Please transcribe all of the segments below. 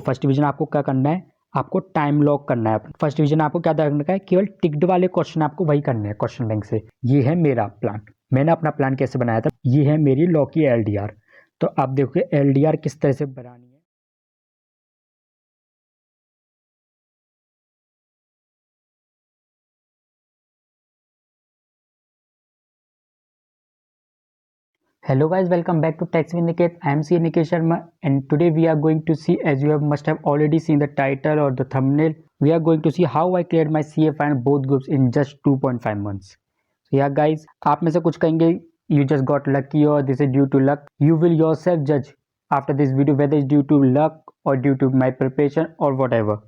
First division आपको क्या करना है, आपको टाइम लॉक करना है। फर्स्ट डिवीजन आपको क्या करना है, केवल टिक्ड वाले क्वेश्चन आपको वही करने हैं क्वेश्चन बैंक से। ये है मेरा प्लान। मैंने अपना प्लान कैसे बनाया था, ये है मेरी लॉ की एलडीआर। तो आप देखोगे एलडीआर किस तरह से बनानी है। Hello guys, welcome back to Tax with Niket. I am CA Niket Sharma and today we are going to see, as you must have already seen the title or the thumbnail, we are going to see how I cleared my CA and both groups in just 2.5 months. So yeah guys, आप में से कुछ कहेंगे you just got lucky or this is due to luck. You will yourself judge after this video whether it's due to luck or due to my preparation or whatever.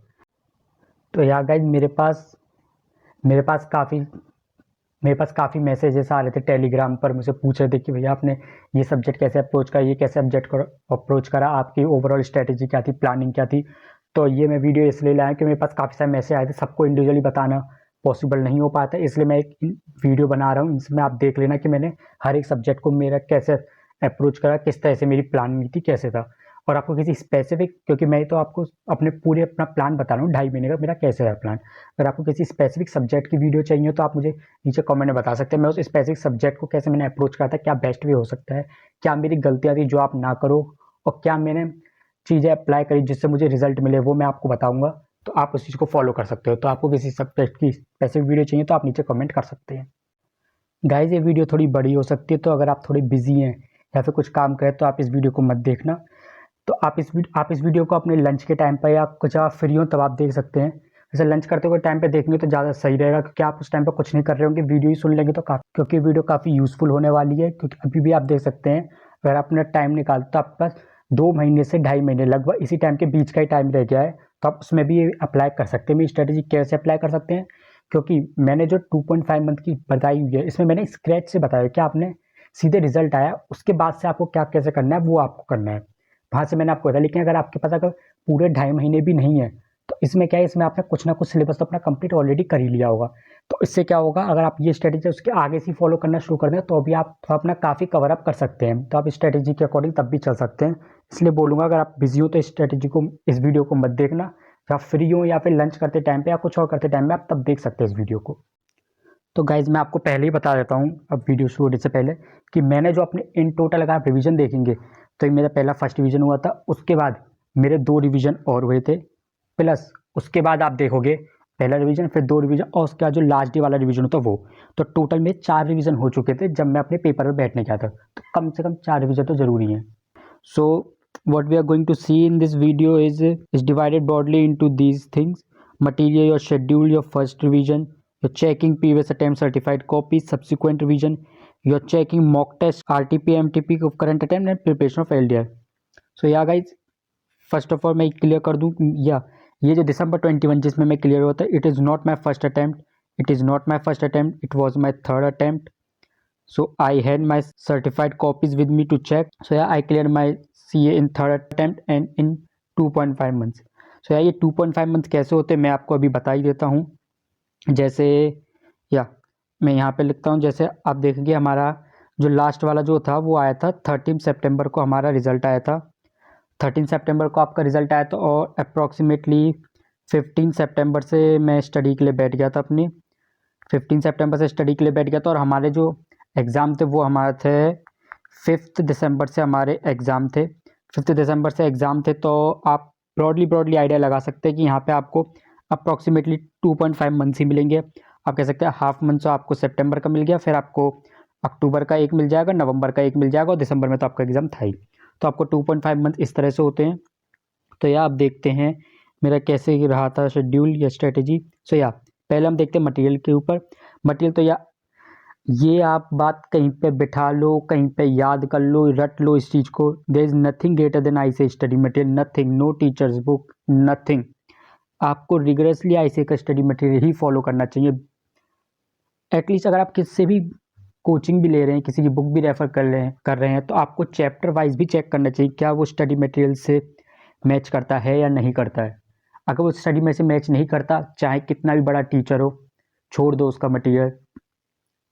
तो yeah guys, मेरे पास काफ़ी messages आ रहे थे Telegram पर, मुझे पूछ रहे थे कि भैया आपने ये सब्जेक्ट कैसे अप्रोच करा, ये कैसे अप्रोच करा, आपकी ओवरऑल स्ट्रेटेजी क्या थी, प्लानिंग क्या थी। तो ये मैं वीडियो इसलिए लाया कि मेरे पास काफ़ी सारे मैसेज आए थे, सबको इंडिविजुअली बताना पॉसिबल नहीं हो पाता, इसलिए मैं एक वीडियो बना रहा हूँ। इसमें आप देख लेना कि मैंने हर एक सब्जेक्ट को मेरा कैसे अप्रोच करा, किस तरह से मेरी प्लानिंग थी, कैसे था। और आपको किसी स्पेसिफिक, क्योंकि मैं तो आपको अपना प्लान बता रहा हूँ 2.5 महीने का मेरा कैसे है प्लान। अगर आपको किसी स्पेसिफिक सब्जेक्ट की वीडियो चाहिए तो आप मुझे नीचे कमेंट में बता सकते हैं। मैं उस स्पेसिफिक सब्जेक्ट को कैसे मैंने अप्रोच करा था, क्या बेस्ट वे हो सकता है, क्या मेरी गलतियाँ थी जो आप ना करो, और क्या मैंने चीज़ें अप्लाई करी जिससे मुझे रिजल्ट मिले, वो मैं आपको बताऊँगा। तो आप उस चीज़ को फॉलो कर सकते हो। तो आपको किसी सब्जेक्ट की स्पेसिफिक वीडियो चाहिए तो आप नीचे कमेंट कर सकते हैं। गाइज ये वीडियो थोड़ी बड़ी हो सकती है, तो अगर आप थोड़ी बिजी हैं या फिर कुछ काम करें तो आप इस वीडियो को मत देखना। तो आप इस वीडियो को अपने लंच के टाइम पर या कुछ आप फ्री हो तब आप देख सकते हैं। जैसे लंच करते हुए टाइम पे देखेंगे तो ज़्यादा सही रहेगा, क्योंकि आप उस टाइम पर कुछ नहीं कर रहे होंगे, वीडियो ही सुन लेंगे तो क्योंकि वीडियो काफ़ी यूज़फुल होने वाली है। क्योंकि अभी भी आप देख सकते हैं, अगर आप अपना टाइम निकालते तो आपके पास 2 महीने से 2.5 महीने लगभग इसी टाइम के बीच का ही टाइम रह गया है। तो आप उसमें भी अप्लाई कर सकते हैं। मैं स्ट्रेटेजी कैसे अप्लाई कर सकते हैं, क्योंकि मैंने जो 2.5 मंथ की बताई हुई है इसमें मैंने स्क्रैच से बताया कि आपने सीधे रिजल्ट आया उसके बाद से आपको क्या कैसे करना है वो आपको करना है, वहाँ से मैंने आपको बताया। लेकिन अगर आपके पास अगर पूरे 2.5 महीने भी नहीं है तो इसमें क्या है, इसमें आपने कुछ ना कुछ सिलेबस तो अपना कंप्लीट ऑलरेडी कर ही लिया होगा। तो इससे क्या होगा, अगर आप ये स्ट्रेटेजी उसके आगे से फॉलो करना शुरू कर दें तो अभी आप तो अपना काफ़ी कवर अप कर सकते हैं। तो आप स्ट्रेटेजी के अकॉर्डिंग तब भी चल सकते हैं। इसलिए बोलूँगा अगर आप बिजी हो तो इस स्ट्रेटेजी को, इस वीडियो को मत देखना। या फ्री हो या फिर लंच करते टाइम पे या कुछ और करते टाइम में आप तब देख सकते हैं इस वीडियो को। तो गाइज मैं आपको पहले ही बता देता हूँ अब वीडियो शुरू होने से पहले कि मैंने जो अपने इन टोटल अगर आप रिवीजन देखेंगे तो मेरा पहला फर्स्ट रिवीजन हुआ था, उसके बाद मेरे 2 रिवीजन और हुए थे, प्लस उसके बाद आप देखोगे पहला रिवीजन फिर 2 रिवीजन और उसके बाद जो लास्ट डे वाला रिवीजन होता वो। तो टोटल में 4 रिवीजन हो चुके थे जब मैं अपने पेपर पर बैठने गया था। तो कम से कम 4 रिवीजन तो ज़रूरी है। सो what we are going to see in this video is divided broadly into these things: material, your schedule, your first revision, your checking previous attempt certified copies, subsequent revision, your checking mock test, RTP MTP of current attempt and preparation of LDR. So yeah guys, first of all मैं clear कर दूँ, या ये जो December 21 जिसमें मैं clear होता है, it is not my first attempt, it is not my first attempt, it was my third attempt. So I had my certified copies with me to check. So yeah, I cleared my CA in third attempt and in 2.5 months. So yeah, ये 2.5 month कैसे होते हैं मैं आपको अभी बता ही देता हूँ। जैसे या मैं यहाँ पे लिखता हूँ, जैसे आप देखेंगे हमारा जो लास्ट वाला जो था वो आया था 13 सितंबर को, हमारा रिजल्ट आया था 13 सितंबर को आपका रिजल्ट आया था। और अप्रॉक्सीमेटली 15 सितंबर से मैं स्टडी के लिए बैठ गया था अपनी, 15 सितंबर से स्टडी के लिए बैठ गया था। और हमारे जो एग्ज़ाम थे वो हमारे थे 5 दिसंबर से हमारे एग्ज़ाम थे, 5 दिसंबर से एग्ज़ाम थे। तो आप ब्रॉडली आइडिया लगा सकते हैं कि यहाँ पे आपको अप्रॉक्सीमेटली 2.5 मंथ्स ही मिलेंगे। आप कह सकते हैं हाफ मंथ तो आपको सितंबर का मिल गया, फिर आपको अक्टूबर का एक मिल जाएगा, नवंबर का एक मिल जाएगा और दिसंबर में तो आपका एग्ज़ाम था ही। तो आपको 2.5 मंथ इस तरह से होते हैं। तो यह आप देखते हैं मेरा कैसे रहा था शेड्यूल या स्ट्रेटेजी। सो या पहले हम देखते हैं मटेरियल के ऊपर। मटेरियल तो ये आप बात कहीं पे बिठा लो, कहीं पे याद कर लो, रट लो इस चीज़ को। There is nothing greater than I से study material, nothing, no teachers book, nothing. आपको रिगरसली आई का स्टडी मटेरियल ही फॉलो करना चाहिए। एटलीस्ट अगर आप किससे भी कोचिंग भी ले रहे हैं, किसी की बुक भी रेफ़र कर रहे हैं तो आपको चैप्टर वाइज भी चेक करना चाहिए क्या वो स्टडी मटेरियल से मैच करता है या नहीं करता है। अगर वो स्टडी में से मैच नहीं करता, चाहे कितना भी बड़ा टीचर हो, छोड़ दो उसका मटेरियल।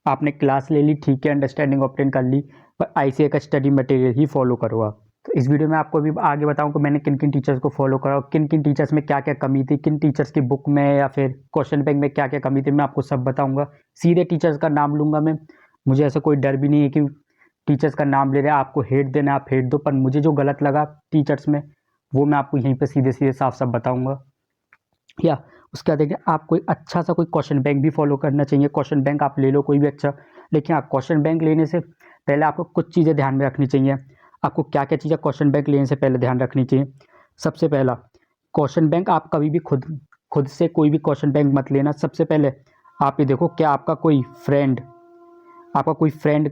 आपने क्लास ले ली, ठीक है, अंडरस्टैंडिंग ऑब्टेन कर ली, पर आईसीए का स्टडी मटेरियल ही फॉलो करो आप। तो इस वीडियो में आपको भी आगे बताऊँ कि मैंने किन किन टीचर्स को फॉलो करा और किन किन टीचर्स में क्या क्या कमी थी, किन टीचर्स की बुक में या फिर क्वेश्चन बैंक में क्या क्या कमी थी, मैं आपको सब बताऊँगा। सीधे टीचर्स का नाम लूँगा मैं, मुझे ऐसा कोई डर भी नहीं है कि टीचर्स का नाम ले रहे हैं, आपको हेट देना है आप हेट दो, पर मुझे जो गलत लगा टीचर्स में वो मैं आपको यहीं पे सीधे सीधे साफ साफ बताऊंगा। या उसके बाद देखिए, आप कोई अच्छा सा कोई क्वेश्चन बैंक भी फॉलो करना चाहिए। क्वेश्चन बैंक आप ले लो कोई भी अच्छा, लेकिन आप क्वेश्चन बैंक लेने से पहले आपको कुछ चीज़ें ध्यान में रखनी चाहिए। आपको क्या क्या चीज़ें क्वेश्चन बैंक लेने से पहले ध्यान रखनी चाहिए। सबसे पहला, क्वेश्चन बैंक आप कभी भी खुद से कोई भी क्वेश्चन बैंक मत लेना। सबसे पहले आप ये देखो, क्या आपका कोई फ्रेंड कोई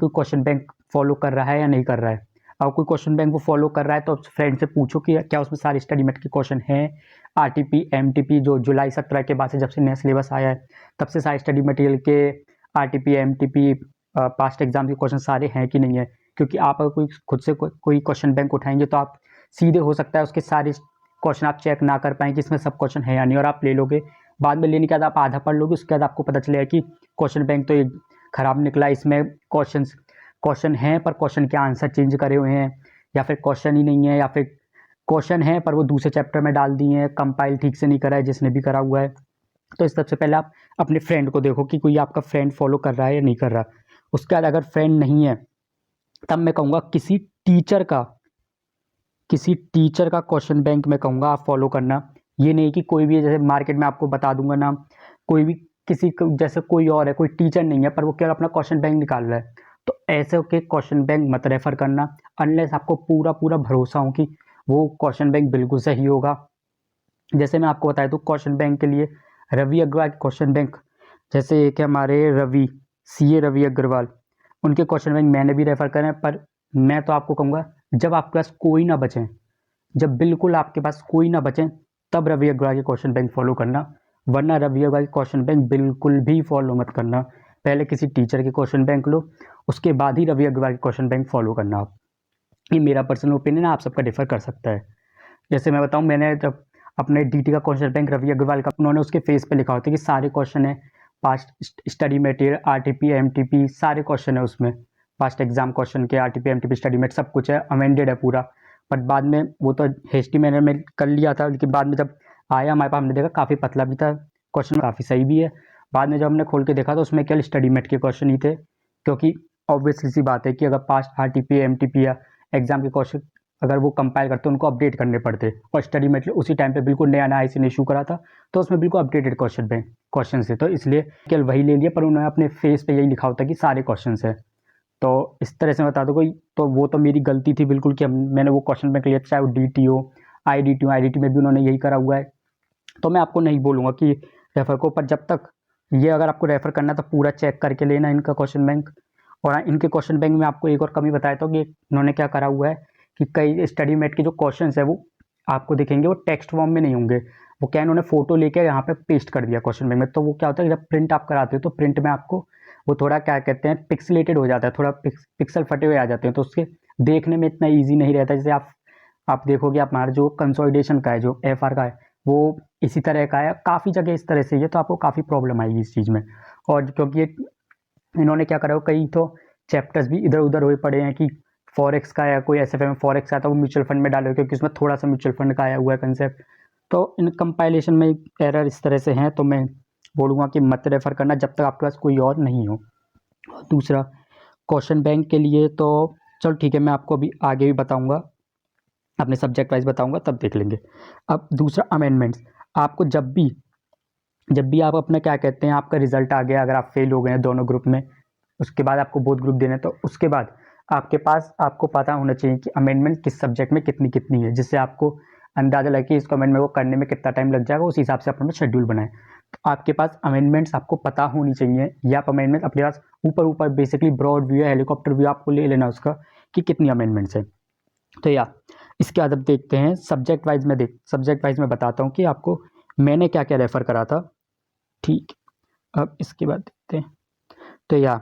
क्वेश्चन बैंक फॉलो कर रहा है या नहीं कर रहा है। अगर कोई क्वेश्चन बैंक वो फॉलो कर रहा है तो फ्रेंड से पूछो कि क्या उसमें सारे स्टडी मेट के क्वेश्चन हैं। आरटीपी एमटीपी जो जुलाई 17 के बाद से जब से नया सिलेबस आया है तब से सारे स्टडी मटेरियल के आरटीपी एमटीपी पास्ट एग्जाम के क्वेश्चन सारे हैं कि नहीं है। क्योंकि आप अगर कोई खुद से कोई क्वेश्चन बैंक उठाएंगे तो आप सीधे हो सकता है उसके सारे क्वेश्चन आप चेक ना कर पाएँ कि इसमें सब क्वेश्चन है या नहीं, और आप ले लोगे। बाद में लेने के बाद आप आधा पढ़ लोगे, उसके बाद आपको पता चलेगा कि क्वेश्चन बैंक तो ये ख़राब निकला, इसमें क्वेश्चन हैं पर क्वेश्चन के आंसर चेंज करे हुए हैं, या फिर क्वेश्चन ही नहीं है, या फिर क्वेश्चन है पर वो दूसरे चैप्टर में डाल दिए हैं, कंपाइल ठीक से नहीं करा है जिसने भी करा हुआ है। तो इस सबसे पहले आप अपने फ्रेंड को देखो कि कोई आपका फ्रेंड फॉलो कर रहा है या नहीं कर रहा। उसके बाद अगर फ्रेंड नहीं है तब मैं कहूँगा किसी टीचर का क्वेश्चन बैंक में कहूँगा आप फॉलो करना। ये नहीं कि कोई भी, जैसे मार्केट में आपको बता दूंगा ना, कोई भी किसी को जैसे कोई और है, कोई टीचर नहीं है पर वो केवल अपना क्वेश्चन बैंक निकाल रहा है, तो ऐसे के क्वेश्चन बैंक मत रेफर करना अनलेस आपको पूरा पूरा भरोसा हो कि वो क्वेश्चन बैंक बिल्कुल सही होगा। जैसे मैं आपको बताया तो क्वेश्चन बैंक के लिए रवि अग्रवाल क्वेश्चन बैंक, जैसे एक है हमारे रवि अग्रवाल, उनके क्वेश्चन बैंक मैंने भी रेफर करे, पर मैं तो आपको कहूँगा जब आपके पास कोई ना बचे, जब बिल्कुल आपके पास कोई ना बचे तब रवि अग्रवाल के क्वेश्चन बैंक फॉलो करना, वरना रवि अग्रवाल के क्वेश्चन बैंक बिल्कुल भी फॉलो मत करना। पहले किसी टीचर के क्वेश्चन बैंक लो, उसके बाद ही रवि अग्रवाल के क्वेश्चन बैंक फॉलो करना आप। ये मेरा पर्सनल ओपिनियन है, आप सबका डिफर कर सकता है। जैसे मैं बताऊँ, मैंने जब अपने डीटी का क्वेश्चन बैंक रवि अग्रवाल का, उन्होंने उसके फेस पे लिखा होता है कि सारे क्वेश्चन है past study material RTP MTP सारे क्वेश्चन है उसमें, पास्ट एग्जाम क्वेश्चन के आरटीपी एमटीपी स्टडी मेट सब कुछ है, अमेंडेड है पूरा। बट बाद में वो तो हेस्टी मैंने में कर लिया था, लेकिन बाद में जब आया हमारे पास हमने देखा काफ़ी पतला भी था क्वेश्चन, काफ़ी सही भी है। बाद में जब हमने खोल के देखा तो उसमें केवल स्टडी मेट के क्वेश्चन ही थे, क्योंकि ऑब्वियसली सी बात है कि अगर पास्ट आरटीपी एमटीपी या एग्जाम के क्वेश्चन अगर वो कंपाइल करते उनको अपडेट करने पड़ते, और स्टडी मेटेरियल उसी टाइम पे बिल्कुल नया नया IC ने इशू करा था तो उसमें बिल्कुल अपडेटेड क्वेश्चन से, तो इसलिए केवल वही ले लिया, पर उन्होंने अपने फेस पे यही लिखा होता कि सारे क्वेश्चन है। तो इस तरह से बता दो कोई, तो वो तो मेरी गलती थी बिल्कुल कि मैंने वो क्वेश्चन बैंक लिया, चाहे वो DTO IDT में भी उन्होंने यही करा हुआ है। तो मैं आपको नहीं बोलूँगा कि रेफ़र को, पर जब तक ये अगर आपको रेफ़र करना तो पूरा चेक करके लेना इनका क्वेश्चन बैंक। और इनके क्वेश्चन बैंक में आपको एक और कमी बताया था कि इन्होंने क्या करा हुआ है कि कई स्टडी मेट के जो क्वेश्चंस है वो आपको दिखेंगे वो टेक्स्ट फॉर्म में नहीं होंगे, वो क्या इन्होंने फोटो लेके यहाँ पे पेस्ट कर दिया क्वेश्चन बैंक में। तो वो क्या होता है जब प्रिंट आप कराते हो तो प्रिंट में आपको वो थोड़ा क्या कहते हैं पिक्सलेटेड हो जाता है, थोड़ा पिक्सल फटे हुए आ जाते हैं, तो उसके देखने में इतना ईजी नहीं रहता। जैसे आप देखोगे आप हमारा जो कंसोलिडेशन का है जो FR का है वो इसी तरह का है, काफ़ी जगह इस तरह से है, तो आपको काफ़ी प्रॉब्लम आएगी इस चीज़ में। और क्योंकि इन्होंने क्या करा हो, कई तो चैप्टर्स भी इधर उधर हुए पड़े हैं कि फॉरेक्स का है, कोई SFA में फॉरेक्स आया था वो म्यूचुअल फंड में डाले, क्योंकि उसमें थोड़ा सा म्यूचुअल फंड का आया हुआ है कंसेप्ट। तो इन कंपाइलेशन में एरर इस तरह से हैं, तो मैं बोलूँगा कि मत रेफ़र करना जब तक आपके पास कोई और नहीं हो। दूसरा, क्वेश्चन बैंक के लिए तो चलो ठीक है, मैं आपको अभी आगे भी बताऊँगा, अपने सब्जेक्ट वाइज बताऊँगा तब देख लेंगे। अब दूसरा, अमेंडमेंट्स। आपको जब भी आप अपना क्या कहते हैं आपका रिजल्ट आ गया, अगर आप फेल हो गए हैं दोनों ग्रुप में, उसके बाद आपको बोथ ग्रुप देने, तो उसके बाद आपको पता होना चाहिए कि अमेंडमेंट किस सब्जेक्ट में कितनी कितनी है, जिससे आपको अंदाज़ा लगे कि इसको अमेंडमेंट को करने में कितना टाइम लग जाएगा, उस हिसाब से अपना शेड्यूल बनाएं। तो आपके पास अमेंडमेंट्स आपको पता होनी चाहिए, या आप अमेंडमेंट अपने पास ऊपर बेसिकली ब्रॉड व्यू या हेलीकॉप्टर व्यू आपको ले लेना उसका कि कितनी अमेंडमेंट्स है। तो या इसके बाद अब देखते हैं सब्जेक्ट वाइज में बताता हूँ कि आपको मैंने क्या क्या रेफ़र करा था। ठीक, अब इसके बाद देखते हैं। तो या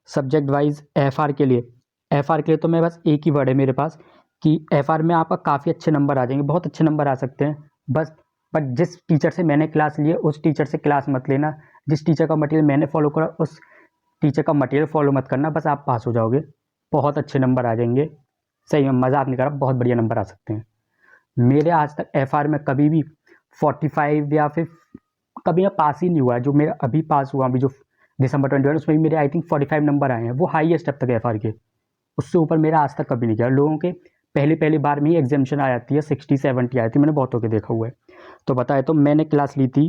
सब्जेक्ट वाइज FR के लिए तो मैं बस एक ही वर्ड है मेरे पास कि FR में आपका काफ़ी अच्छे नंबर आ जाएंगे, बहुत अच्छे नंबर आ सकते हैं बस। बट जिस टीचर से मैंने क्लास ली है उस टीचर से क्लास मत लेना, जिस टीचर का मटेरियल मैंने फॉलो करा उस टीचर का मटेरियल फॉलो मत करना, बस आप पास हो जाओगे, बहुत अच्छे नंबर आ जाएंगे। सही में मज़ाक नहीं कर रहा, बहुत बढ़िया नंबर आ सकते हैं मेरे। आज तक FR में कभी भी 45 या फिर कभी मैं पास ही नहीं हुआ है। जो मेरा अभी पास हुआ, अभी जो दिसंबर 21, उसमें भी मेरे आई थिंक 45 नंबर आए हैं, वो हाईएस्ट अब तक FR के। उससे ऊपर मेरा आज तक कभी नहीं गया। लोगों के पहली बार में ही एग्जामिशन आ जाती है, 60-70 आई थी, मैंने बहुतों के देखा हुआ है। तो बताए तो मैंने क्लास ली थी,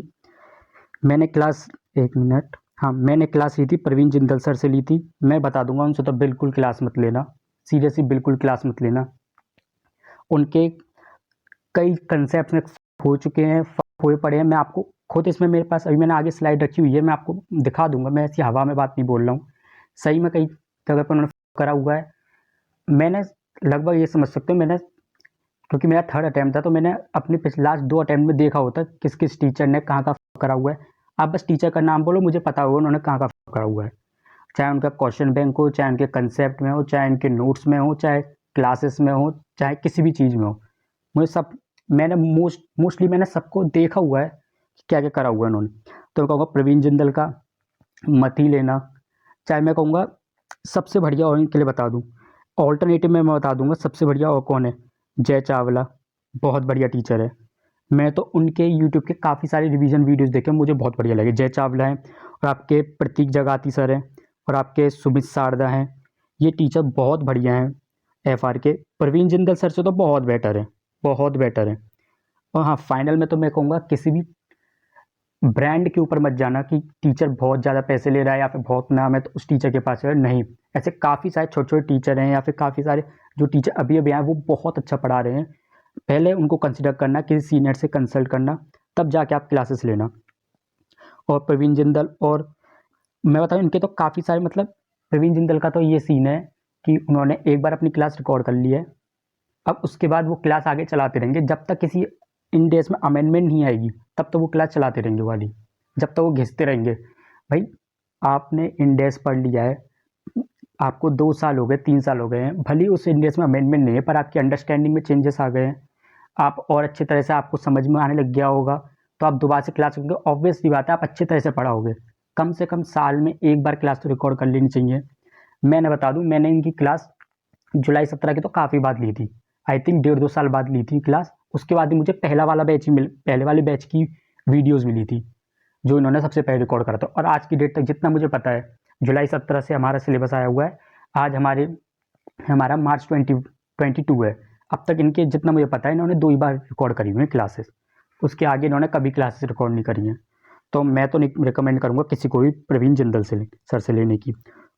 मैंने क्लास, एक मिनट, हाँ मैंने क्लास ली थी प्रवीण जिंदल सर से ली थी। मैं बता दूंगा, उनसे तो बिल्कुल क्लास मत लेना, सीरियसली बिल्कुल क्लास मत लेना। उनके कई कंसेप्ट में हो चुके हैं, हुए पड़े हैं। मैं आपको खुद इसमें, मेरे पास अभी मैंने आगे स्लाइड रखी हुई है, मैं आपको दिखा दूंगा। मैं ऐसी हवा में बात नहीं बोल रहा हूँ, सही में कई जगह पर उन्होंने करा हुआ है। मैंने लगभग ये समझ सकते हो, मैंने, क्योंकि मेरा 3rd अटैम्प्ट था, तो मैंने अपने पिछले लास्ट 2 अटैम्प्ट में देखा होता किस किस टीचर ने कहाँ का करा हुआ है। आप बस टीचर का नाम बोलो, मुझे पता होगा उन्होंने कहाँ का करा हुआ है। चाहे उनका क्वेश्चन बैंक हो, चाहे उनके कंसेप्ट में हो, चाहे उनके नोट्स में हो, चाहे क्लासेस में हो, चाहे किसी भी चीज़ में हो, मुझे सब, मैंने मोस्टली मैंने सबको देखा हुआ है कि क्या क्या करा हुआ है उन्होंने। तो मैं कहूँगा प्रवीण जिंदल का मत ही लेना। चाहे मैं कहूँगा सबसे बढ़िया, और इनके लिए बता दूँ ऑल्टरनेटिव में, मैं बता दूंगा सबसे बढ़िया और कौन है, जय चावला, बहुत बढ़िया टीचर है। मैं तो उनके यूट्यूब के काफ़ी सारे रिवीजन वीडियोस देखे, मुझे बहुत बढ़िया लगे। जय चावला हैं, और आपके प्रतीक जगाती सर हैं, और आपके सुमित शारदा हैं। ये टीचर बहुत बढ़िया हैं FR के। प्रवीण जिंदल सर से तो बहुत बेटर है, बहुत बेटर है। और हाँ, फाइनल में तो मैं कहूँगा किसी भी ब्रांड के ऊपर मत जाना कि टीचर बहुत ज़्यादा पैसे ले रहा है या फिर बहुत नाम है तो उस टीचर के पास है, नहीं। ऐसे काफ़ी सारे छोटे छोटे टीचर हैं, या फिर काफ़ी सारे जो टीचर अभी अभी आए वो बहुत अच्छा पढ़ा रहे हैं। पहले उनको कंसिडर करना, किसी सीनियर से कंसल्ट करना, तब जाके आप क्लासेस लेना। और प्रवीण जिंदल, और मैं बताऊँ इनके तो काफ़ी सारे, मतलब प्रवीण जिंदल का तो ये सीन है कि उन्होंने एक बार अपनी क्लास रिकॉर्ड कर ली है, अब उसके बाद वो क्लास आगे चलाते रहेंगे जब तक किसी इन डेज में अमेंडमेंट नहीं आएगी, तब तक वो क्लास चलाते रहेंगे वाली, जब तक वो घिसते रहेंगे। भाई आपने इन डेज पढ़ लिया है, आपको 2 साल हो गए, 3 साल हो गए हैं, भले ही उस इन डेज में अमेंडमेंट नहीं है, पर आपकी अंडरस्टैंडिंग में चेंजेस आ गए हैं, आप और अच्छी तरह से आपको समझ में आने लग गया होगा, तो आप दोबारा से क्लास करेंगे, ऑब्वियसली बात है आप अच्छी तरह से पढ़ाओगे। कम से कम साल में एक बार क्लास तो रिकॉर्ड कर लेनी चाहिए। मैंने बता दूं, मैंने इनकी क्लास जुलाई 17 की तो काफ़ी बाद ली थी, आई थिंक 1.5-2 साल बाद ली थी क्लास। उसके बाद ही मुझे पहला वाला बैच ही पहले वाले बैच की वीडियोज़ मिली थी, जो इन्होंने सबसे पहले रिकॉर्ड करा था। और आज की डेट तक जितना मुझे पता है, जुलाई 17 से हमारा सिलेबस आया हुआ है, आज हमारा मार्च 2022 है। अब तक इनके जितना मुझे पता है, इन्होंने 2 ही बार रिकॉर्ड करी हुई हैं क्लासेस, उसके आगे इन्होंने कभी क्लासेस रिकॉर्ड नहीं करी हैं। तो मैं तो नहीं रिकमेंड करूँगा किसी को भी प्रवीण जिंदल सर से लेने की।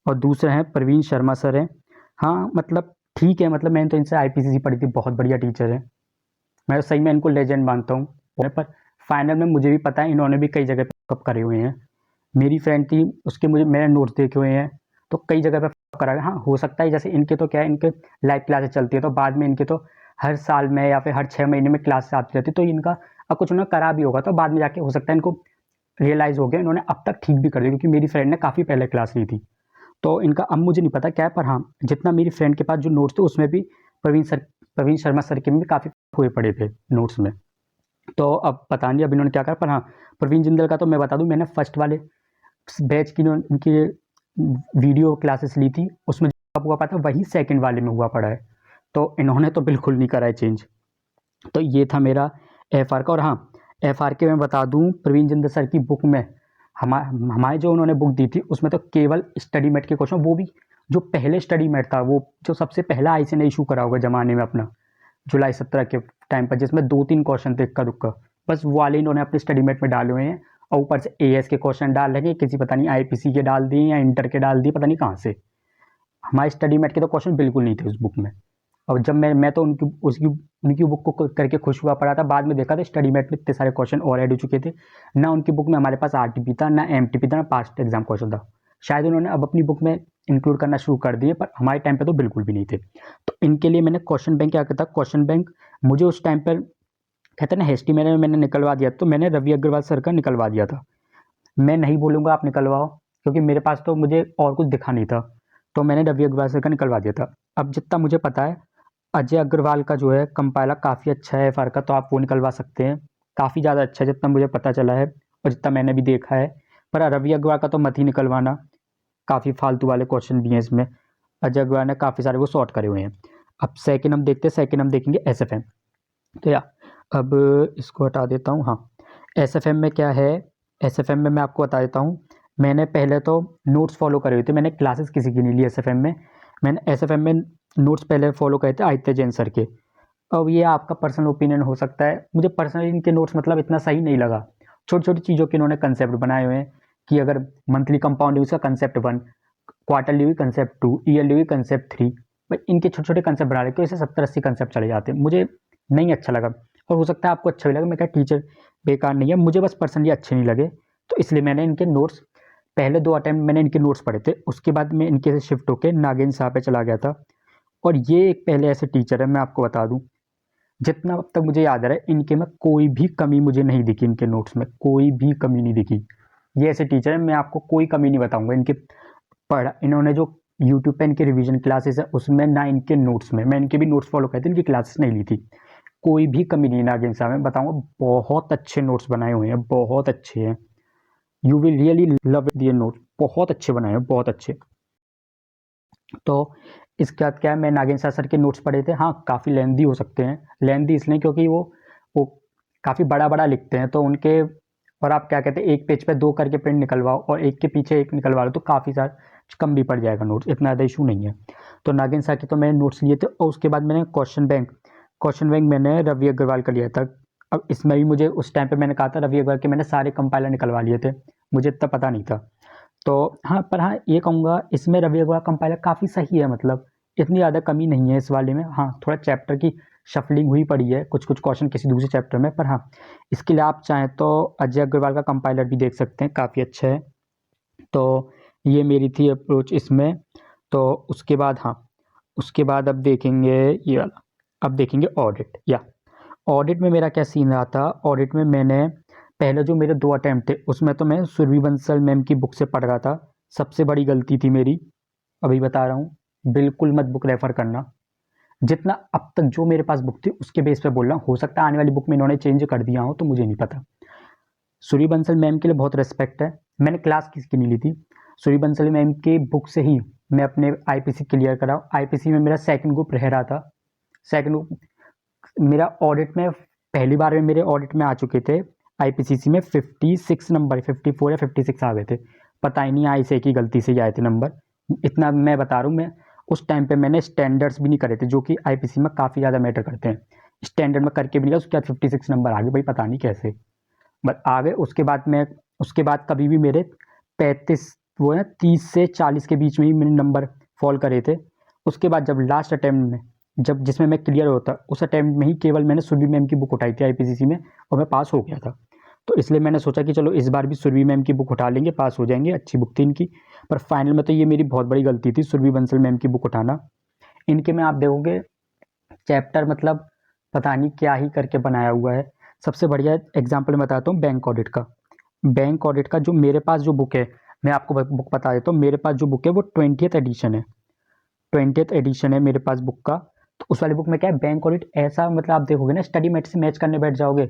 और दूसरे हैं प्रवीण शर्मा सर हैं, हाँ मतलब ठीक है, मतलब मैंने तो इनसे IPCC पढ़ी थी, बहुत बढ़िया टीचर है, मैं सही में इनको लेजेंड मानता हूँ। पर फाइनल में मुझे भी पता है इन्होंने भी कई जगह पे करे हुए हैं। मेरी फ्रेंड थी, उसके मुझे मैंने नोट्स देखे हुए हैं, तो कई जगह पे करा है। हाँ हो सकता है, जैसे इनके तो क्या है, इनके लाइव क्लासेस चलती है, तो बाद में इनके तो हर साल में या फिर हर 6 महीने में क्लास आती रहती है, तो इनका अब कुछ उन्होंने करा भी होगा, तो बाद में जाके हो सकता है इनको रियलाइज़ हो गया, इन्होंने अब तक ठीक भी कर दिया, क्योंकि मेरी फ्रेंड ने काफ़ी पहले क्लास ली थी। तो इनका अब मुझे नहीं पता क्या है, पर हाँ जितना मेरी फ्रेंड के पास जो नोट्स थे उसमें भी प्रवीण शर्मा सर के भी काफ़ी हुए पड़े थे नोट्स में। तो अब पता नहीं अब इन्होंने क्या करा, पर हाँ प्रवीण जिंदल का तो मैं बता दूं, मैंने फर्स्ट वाले बैच की इनकी वीडियो क्लासेस ली थी, उसमें जो हुआ पता वही सेकंड वाले में हुआ पड़ा है, तो इन्होंने तो बिल्कुल नहीं करा है चेंज। तो ये था मेरा FR का। और हाँ FR के मैं बता दूं, प्रवीण जिंदल सर की बुक में हमारे जो उन्होंने बुक दी थी, उसमें तो केवल स्टडी मेट के क्वेश्चन, वो भी जो पहले स्टडी मेट था, वो जो सबसे पहला IC ने इशू करा होगा ज़माने में अपना, जुलाई 17 के टाइम पर, जिसमें 2-3 क्वेश्चन थे इक्का दुक्का, बस वो वाले इन्होंने अपने स्टडी मेट में डाले हुए हैं। और ऊपर से AS के क्वेश्चन डाल रहे हैं, किसी पता नहीं IPC के डाल दिए या इंटर के डाल दिए, पता नहीं कहाँ से। हमारे स्टडी मेट के तो क्वेश्चन बिल्कुल नहीं थे उस बुक में। और जब मैं तो उनकी बुक को करके खुश हुआ पड़ा था, बाद में देखा तो स्टडी मेट में इतने सारे क्वेश्चन और ऐड हो चुके थे, ना उनकी बुक में हमारे पास RTP था, ना MTP था, ना पास्ट एग्जाम क्वेश्चन था। शायद उन्होंने अब अपनी बुक में इंक्लूड करना शुरू कर दिए, पर हमारे टाइम पे तो बिल्कुल भी नहीं थे। तो इनके लिए मैंने क्वेश्चन बैंक क्या करता, क्वेश्चन बैंक मुझे उस टाइम पर कहते हैं ना हेस्टी मैंने निकलवा दिया, तो मैंने रवि अग्रवाल सर का निकलवा दिया था। मैं नहीं बोलूँगा आप निकलवाओ, क्योंकि मेरे पास तो मुझे और कुछ दिखा नहीं था, तो मैंने रवि अग्रवाल सर का निकलवा दिया था। अब जितना मुझे पता है, अजय अग्रवाल का जो है कंपाइलर काफ़ी अच्छा है FR का, तो आप वो निकलवा सकते हैं, काफ़ी ज़्यादा अच्छा है जितना मुझे पता चला है और जितना मैंने भी देखा है। पर रवि अग्रवाल का तो मत ही निकलवाना, काफ़ी फालतू वाले क्वेश्चन भी हैं इसमें, अजय अग्रवाल ने काफ़ी सारे वो सॉर्ट करे हुए हैं। अब सेकंड हम देखते हैं, सेकंड हम देखेंगे एसएफएम। तो या अब इसको हटा देता हूँ। हाँ, एसएफएम में क्या है, एसएफएम में मैं आपको बता देता हूँ। मैंने पहले तो नोट्स फॉलो करे हुए थे, मैंने क्लासेस किसी की नहीं ली एसएफएम में। मैंने एसएफएम में नोट्स पहले फॉलो करे थे आदित्य जैन सर के। अब ये आपका पर्सनल ओपिनियन हो सकता है, मुझे पर्सनली इनके नोट्स मतलब इतना सही नहीं लगा। छोटी छोटी चीज़ों के इन्होंने कंसेप्ट बनाए हुए हैं कि अगर मंथली कंपाउंड हुई उसका कंसेप्ट 1, क्वार्टरली हुई कंसेप्ट 2, ईयरली हुई कंसेप्ट 3। भाई इनके छोटे छोटे कंसेप्ट बना रहे तो इसे 70-80 कंसेप्ट चले जाते हैं, मुझे नहीं अच्छा लगा। और हो सकता है आपको अच्छा भी लगे, मैं क्या टीचर बेकार नहीं है, मुझे बस पर्सनली अच्छे नहीं लगे। तो इसलिए मैंने इनके नोट्स पहले 2 अटेम्प्ट मैंने इनके नोट्स पढ़े थे, उसके बाद मैं इनके से शिफ्ट होकर नागेंद्र साहब पे चला गया था। और ये एक पहले ऐसे टीचर है, मैं आपको बता दूं, जितना अब तक मुझे याद आ रहा है इनके में कोई भी कमी मुझे नहीं दिखी, इनके नोट्स में कोई भी कमी नहीं दिखी। ये ऐसे टीचर है, मैं आपको कोई कमी नहीं बताऊंगा इनके इन्होंने जो यूट्यूब पे इनके रिवीजन क्लासेस है उसमें, ना इनके नोट्स में, मैं इनके भी नोट्स फॉलो करती इनकी क्लासेस नहीं ली थी, कोई भी कमी नहीं नागेंद्र साहब में बताऊंगा। बहुत अच्छे नोट्स बनाए हुए हैं, बहुत अच्छे हैं। You will really love their notes, बहुत अच्छे बनाए हैं, बहुत अच्छे। तो इसके बाद क्या है, मैं नागेंद्र सर के नोट्स पढ़े थे। हाँ, काफ़ी लेंदी हो सकते हैं, लेंदी इसलिए क्योंकि वो काफ़ी बड़ा बड़ा लिखते हैं तो उनके, और आप क्या कहते हैं एक पेज पे 2 करके प्रिंट निकलवाओ और एक के पीछे एक निकलवा लो तो काफ़ी सारा कम भी पड़ जाएगा नोट्स, इतना ज़्यादा इशू नहीं है। तो नागेंद्र सर के तो मैंने नोट्स लिए थे। और उसके बाद मैंने क्वेश्चन बैंक मैंने रवि अग्रवाल का लिया था। अब इसमें भी मुझे उस टाइम पे मैंने कहा था रवि अग्रवाल के मैंने सारे कंपाइलर निकलवा लिए थे, मुझे इतना पता नहीं था। तो हाँ, पर हाँ ये कहूँगा इसमें रवि अग्रवाल कंपाइलर काफ़ी सही है, मतलब इतनी ज़्यादा कमी नहीं है इस वाले में। हाँ, थोड़ा चैप्टर की शफलिंग हुई पड़ी है, कुछ कुछ क्वेश्चन किसी दूसरे चैप्टर में, पर हाँ इसके लिए आप चाहें तो अजय अग्रवाल का कंपाइलर भी देख सकते हैं, काफ़ी अच्छा है। तो ये मेरी थी अप्रोच इसमें। तो उसके बाद हाँ, उसके बाद अब देखेंगे ये वाला, अब देखेंगे ऑडिट। या ऑडिट में मेरा क्या सीन रहा था, ऑडिट में मैंने पहले जो मेरे 2 अटैम्प्ट थे उसमें तो मैं सुरभि बंसल मैम की बुक से पढ़ रहा था। सबसे बड़ी गलती थी मेरी, अभी बता रहा हूँ, बिल्कुल मत बुक रेफ़र करना। जितना अब तक जो मेरे पास बुक थी उसके बेस पे बोल रहा हूँ, हो सकता है आने वाली बुक में इन्होंने चेंज कर दिया हो तो मुझे नहीं पता। सूरी बंसल मैम के लिए बहुत रिस्पेक्ट है, मैंने क्लास किसकी नहीं ली थी, सूरी बंसल मैम की बुक से ही मैं अपने आईपीसी क्लियर करा। आईपीसी में मेरा सेकंड ग्रुप रह रहा था, सेकंड ग्रुप मेरा ऑडिट में पहली बार में मेरे ऑडिट में आ चुके थे आईपीसीसी में 56 नंबर, 54 या 56 आ गए थे, पता ही नहीं आई से की गलती से ही आए थे नंबर। इतना मैं बता रहा हूँ, मैं उस टाइम पे मैंने स्टैंडर्ड्स भी नहीं करे थे जो कि आईपीसी में काफ़ी ज़्यादा मैटर करते हैं। स्टैंडर्ड में करके भी नहीं, उसके बाद 56 नंबर आ गए, भाई पता नहीं कैसे बट आ गए। उसके बाद कभी भी मेरे 35 वो है 30 से 40 के बीच में ही मैंने नंबर फॉल करे थे। उसके बाद जब लास्ट अटैम्प्ट में, जब जिसमें मैं क्लियर होता, उस अटैम्प्ट में ही केवल मैंने सुरभि मैम की बुक उठाई थी आईपीसीसी में और मैं पास हो गया था। तो इसलिए मैंने सोचा कि चलो इस बार भी सुरभि मैम की बुक उठा लेंगे, पास हो जाएंगे, अच्छी बुक थी इनकी। पर फाइनल में तो ये मेरी बहुत बड़ी गलती थी सुरभि बंसल मैम की बुक उठाना। इनके में आप देखोगे चैप्टर मतलब पता नहीं क्या ही करके बनाया हुआ है। सबसे बढ़िया एग्जाम्पल मैं बताता हूँ बैंक ऑडिट का। बैंक ऑडिट का जो मेरे पास जो बुक है, मैं आपको बुक बता देता हूँ, मेरे पास जो बुक है वो 20th एडिशन है, 20th एडिशन है मेरे पास बुक का। तो उस वाली बुक में क्या है, बैंक ऑडिट ऐसा मतलब आप देखोगे ना स्टडी मेट से मैच करने बैठ जाओगे,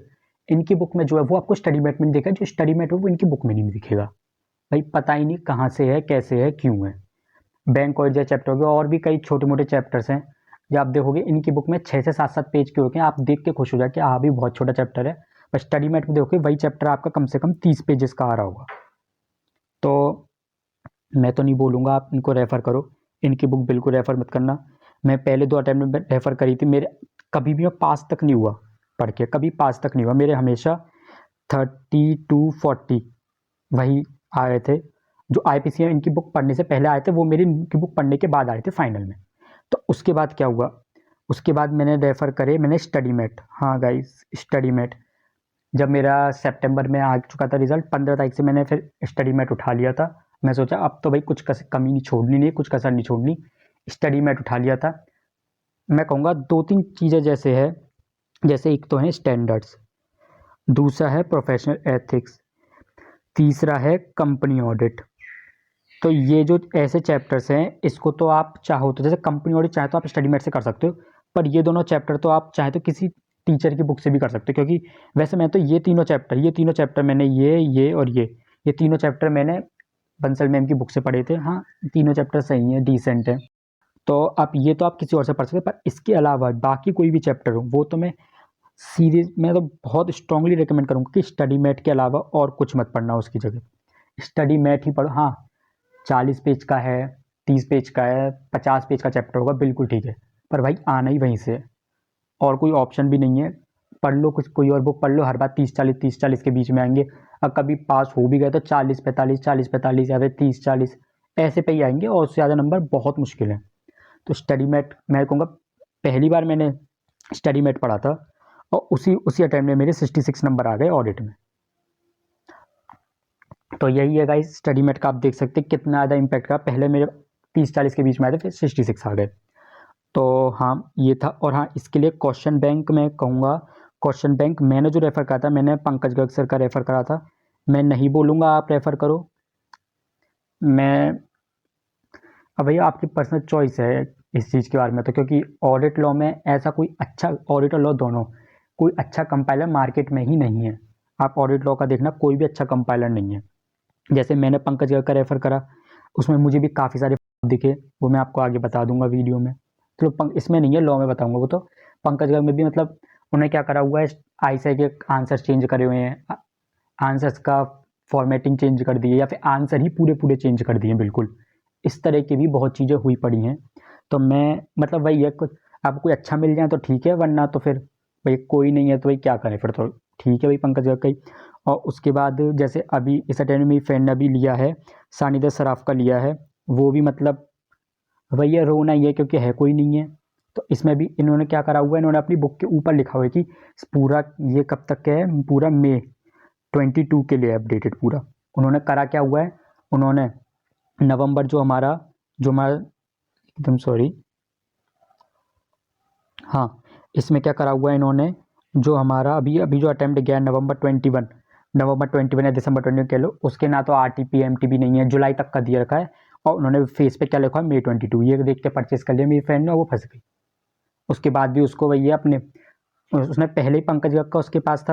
इनकी बुक में जो है वो आपको स्टडी मेट में नहीं दिखेगा, जो स्टडी मेट है वो इनकी बुक में नहीं दिखेगा। भाई पता ही नहीं कहाँ से है, कैसे है, क्यों है। बैंक ऑडिट जैसे चैप्टर हो गया, और भी कई छोटे मोटे चैप्टर्स हैं जो आप देखोगे इनकी बुक में 6 से 7 पेज के होते हैं, आप देख के खुश हो जाए कि हाँ भी बहुत छोटा चैप्टर है। पर स्टडी मेट में देखोगे वही चैप्टर आपका कम से कम 30 पेजेस का आ रहा होगा। तो मैं तो नहीं बोलूँगा आप इनको रेफ़र करो, इनकी बुक बिल्कुल रेफ़र मत करना। मैं पहले 2 अटेम्प्ट में रेफ़र करी थी, मेरे कभी भी मैं पास तक नहीं हुआ पढ़ के, कभी पास तक नहीं हुआ, मेरे हमेशा 30 to 40 वही आए थे। जो आईपीसी में इनकी बुक पढ़ने से पहले आए थे वो मेरी इनकी बुक पढ़ने के बाद आए थे फाइनल में। तो उसके बाद क्या हुआ, उसके बाद मैंने रेफ़र करे मैंने स्टडी मेट। हाँ गाइस, स्टडी मेट जब मेरा सितंबर में आ चुका था रिज़ल्ट, 15 तारीख से मैंने फिर स्टडी मेट उठा लिया था। मैं सोचा अब तो भाई कुछ कमी नहीं छोड़नी, नहीं कुछ कसर नहीं छोड़नी, स्टडी मेट उठा लिया था। मैं कहूँगा 2-3 चीज़ें जैसे है, जैसे एक तो है स्टैंडर्ड्स, दूसरा है प्रोफेशनल एथिक्स, तीसरा है कंपनी ऑडिट। तो ये जो ऐसे चैप्टर्स हैं इसको तो आप चाहो तो, जैसे कंपनी ऑडिट चाहे तो आप स्टडी मेट से कर सकते हो, पर ये दोनों चैप्टर तो आप चाहे तो किसी टीचर की बुक से भी कर सकते हो। क्योंकि वैसे मैं तो ये तीनों चैप्टर मैंने ये और ये तीनों चैप्टर मैंने बंसल मैम की बुक से पढ़े थे। हाँ, तीनों चैप्टर सही हैं, डिसेंट हैं। तो आप ये तो आप किसी और से पढ़ सकते हैं, पर इसके अलावा बाकी कोई भी चैप्टर हो वो तो मैं सीरीज मैं तो बहुत स्ट्रांगली रिकमेंड करूँगा कि स्टडी मैट के अलावा और कुछ मत पढ़ना उसकी जगह, स्टडी मैट ही पढ़ो। हाँ, 40 पेज का है, 30 पेज का है, 50 पेज का चैप्टर होगा, बिल्कुल ठीक है, पर भाई आना ही वहीं से, और कोई ऑप्शन भी नहीं है। पढ़ लो कुछ, कोई और बुक पढ़ लो, हर बार 30-40 के बीच में आएंगे। अब कभी पास हो भी गए तो 40-45 या फिर 30-40 ऐसे पे ही आएंगे, और उससे ज़्यादा नंबर बहुत मुश्किल है। तो स्टडी मैट मैं कहूँगा, पहली बार मैंने स्टडी मैट पढ़ा था और उसी अटेम्प्ट में मेरे 66 नंबर आ गए ऑडिट में। तो यही है गाइस, स्टडी मैट का आप देख सकते हैं कितना ज़्यादा इम्पैक्ट का। पहले मेरे 30-40 के बीच में आए थे, फिर 66 आ गए। तो हाँ ये था। और हाँ, इसके लिए क्वेश्चन बैंक मैं कहूँगा, क्वेश्चन बैंक मैंने जो रेफ़र करा था, मैंने पंकज गर्ग सर का रेफ़र करा था। मैं नहीं बोलूँगा आप रेफ़र करो, मैं अब भैया आपकी पर्सनल चॉइस है इस चीज़ के बारे में, तो क्योंकि ऑडिट लॉ में ऐसा कोई अच्छा, ऑडिट और लॉ दोनों, कोई अच्छा कंपाइलर मार्केट में ही नहीं है। आप ऑडिट लॉ का देखना, कोई भी अच्छा कंपाइलर नहीं है। जैसे मैंने पंकज गर्ग का रेफ़र करा, उसमें मुझे भी काफ़ी सारे दिखे, वो मैं आपको आगे बता दूंगा वीडियो में। तो इसमें नहीं है, लॉ में बताऊंगा वो तो। पंकज गर्ग में भी मतलब उन्हें क्या करा हुआ है, आईसीआई के आंसर चेंज करे हुए हैं, आंसर्स का फॉर्मेटिंग चेंज कर दी है, या फिर आंसर ही पूरे चेंज कर दिए बिल्कुल। इस तरह की भी बहुत चीज़ें हुई पड़ी हैं। तो मैं मतलब वही है, कुछ आपको कोई अच्छा मिल जाए तो ठीक है, वरना तो फिर भाई कोई नहीं है तो भाई क्या करें फिर, तो ठीक है भाई पंकज गर्ग का ही। और उसके बाद जैसे अभी इस अटेम्प्ट में मेरी फ्रेंड ने अभी लिया है, सानिदा सराफ का लिया है, वो भी मतलब भैया रोना ही है क्योंकि है कोई नहीं है। तो इसमें भी इन्होंने क्या करा हुआ है, इन्होंने अपनी बुक के ऊपर लिखा हुआ है कि पूरा ये कब तक का है, पूरा मई 22 के लिए अपडेटेड पूरा। उन्होंने करा क्या हुआ है, उन्होंने नवंबर जो हमारा एकदम सॉरी, हाँ इसमें क्या करा हुआ है इन्होंने, जो हमारा अभी अभी जो अटेम्प्ट गया नवंबर 21 या दिसंबर 21 कह लो, उसके ना तो आरटीपी एमटीपी नहीं है, जुलाई तक का दिया रखा है, और उन्होंने फेस पे क्या लिखा है, मई 22। ये देख के परचेस कर लिया मेरी फ्रेंड ने, वो फंस गई। उसके बाद भी उसको भैया अपने, उसने पहले ही पंकज गर्ग का उसके पास था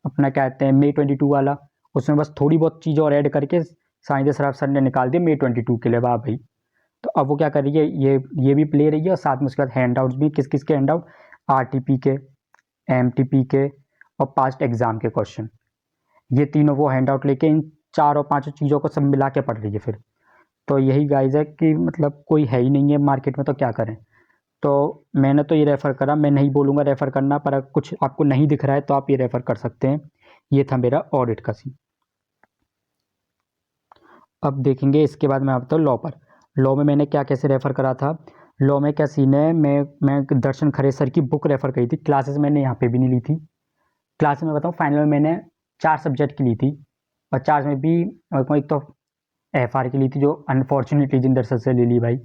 अपना क्या कहते हैं मई 22 वाला, उसमें बस थोड़ी बहुत चीज़ और ऐड करके साइंद सराफ सर ने निकाल दिया मई 22 के लिए, वाह भाई। तो अब वो क्या कर रही है, ये भी प्ले रही है, और साथ में उसके बाद हैंड आउट्स भी, किस किस के हैंड आउट, आरटीपी के, एमटीपी के, और पास्ट एग्जाम के क्वेश्चन, ये तीनों वो हैंड आउट लेके इन 4 और 5 चीज़ों को सब मिला के पढ़ रही है फिर। तो यही गाइज है कि मतलब कोई है ही नहीं है मार्केट में, तो क्या करें। तो मैंने तो ये रेफ़र करा, मैं नहीं बोलूँगा रेफ़र करना, पर अगर कुछ आपको नहीं दिख रहा है तो आप ये रेफ़र कर सकते हैं। ये था मेरा ऑडिट का सीन। अब देखेंगे इसके बाद मैं आता हूँ लॉ पर। लॉ में मैंने क्या कैसे रेफ़र करा था, लॉ में क्या सीन है, मैं दर्शन खरे सर की बुक रेफ़र करी थी, क्लासेस मैंने यहाँ पे भी नहीं ली थी। क्लास में बताऊँ, फाइनल में मैंने 4 सब्जेक्ट की ली थी, और 4 में भी एक तो एफआर की ली थी, जो अनफॉर्चुनेटली जिंदर सर से ले ली भाई।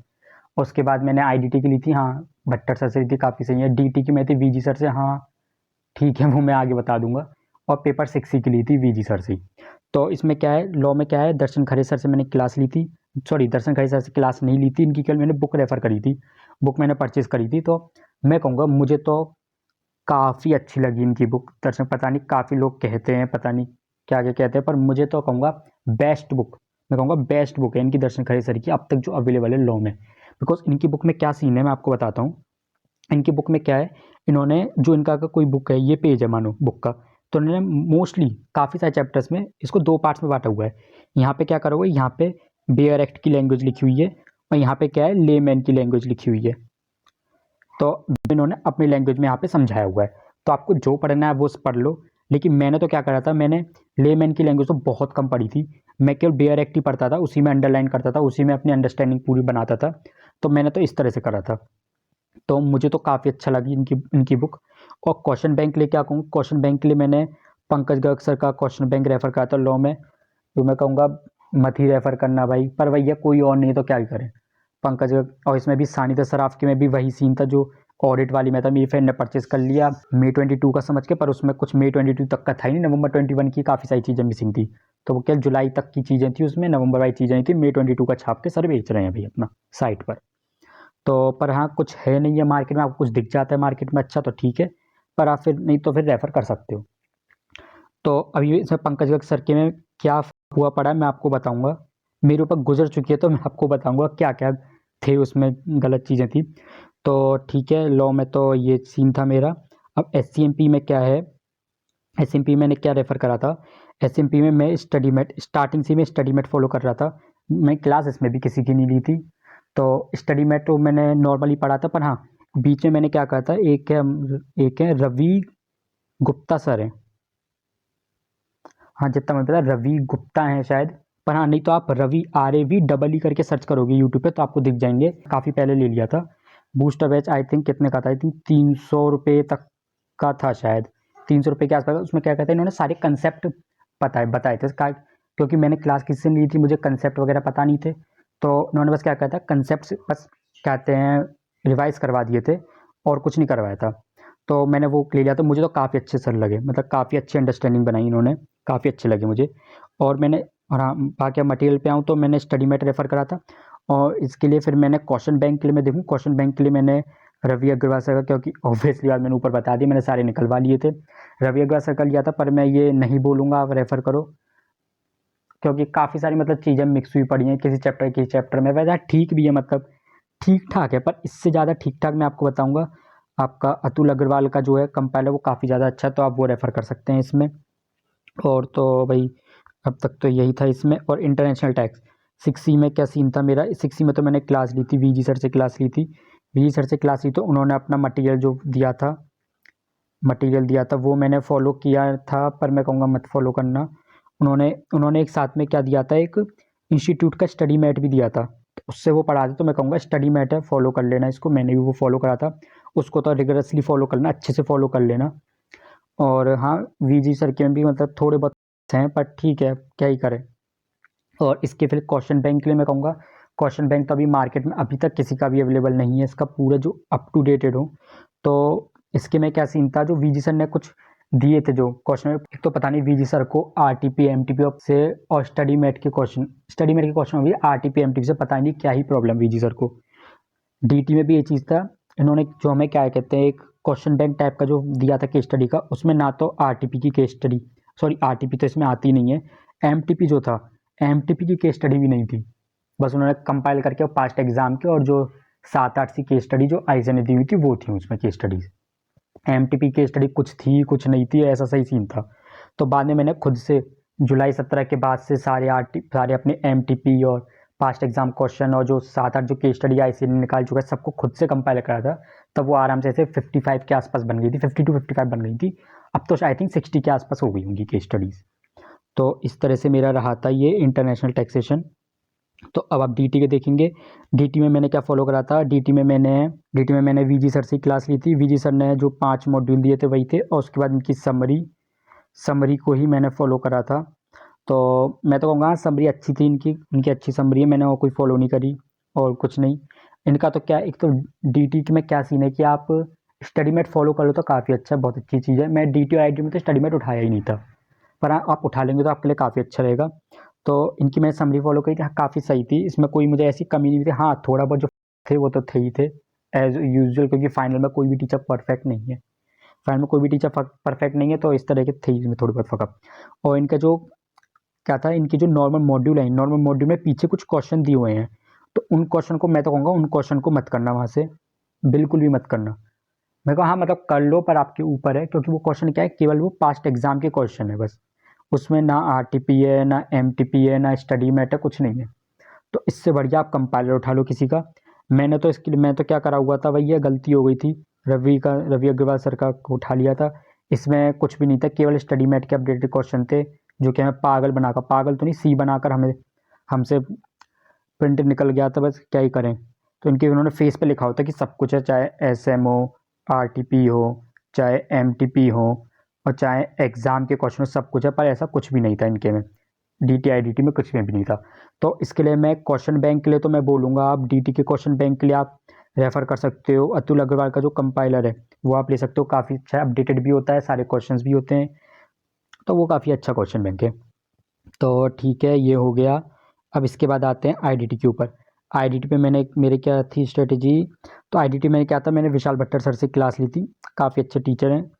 उसके बाद मैंने आईडीटी की ली थी, हाँ भट्टर सर से ली थी, काफ़ी सही है। डीटी की मैं थी वीजी सर से, हाँ ठीक है वो मैं आगे बता दूंगा। और पेपर 6 की ली थी वीजी सर से। तो इसमें क्या है, लॉ में क्या है, दर्शन खरे सर से मैंने क्लास ली थी, सॉरी दर्शन खरे सर से क्लास नहीं ली थी, इनकी केवल मैंने बुक रेफ़र करी थी, बुक मैंने परचेज़ करी थी। तो मैं कहूँगा मुझे तो काफ़ी अच्छी लगी इनकी बुक दर्शन, पता नहीं काफ़ी लोग कहते हैं, पता नहीं क्या क्या कहते हैं, पर मुझे तो कहूँगा बेस्ट बुक, मैं कहूँगा बेस्ट बुक है इनकी दर्शन खरे सर की अब तक जो अवेलेबल है लॉ में। बिकॉज इनकी बुक में क्या सीन है मैं आपको बताता हूँ। इनकी बुक में क्या है, इन्होंने जो इनका अगर कोई बुक है, ये पेज है मानो बुक का, तो इन्होंने मोस्टली काफ़ी सारे चैप्टर्स में इसको 2 पार्ट्स में बांटा हुआ है। यहाँ पे क्या करा हुआ है, यहाँ पे बेयर एक्ट की लैंग्वेज लिखी हुई है, और यहाँ पे क्या है, लेमैन की लैंग्वेज लिखी हुई है। तो इन्होंने अपनी लैंग्वेज में यहाँ पे समझाया हुआ है, तो आपको जो पढ़ना है वो पढ़ लो। लेकिन मैंने तो क्या करा था, मैंने लेमैन की लैंग्वेज तो बहुत कम पढ़ी थी, मैं केवल बेयर एक्ट ही पढ़ता था, उसी में अंडरलाइन करता था, उसी में अपनी अंडरस्टैंडिंग पूरी बनाता था। तो मैंने तो इस तरह से करा था। तो मुझे तो काफ़ी अच्छा लगी इनकी बुक। और क्वेश्चन बैंक के लिए क्या कहूँ, क्वेश्चन बैंक के लिए मैंने पंकज गर्ग सर का क्वेश्चन बैंक रेफ़र करा था लॉ में, तो मैं कहूँगा मत ही रेफ़र करना भाई, पर भैया कोई और नहीं तो क्या ही करें। पंकज गर्ग, और इसमें भी सानिदा सराफ के में भी वही सीन था जो ऑडिट वाली में था, मेरी फ्रेंड ने परचेज़ कर लिया मई 22 का समझ के, पर उसमें कुछ मई 22 तक का था ही नहीं, नवंबर 21 की काफ़ी सारी चीज़ें मिसिंग थी। तो वो क्या जुलाई तक की चीज़ें थी उसमें, नवंबर वाली चीज़ें नहीं थी, मई 22 का छाप के सर बेच रहे हैं भाई अपना साइट पर। तो पर हाँ कुछ है नहीं है मार्केट में, आपको कुछ दिख जाता है मार्केट में अच्छा तो ठीक है, पर आप फिर नहीं तो फिर रेफ़र कर सकते हो। तो अभी इसमें पंकज गर्ग सर के में क्या हुआ पड़ा है मैं आपको बताऊंगा, मेरे ऊपर गुजर चुकी है, तो मैं आपको बताऊंगा क्या क्या थे उसमें गलत चीज़ें थी। तो ठीक है, लॉ में तो ये सीन था मेरा। अब एससीएमपी में क्या है, एसएमपी मैंने क्या रेफ़र करा था, एसएमपी में मैं स्टडी मेट स्टार्टिंग से मैं स्टडी मेट फॉलो कर रहा था। मैं क्लास इसमें भी किसी की नहीं ली थी, तो स्टडी मेट तो मैंने नॉर्मली पढ़ा था। पर हाँ, बीच में मैंने क्या कहा था, एक है रवि गुप्ता सर हैं, हाँ जितना मुझे पता रवि गुप्ता हैं शायद। पर हाँ, नहीं तो आप रवि RAV करके सर्च करोगे यूट्यूब पे तो आपको दिख जाएंगे। काफ़ी पहले ले लिया था। बूस्टर बैच आई थिंक कितने का था, आई थिंक 300 रुपये तक का था शायद, 300 रुपये के आसपास। उसमें क्या कहते हैं, इन्होंने सारे कंसेप्ट बताए थे क्योंकि मैंने क्लास किसी से ली थी, मुझे कंसेप्ट वगैरह पता नहीं थे, तो उन्होंने बस क्या कहता है कंसेप्ट बस कहते हैं रिवाइज करवा दिए थे और कुछ नहीं करवाया था। तो मैंने वो ले लिया, तो मुझे तो काफ़ी अच्छे सर लगे, मतलब काफ़ी अच्छी अंडरस्टैंडिंग बनाई इन्होंने, काफ़ी अच्छे लगे मुझे। और हाँ, बाकी मटेरियल पे आऊँ तो मैंने स्टडी मेट रेफ़र करा था, और इसके लिए फिर मैंने क्वेश्चन बैंक के लिए मैं देखूँ, क्वेश्चन बैंक के लिए मैंने रवि अग्रवाल सर का, क्योंकि ऑब्वियसली बात मैंने ऊपर बता दी, मैंने सारे निकलवा लिए थे। रवि अग्रवाल सर का लिया था, पर मैं ये नहीं बोलूँगा आप रेफ़र करो, क्योंकि काफ़ी सारी मतलब चीज़ें मिक्स हुई पड़ी हैं किसी चैप्टर में। वैसे ठीक भी है, मतलब ठीक ठाक है, पर इससे ज़्यादा ठीक ठाक मैं आपको बताऊँगा, आपका अतुल अग्रवाल का जो है कंपाइलर वो काफ़ी ज़्यादा अच्छा है, तो आप वो रेफ़र कर सकते हैं इसमें। और तो भाई अब तक तो यही था इसमें। और इंटरनेशनल टैक्स 6C में क्या सीन था मेरा, 6C में तो मैंने क्लास ली थी, VG सर से क्लास ली थी। VG सर से क्लास ली तो उन्होंने अपना मटेरियल दिया था वो मैंने फॉलो किया था, पर मैं कहूँगा मत फॉलो करना। उन्होंने एक साथ में क्या दिया था, एक इंस्टीट्यूट का स्टडी मैट भी दिया था, तो उससे वो पढ़ा दे, तो मैं कहूँगा स्टडी मैट है, फॉलो कर लेना इसको। मैंने भी वो फॉलो करा था, उसको तो रिगरसली फॉलो करना, अच्छे से फॉलो कर लेना। और हाँ, VG सर के में भी मतलब थोड़े बहुत हैं, पर ठीक है, क्या ही करें। और इसके फिर क्वेश्चन बैंक के लिए मैं कहूँगा, क्वेश्चन बैंक तो अभी मार्केट में अभी तक किसी का भी अवेलेबल नहीं है, इसका पूरा जो अप टू डेटेड हो। तो इसके में क्या सीन था, जो VG सर ने कुछ दिए थे जो क्वेश्चन, एक तो पता नहीं VG सर को RTP MTP से और स्टडी मेट के क्वेश्चन में भी RTP MTP से पता नहीं क्या ही प्रॉब्लम VG सर को। DT में भी ये चीज़ था, इन्होंने जो हमें क्या कहते हैं एक क्वेश्चन बैंक टाइप का जो दिया था केस स्टडी का, उसमें ना तो RTP की केस स्टडी, सॉरी RTP तो इसमें आती नहीं है, MTP जो था, MTP की केस स्टडी भी नहीं थी। बस उन्होंने कंपाइल करके पास्ट एग्जाम के और जो 7-8 सी केस स्टडी जो आईजे ने दी हुई थी वो थी उसमें case studies. MTP case study कुछ थी कुछ नहीं थी, ऐसा सही सीन था। तो बाद में मैंने खुद से जुलाई 17 के बाद से सारे अपने MTP और पास्ट एग्जाम क्वेश्चन और जो 7-8 जो केस स्टडी आई ने निकाल चुका है, सबको खुद से कंपाइल करा था। तब वो आराम से ऐसे 55 के आसपास बन गई थी, 52-55 बन गई थी। अब तो आई थिंक 60 के आसपास हो गई होंगी केस स्टडीज़। तो इस तरह से मेरा रहा था ये इंटरनेशनल टैक्सेशन। तो अब आप DT के देखेंगे, DT में मैंने क्या फॉलो करा था, DT में मैंने VG सर से क्लास ली थी। VG सर ने जो 5 मॉड्यूल दिए थे वही थे, और उसके बाद इनकी समरी को ही मैंने फॉलो करा था। तो मैं तो कहूँगा समरी अच्छी थी इनकी अच्छी समरी है, मैंने वो कोई फॉलो नहीं करी और कुछ नहीं। इनका तो क्या, एक तो DT में क्या सीन है कि आप स्टडी मेट फॉलो कर लो तो काफ़ी अच्छा है, बहुत अच्छी चीज़ है। मैं DT और IIT में तो स्टडी मेट उठाया ही नहीं था, पर हाँ, आप उठा लेंगे तो आपके लिए काफ़ी अच्छा रहेगा। तो इनकी मैंने समरी फॉलो करी थी, हाँ, काफ़ी सही थी, इसमें कोई मुझे ऐसी कमी नहीं थी। हाँ, थोड़ा बहुत जो थे वो तो थे ही थे एज़ यूजुअल, क्योंकि फाइनल में कोई भी टीचर परफेक्ट नहीं है, परफेक्ट नहीं है, तो इस तरह के थे इसमें थोड़ी बहुत फ़र्क। और इनका जो क्या था, इनकी जो नॉर्मल मॉड्यूल है, नॉर्मल मॉड्यूल में पीछे कुछ क्वेश्चन दिए हुए हैं, तो उन क्वेश्चन को मैं तो कहूँगा उन क्वेश्चन को मत करना वहाँ से, बिल्कुल भी मत करना। मैं कहा हाँ, मतलब कर लो पर आपके ऊपर है, क्योंकि वो क्वेश्चन क्या है, केवल वो पास्ट एग्जाम के क्वेश्चन है बस, उसमें ना RTP है ना MTP है ना स्टडी मैट है, कुछ नहीं है। तो इससे बढ़िया आप कंपाइलर उठा लो किसी का। मैं तो क्या करा हुआ था, वही है गलती हो गई थी, रवि अग्रवाल सर का उठा लिया था। इसमें कुछ भी नहीं था, केवल स्टडी मैट के अपडेटेड क्वेश्चन थे, जो कि हमें पागल तो नहीं, सी बनाकर हमसे प्रिंट निकल गया था, बस क्या ही करें। तो इनके उन्होंने फेस पे लिखा होता कि सब कुछ है, चाहे SM हो, RTP हो, चाहे MTP हो, और चाहे एग्ज़ाम के क्वेश्चन, सब कुछ है, पर ऐसा कुछ भी नहीं था इनके में। DT IDT में कुछ में भी नहीं था। तो इसके लिए मैं क्वेश्चन बैंक के लिए तो मैं बोलूँगा, आप DT के क्वेश्चन बैंक के लिए आप रेफ़र कर सकते हो, अतुल अग्रवाल का जो कंपाइलर है वो आप ले सकते हो, काफ़ी अच्छा है, अपडेटेड भी होता है, सारे क्वेश्चन भी होते हैं, तो वो काफ़ी अच्छा क्वेश्चन बैंक है। तो ठीक है, ये हो गया। अब इसके बाद आते हैं IDT के ऊपर। IDT पे मेरे क्या थी स्ट्रेटेजी, तो IDT में क्या था, मैंने विशाल भट्टर सर से क्लास ली थी, काफ़ी अच्छे टीचर हैं।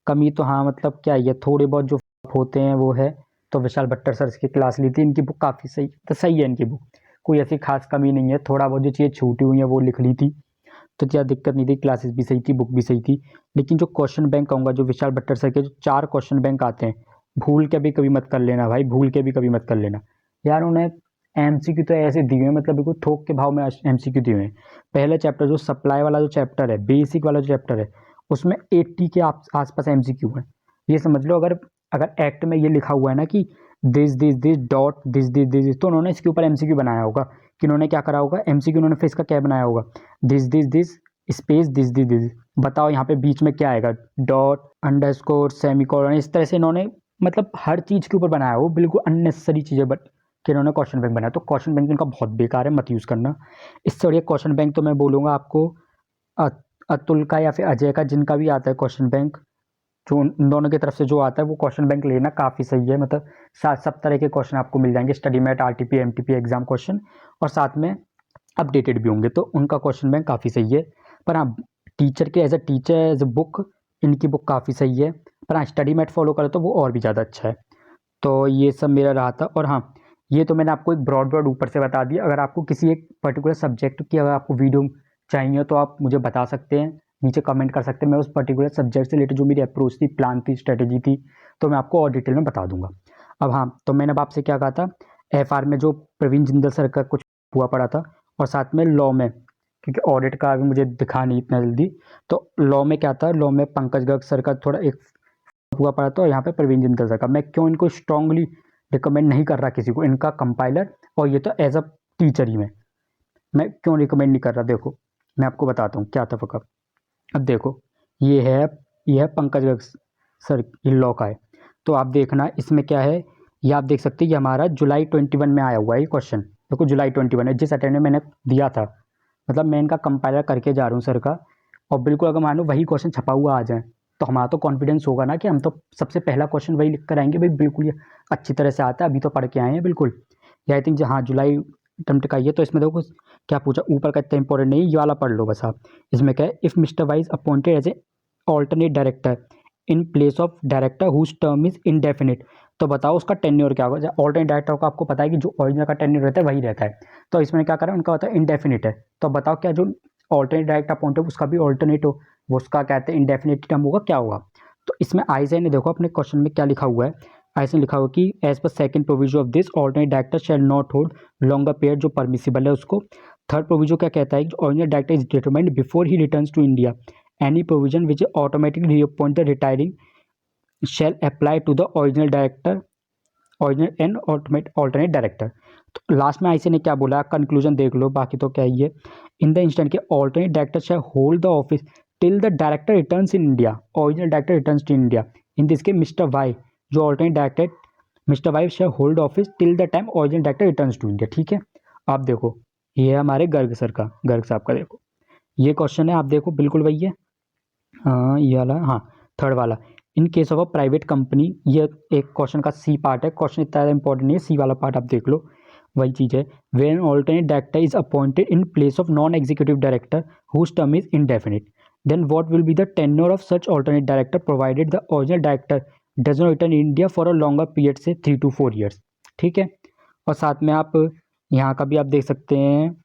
कमी तो हाँ, मतलब क्या ही है, थोड़े बहुत जो होते हैं वो है। तो विशाल भट्टर सर की क्लास ली थी, इनकी बुक काफ़ी सही है, इनकी बुक कोई ऐसी खास कमी नहीं है, थोड़ा बहुत जो चीज़ें छूटी हुई हैं वो लिख ली थी, तो ज़्यादा दिक्कत नहीं थी, क्लासेस भी सही थी, बुक भी सही थी। लेकिन जो क्वेश्चन बैंक कहूँगा, जो विशाल भट्टर सर के जो 4 क्वेश्चन बैंक आते हैं, भूल के भी कभी मत कर लेना भाई, भूल के भी कभी मत कर लेना यार। उन्हें एमसीक्यू तो ऐसे दिए हैं, मतलब बिल्कुल थोक के भाव में एमसीक्यू दिए हैं। पहले चैप्टर जो सप्लाई वाला जो चैप्टर है, बेसिक वाला जो चैप्टर है, उसमें 80 के आसपास एमसीक्यू है। ये समझ लो, अगर अगर एक्ट में ये लिखा हुआ है ना कि दिस डॉट दिस, तो उन्होंने इसके ऊपर एमसीक्यू बनाया होगा कि उन्होंने क्या करा होगा, एमसीक्यू उन्होंने फिर इसका क्या बनाया होगा, दिस स्पेस दिस। बताओ यहाँ पे बीच में क्या आएगा, डॉट अंडरस्कोर सेमीकोलन, इस तरह से इन्होंने मतलब हर चीज़ के ऊपर बनाया हो, बिल्कुल अननेसेसरी चीज़ें बट कि इन्होंने क्वेश्चन बैंक बनाया। तो क्वेश्चन बैंक इनका बहुत बेकार है, मत यूज़ करना। इससे बढ़िया क्वेश्चन बैंक तो मैं बोलूँगा आपको अतुल का या फिर अजय का, जिनका भी आता है क्वेश्चन बैंक, जो उन दोनों की तरफ से जो आता है वो क्वेश्चन बैंक लेना काफ़ी सही है। मतलब सब तरह के क्वेश्चन आपको मिल जाएंगे, study mat, RTP, MTP exam question, और साथ में अपडेटेड भी होंगे, तो उनका क्वेश्चन बैंक काफ़ी सही है। पर हाँ, टीचर के as a teacher as a book, इनकी बुक काफ़ी सही है। पर हाँ, स्टडी मैट फॉलो करें तो वो और भी ज़्यादा अच्छा है। तो ये सब मेरा रहा था। और हाँ, ये तो मैंने आपको एक ब्रॉड ऊपर से बता दिया। अगर आपको किसी एक पर्टिकुलर सब्जेक्ट की अगर आपको वीडियो चाहिए तो आप मुझे बता सकते हैं, नीचे कमेंट कर सकते हैं। मैं उस पर्टिकुलर सब्जेक्ट से रिलेटेड जो मेरी अप्रोच थी, प्लान थी, स्ट्रेटेजी थी, तो मैं आपको और डिटेल में बता दूंगा। अब हाँ, तो मैंने अब आपसे क्या कहा था, एफआर में जो प्रवीण जिंदल सर का कुछ हुआ पड़ा था, और साथ में लॉ में, क्योंकि ऑडिट का अभी मुझे दिखा नहीं इतना जल्दी, तो लॉ में क्या था, लॉ में पंकज गर्ग सर का थोड़ा एक हुआ पड़ा था, और यहाँ पे प्रवीण जिंदल सर का। मैं क्यों इनको स्ट्रांगली रिकमेंड नहीं कर रहा किसी को, इनका कंपाइलर और ये तो एज अ टीचर ही मैं क्यों रिकमेंड नहीं कर रहा, देखो मैं आपको बताता हूँ क्या था फ़र्क। अब देखो, ये है पंकज गर्ग सर, ये लॉ का है। तो आप देखना इसमें क्या है, ये आप देख सकते हैं, ये हमारा जुलाई 21 में आया हुआ है ये क्वेश्चन। देखो जुलाई 21 है, जिस अटेंड में मैंने दिया था, मतलब मैं इनका कंपाइलर करके जा रहा हूँ सर का। और बिल्कुल अगर मान लो वही क्वेश्चन छपा हुआ आ जाए, तो हमारा तो कॉन्फिडेंस होगा ना कि हम तो सबसे पहला क्वेश्चन वही लिख कर आएंगे भाई, बिल्कुल ये अच्छी तरह से आता है, अभी तो पढ़ के आए हैं बिल्कुल। ये आई थिंक हाँ जुलाई अटेम्प्ट का ही है। तो इसमें देखो क्या पूछा, ऊपर का इतना इंपॉर्टेंट नहीं, ये वाला पढ़ लो बस आप। इसमें क्या है, if mister Y appointed as a alternate director in place of director whose term is indefinite, तो बताओ उसका टेन्योर क्या होगा। ऑल्टरनेट डायरेक्टर को आपको पता है कि जो ओरिजिनल का टेन्योर रहता है वही रहता है, तो इसमें क्या करें, उनका होता है इनडेफिनिट है। तो बताओ क्या जो ऑल्टरनेट डायरेक्ट अपॉइंट है उसका भी ऑल्टरनेट हो, वो उसका कहते हैं इंडेफिनिट टर्म होगा, क्या होगा। तो इसमें आईजे ने देखो अपने क्वेश्चन में क्या लिखा हुआ है, आईजे ने लिखा हुआ कि as per second provision of this alternate director shall not hold longer period, जो परमिसिबल है उसको। थर्ड प्रोविजन क्या कहता है, original director is determined before he returns to India, any provision which automatically reappoint the retiring shall apply to the original director, original and alternate director. तो लास्ट में IC ने क्या बोला, कंक्लूजन देख लो, बाकी तो क्या ही है। In the instant case alternate director shall hold the office till the director returns in India, original director returns to India. In this case mister Y, जो alternate director, mister Y shall hold office till the time original director returns to India. ठीक है, आप देखो ये है हमारे Garg sir का, गर्ग साहब का, देखो ये क्वेश्चन है, आप देखो बिल्कुल वही है। हाँ ये वाला, हाँ थर्ड वाला, in case of a private company, ये एक क्वेश्चन का सी पार्ट है, क्वेश्चन इतना ज़्यादा इंपॉर्टेंट नहीं है, सी वाला पार्ट आप देख लो, वही चीज़ है। When alternate director is appointed in place of non executive director whose term is indefinite, then what will be the tenure of such alternate director provided the original director does not return in India for a longer period से 3 to 4 years। ठीक है, और साथ में आप यहाँ का भी आप देख सकते हैं,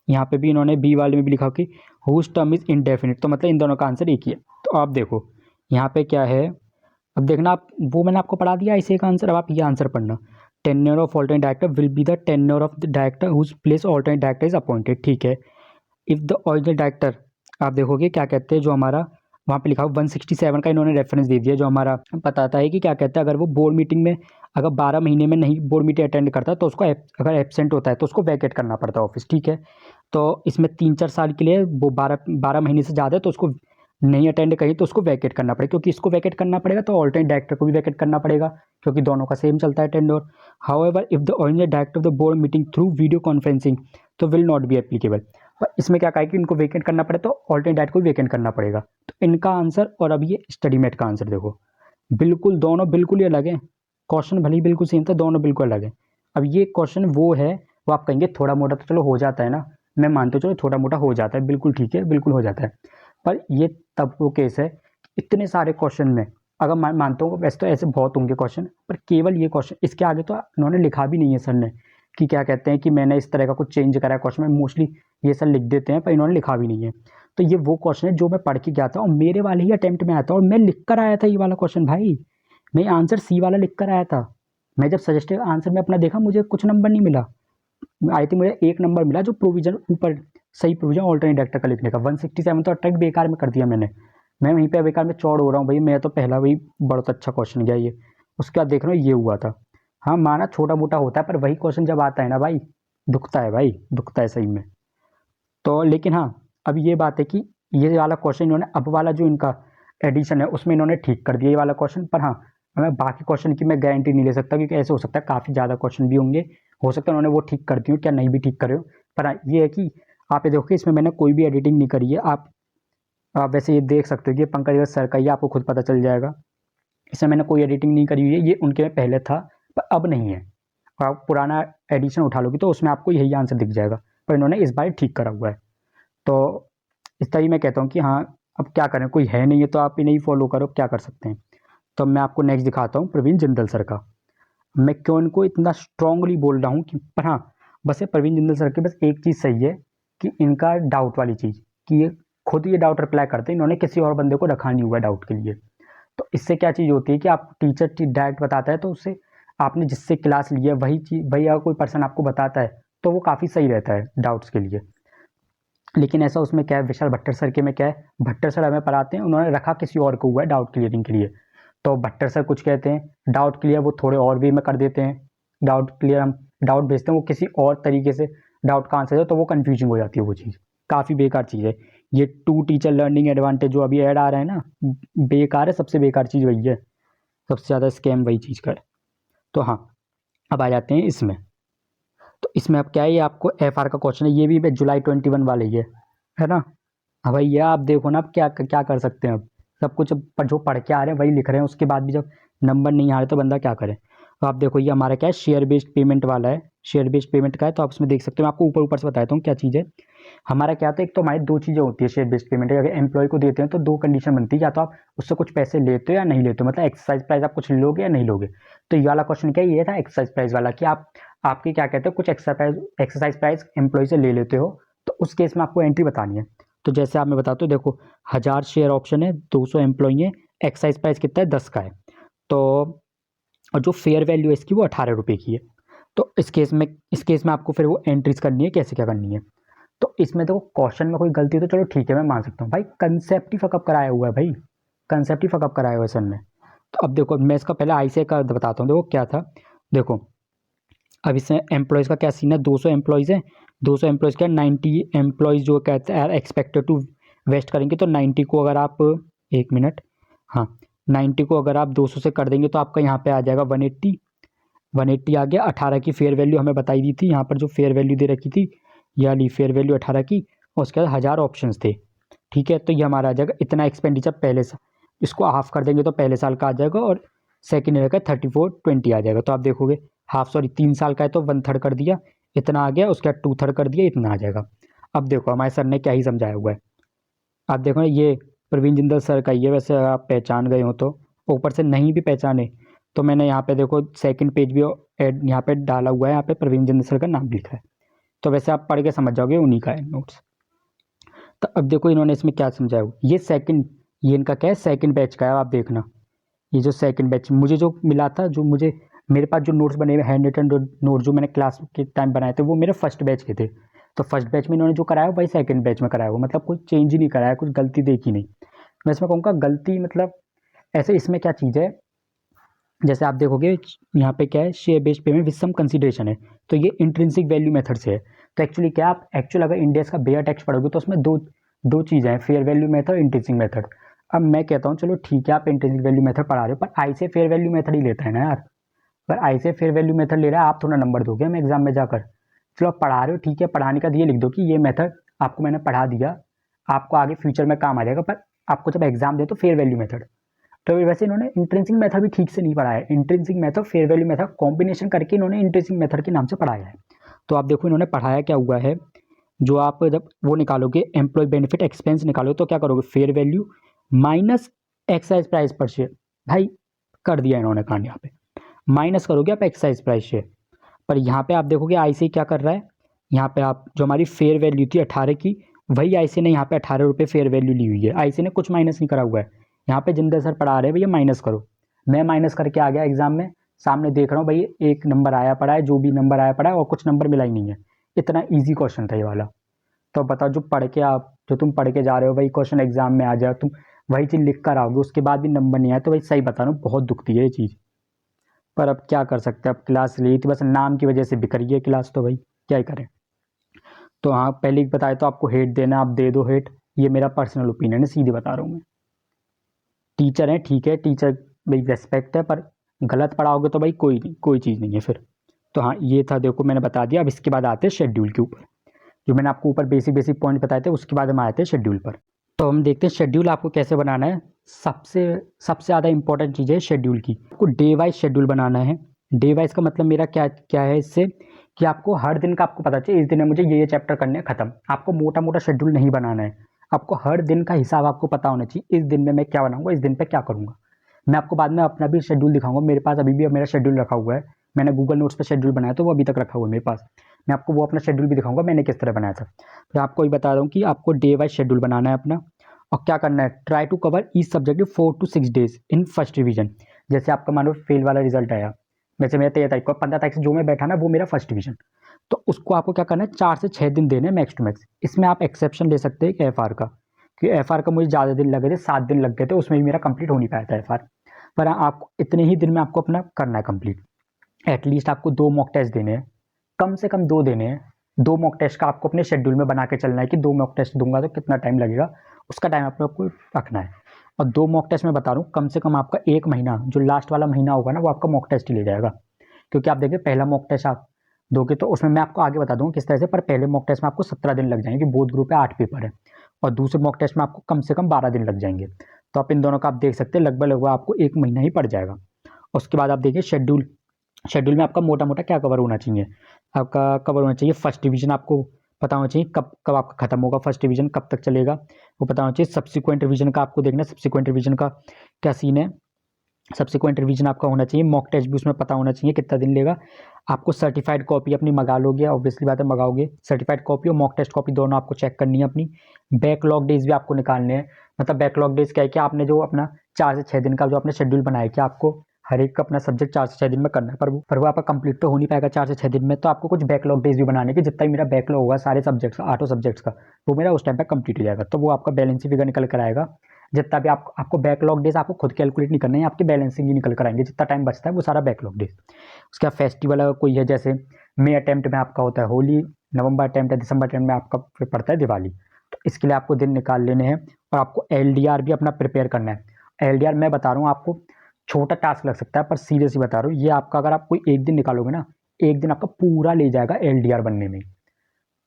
यहाँ पे भी इन्होंने बी वाले में भी लिखा कि हुज टर्म इज इनडेफिनिट, तो मतलब इन दोनों का आंसर एक ही है। तो आप देखो यहाँ पे क्या है, अब देखना आप, वो मैंने आपको पढ़ा दिया इसे का आंसर, अब आप ये आंसर पढ़ना, tenure of alternate director will be the tenure of the director whose place alternate director is appointed. ठीक है, इफ़ द ओरिजिनल डायरेक्टर, आप देखोगे क्या कहते हैं, जो हमारा वहाँ पे लिखा हुआ 167 का इन्होंने रेफरेंस दे दिया, जो हमारा बताता है कि क्या कहता है, अगर वो बोर्ड मीटिंग में अगर 12 महीने में नहीं बोर्ड मीटिंग अटेंड करता तो उसको अगर एब्सेंट होता है तो उसको वैकेट करना पड़ता है ऑफिस। ठीक है, तो इसमें 3-4 साल के लिए वो 12 महीने से ज़्यादा है तो उसको नहीं अटेंड करी तो उसको वैकेट करना पड़ेगा, क्योंकि इसको वैकेट करना पड़ेगा तो ऑल्टरनेट डायरेक्टर को भी वैकेट करना पड़ेगा, क्योंकि दोनों का सेम चलता है tender. However if the original director of the board meeting through video conferencing तो विल नॉट बी एप्लीकेबल। पर इसमें क्या कहा है कि इनको वैकेट करना पड़े तो ऑल्टरनेट डायरेक्टर को भी वैकेट करना पड़ेगा। तो इनका आंसर और अब ये स्टडी मेट का आंसर देखो, बिल्कुल दोनों बिल्कुल ही अलग है, क्वेश्चन भले ही बिल्कुल सेम था, दोनों बिल्कुल अलग है। अब ये क्वेश्चन वो है, वो आप कहेंगे थोड़ा मोटा तो चलो हो जाता है ना, मैं मानता हूँ चलो थोड़ा मोटा हो जाता है, बिल्कुल ठीक है, बिल्कुल हो जाता है। पर ये तब वो केस है, इतने सारे क्वेश्चन में अगर मैं मानता हूँ, वैसे तो ऐसे बहुत होंगे क्वेश्चन, पर केवल ये क्वेश्चन, इसके आगे तो उन्होंने लिखा भी नहीं है सर ने कि क्या कहते हैं कि मैंने इस तरह का कुछ चेंज करा है क्वेश्चन में। मोस्टली ये सब लिख देते हैं पर इन्होंने लिखा भी नहीं है। तो ये वो क्वेश्चन है जो मैं पढ़ के गया था और मेरे वाले ही अटेम्प्ट में आया था और मैं लिख कर आया था ये वाला क्वेश्चन भाई। मैं आंसर सी वाला लिख कर आया था। मैं जब सजेस्टेड आंसर में अपना देखा मुझे कुछ नंबर नहीं मिला। आई थिंक मुझे 1 नंबर मिला जो प्रोविजन ऊपर सही प्रोविजन ऑल्टरनेट वेक्टर का लिखने का। 167 तो अटैक बेकार में कर दिया मैंने। मैं वहीं पे बेकार में चौड़ हो रहा हूँ भाई। मैं तो पहला वही बहुत अच्छा क्वेश्चन गया ये। उसके बाद देख रहा हूँ ये हुआ था। हाँ माना छोटा मोटा होता है पर वही क्वेश्चन जब आता है ना भाई दुखता है भाई, दुखता है सही में। तो लेकिन हाँ अब ये बात है कि ये वाला क्वेश्चन इन्होंने अब वाला जो इनका एडिशन है उसमें इन्होंने ठीक कर दिया ये वाला क्वेश्चन। पर हाँ मैं बाकी क्वेश्चन की मैं गारंटी नहीं ले सकता क्योंकि ऐसे हो सकता है काफ़ी ज़्यादा क्वेश्चन भी होंगे। हो सकता है उन्होंने वो ठीक कर दी हो, क्या नहीं भी ठीक करे हो। पर हाँ ये है कि आप ये देखो कि इसमें मैंने कोई भी एडिटिंग नहीं करी है। आप वैसे ये देख सकते हो कि पंकज सर का ये आपको खुद पता चल जाएगा। इसमें मैंने कोई एडिटिंग नहीं करी हुई है। ये उनके में पहले था पर अब नहीं है। और आप पुराना एडिशन उठा लोगे तो उसमें आपको यही आंसर दिख जाएगा। पर इन्होंने इस बार ठीक करा हुआ है। तो इस तरह मैं कहता हूँ कि हाँ अब क्या करें, कोई है नहीं है तो आप इन्हें ही फॉलो करो, क्या कर सकते हैं। तो मैं आपको नेक्स्ट दिखाता हूँ प्रवीण जिंदल सर का। मैं क्यों इनको इतना स्ट्रांगली बोल रहा हूँ कि पर हाँ बस ये प्रवीण जिंदल सर की बस एक चीज़ सही है कि इनका डाउट वाली चीज़ कि ये खुद ये डाउट रिप्लाई करते हैं। इन्होंने किसी और बंदे को रखा नहीं हुआ है डाउट के लिए। तो इससे क्या चीज़ होती है कि आप टीचर डायरेक्ट बताता है तो उससे आपने जिससे क्लास ली है वही चीज़ वही अगर कोई पर्सन आपको बताता है तो वो काफ़ी सही रहता है डाउट्स के लिए। लेकिन ऐसा उसमें क्या है विशाल भट्टर सर के में क्या है, भट्टर सर हमें पढ़ाते हैं उन्होंने रखा किसी और को हुआ है डाउट क्लियरिंग के लिए। तो भट्टर सर कुछ कहते हैं डाउट क्लियर वो थोड़े और वे में कर देते हैं। डाउट क्लियर हम डाउट भेजते हैं वो किसी और तरीके से डाउट का आंसर है तो वो कन्फ्यूजिंग हो जाती है। वो चीज़ काफ़ी बेकार चीज़ है। ये 2 टीचर लर्निंग एडवांटेज जो अभी ऐड आ रहा है ना बेकार है। सबसे बेकार चीज़ वही है, सबसे ज़्यादा स्कैम वही चीज़ का है। तो हाँ अब आ जाते हैं इसमें। तो इसमें अब क्या है ये आपको FR का क्वेश्चन है। ये भी जुलाई 21 वाले ही है ना। हाँ भाई ये आप देखो ना अब क्या क्या कर सकते हैं। अब सब कुछ जो पढ़ के आ रहे हैं वही लिख रहे हैं उसके बाद भी जब नंबर नहीं आ रहे तो बंदा क्या करे। तो आप देखो ये हमारा क्या है शेयर बेस्ड पेमेंट वाला है। शेयर बेस्ड पेमेंट का है तो आप इसमें देख सकते हो। मैं आपको ऊपर ऊपर से बताता हूँ क्या चीज़ है। हमारा क्या होता है एक तो हमारी 2 चीज़ें होती है शेयर बेस्ड पेमेंट। अगर एम्प्लॉय को देते हैं तो 2 कंडीशन बनती है, या तो आप उससे कुछ पैसे लेते हो या नहीं लेते हो, मतलब एक्सरसाइज प्राइस आप कुछ लोगे या नहीं लोगे। तो ये वाला क्वेश्चन क्या ये था एक्सरसाइज प्राइस वाला कि आप आपकी क्या कहते हो कुछ एक्सरसाइज प्राइस एम्प्लॉय से ले लेते हो तो उस केस में आपको एंट्री बतानी है। तो जैसे आप मैं बताता हूँ देखो 1000 शेयर ऑप्शन है, 200 एम्प्लॉई है, एक्सरसाइज प्राइस कितना है 10 का है। तो और जो फेयर वैल्यू है इसकी वो 18 रुपये की है। तो इस केस में आपको फिर वो एंट्रीज करनी है, कैसे क्या करनी है। तो इसमें देखो क्वेश्चन में कोई गलती है तो चलो ठीक है मैं मान सकता हूँ भाई कंसेप्ट ही फकअप कराया हुआ है भाई, कंसेप्ट ही फकअप कराया हुआ है सर ने। तो अब देखो मैं इसका पहले ICA का बताता हूँ। देखो क्या था, देखो अब इसमें एम्प्लॉयज़ का क्या सीन है। 200 एम्प्लॉयज़ हैं, 200 एम्प्लॉयज़ क्या 90 एम्प्लॉयज़ जो कहते हैं एक्सपेक्टेड टू वेस्ट करेंगे। तो 90 को अगर आप 1 मिनट, हाँ 90 को अगर आप 200 से कर देंगे तो आपका यहाँ पे आ जाएगा 180 आ गया। 18 की फेयर वैल्यू हमें बताई दी थी, यहाँ पर जो फेयर वैल्यू दे रखी थी यानी फेयर वैल्यू 18 की और उसके बाद 1000 ऑप्शंस थे। ठीक है तो ये हमारा आ जाएगा इतना एक्सपेंडिचर पहले से, इसको हाफ कर देंगे तो पहले साल का आ जाएगा और सेकेंड ईयर का 3420 आ जाएगा। तो आप देखोगे हाफ 3 साल का है तो 1/3 कर दिया इतना आ गया, उसके बाद 2/3 कर दिया इतना आ जाएगा। अब देखो हमारे सर ने क्या ही समझाया हुआ है। आप देखो ये प्रवीण जिंदल सर का ये, वैसे आप पहचान गए हो तो। ऊपर से नहीं भी पहचाने तो मैंने यहाँ पे देखो सेकंड पेज भी ऐड यहाँ पे डाला हुआ है, यहाँ पे प्रवीण जिंदल सर का नाम लिखा है। तो वैसे आप पढ़ के समझ जाओगे उन्हीं का है नोट्स। तो अब देखो इन्होंने इसमें क्या समझाया हुआ, ये इनका क्या है सेकंड बैच का है। आप देखना ये जो सेकंड बैच मुझे जो मिला था, जो मुझे मेरे पास जो नोट्स बने हुए हैंड रिटन नोट जो मैंने क्लास के टाइम बनाए थे वो मेरे फर्स्ट बैच के थे। तो फर्स्ट बैच में इन्होंने जो कराया वही सेकंड बैच में कराया हुआ, मतलब कोई चेंज ही नहीं कराया, कुछ गलती देखी नहीं। मैं इसमें कहूँगा गलती मतलब ऐसे इसमें क्या चीज़ है, जैसे आप देखोगे यहाँ पे क्या है share based payment with some consideration है। तो ये इंट्रिंसिक वैल्यू मेथड से है। तो एक्चुअली क्या आप एक्चुअल अगर इंडियस का बेयर टैक्स पढ़ोगे तो उसमें दो चीज़ें हैं, फेयर वैल्यू मेथड और इंट्रिंसिक मेथड। अब मैं कहता हूँ चलो ठीक है आप इंट्रिंसिक वैल्यू मेथड पढ़ा रहे हो पर आई से फेयर वैल्यू मेथड ही लेता है ना यार। अगर आई से फेयर वैल्यू मेथड ले रहा है आप थोड़ा नंबर दोगे हमें एग्जाम में जाकर। चलो आप पढ़ा रहे हो ठीक है, पढ़ाने का ये लिख दो कि ये मेथड आपको मैंने पढ़ा दिया, आपको आगे फ्यूचर में काम आ जाएगा, पर आपको जब एग्जाम दे तो फेयर वैल्यू मेथड। तो वैसे इन्होंने इंट्रिंसिक मेथड भी ठीक से नहीं पढ़ाया है। Intrinsic method fair value method combination करके इन्होंने इंट्रिंसिक मेथड के नाम से पढ़ाया है। तो आप देखो इन्होंने पढ़ाया क्या हुआ है, जो आप जब वो निकालोगे एम्प्लॉय बेनिफिट एक्सपेंस निकालोगे तो क्या करोगे fair value minus excise price पर शेयर। भाई कर दिया इन्होंने कांड, यहाँ पे माइनस करोगे आप एक्साइज प्राइस शेयर पर यहाँ पे आप देखोगे ICAI क्या कर रहा है, यहाँ पे आप जो हमारी फेयर वैल्यू थी 18 की, वही ICAI ने यहाँ पे 18 रुपये फेयर वैल्यू ली हुई है। ICAI ने कुछ माइनस नहीं करा हुआ है। यहाँ पे जिंदर सर पढ़ा रहे हैं भैया माइनस करो, मैं माइनस करके आ गया एग्जाम में, सामने देख रहा हूँ भाई एक नंबर आया पड़ा है, जो भी नंबर आया पड़ा है, और कुछ नंबर मिला ही नहीं है। इतना ईजी क्वेश्चन था ये वाला। तो बताओ जो तुम पढ़ के जा रहे हो वही क्वेश्चन एग्जाम में आ जाए, तुम वही चीज़ लिख कर आओगे, उसके बाद भी नंबर नहीं आया, तो भाई सही बता रहा हूँ बहुत दुखती है ये चीज़। पर अब क्या कर सकते हैं, अब क्लास ली थी बस नाम की वजह से बिक रही है क्लास, तो भाई क्या ही करें। तो हाँ, पहले ही बताया तो आपको हेट देना, आप दे दो हेट, ये मेरा पर्सनल ओपिनियन है, सीधे बता रहा हूँ मैं। टीचर है ठीक है, टीचर भाई रेस्पेक्ट है, पर गलत पढ़ाओगे तो भाई कोई चीज़ नहीं है फिर। तो हाँ, ये था, देखो मैंने बता दिया। अब इसके बाद आते हैं शेड्यूल के ऊपर, जो मैंने आपको ऊपर बेसिक पॉइंट बताए थे, उसके बाद हम आए थे शेड्यूल पर। तो हम देखते हैं शेड्यूल आपको कैसे बनाना है। सबसे ज़्यादा इंपॉर्टेंट चीज़ है शेड्यूल की, आपको डे वाइज शेड्यूल बनाना है। डे वाइज का मतलब मेरा क्या है इससे, कि आपको हर दिन का आपको पता चाहिए इस दिन में मुझे ये चैप्टर करने हैं, खत्म। आपको मोटा मोटा शेड्यूल नहीं बनाना है, आपको हर दिन का हिसाब आपको पता होना चाहिए, इस दिन में मैं क्या बनाऊंगा, इस दिन पे क्या करूंगा। मैं आपको बाद में अपना भी शेड्यूल दिखाऊंगा, मेरे पास अभी भी मेरा शेड्यूल रखा हुआ है, मैंने गूगल नोट्स पर शेड्यूल बनाया तो वो अभी तक रखा हुआ है मेरे पास। मैं आपको वो अपना शेड्यूल भी दिखाऊंगा मैंने किस तरह बनाया था। तो आपको ही बता रहा हूँ कि आपको डे वाइज शेड्यूल बनाना है अपना, और क्या करना है, try to cover each subject 4 to 6 days in first revision. जैसे आपका मान लो फेल वाला रिजल्ट आया, वैसे मेरा 13 तारीख को, 15 तारीख से जो मैं बैठा ना वो मेरा फर्स्ट डिवीजन, तो उसको आपको क्या करना है, 4 से 6 दिन देने मैक्स टू मैक्स। इसमें आप एक्सेप्शन ले सकते हैं FR का, कि FR का मुझे ज़्यादा दिन लगे थे, 7 दिन लग गए थे, उसमें भी मेरा कंप्लीट हो नहीं पाया था FR। पर आपको इतने ही दिन में आपको अपना करना है कंप्लीट। एटलीस्ट आपको 2 मॉक टेस्ट देने हैं, कम से कम 2 देने हैं। 2 मॉक टेस्ट का आपको अपने शेड्यूल में बना के चलना है कि 2 मॉक टेस्ट दूंगा तो कितना टाइम लगेगा, उसका टाइम आपको रखना है। और 2 मॉक टेस्ट में बता रहा हूँ, कम से कम आपका 1 महीना, जो लास्ट वाला महीना होगा ना, वो आपका मॉक टेस्ट ही ले जाएगा। क्योंकि आप देखिए पहला मॉक टेस्ट आप दोगे तो उसमें मैं आपको आगे बता दूंगा किस तरह से, पर पहले मॉक टेस्ट में आपको 17 दिन लग जाएंगे, बोथ ग्रुप है 8 पेपर है, और दूसरे मॉक टेस्ट में आपको कम से कम 12 दिन लग जाएंगे। तो आप इन दोनों का आप देख सकते हैं, लगभग आपको 1 महीना ही पड़ जाएगा। उसके बाद आप देखिए शेड्यूल में आपका मोटा मोटा क्या कवर होना चाहिए, आपका कवर होना चाहिए फर्स्ट डिवीजन, आपको पता होना चाहिए कब कब आपका खत्म होगा, फर्स्ट डिवीजन कब तक चलेगा वो पता होना चाहिए। सब्सिक्वेंट रिवीजन का आपको देखना है, सब्सिक्वेंट रिवीजन का क्या सीन है, सब्सिक्वेंट रिवीजन आपका होना चाहिए। मॉक टेस्ट भी उसमें पता होना चाहिए कितना दिन लेगा। आपको सर्टिफाइड कॉपी अपनी मंगा लोगे, ऑब्वियसली बात है मंगाओगे, सर्टिफाइड कॉपी और मॉक टेस्ट कॉपी दोनों आपको चेक करनी है अपनी। बैकलॉग डेज भी आपको निकालने हैं, मतलब बैकलॉग डेज क्या है कि आपने जो अपना 4 से 6 दिन का जो आपने शेड्यूल बनाया है कि आपको हर एक का अपना सब्जेक्ट 4 से 6 दिन में करना है, पर वो आपका कंप्लीट तो हो नहीं पाएगा 4 से 6 दिन में, तो आपको कुछ बैकलॉग डेज भी बनाने के, जितना ही मेरा बैकलॉग होगा सारे सब्जेक्ट्स का, 8 सब्जेक्ट्स का, वो मेरा उस टाइम पे कंप्लीट हो जाएगा। तो वो आपका बैलेंसिंग फिगर निकल कर आएगा। जितना भी आपको बैकलॉग डेज आपको खुद कैलकुलेट नहीं करना है, आपके बैलेंसिंग ही निकल कर आएंगे, जितना टाइम बचता है वो सारा बैकलॉग डेज। उसके बाद फेस्टिवल अगर कोई है, जैसे मई अटेम्प्ट में आपका होता है होली, नवंबर अटेम्प्ट है, दिसंबर अटेम्प्ट में आपका फिर पड़ता है दिवाली, तो इसके लिए आपको दिन निकाल लेने हैं। और आपको LDR भी अपना प्रिपेयर करना है। LDR मैं बता रहा हूँ आपको, छोटा टास्क लग सकता है पर सीरियस ही बता रहा हूँ, ये आपका अगर आप कोई एक दिन निकालोगे ना, एक दिन आपका पूरा ले जाएगा LDR बनने में।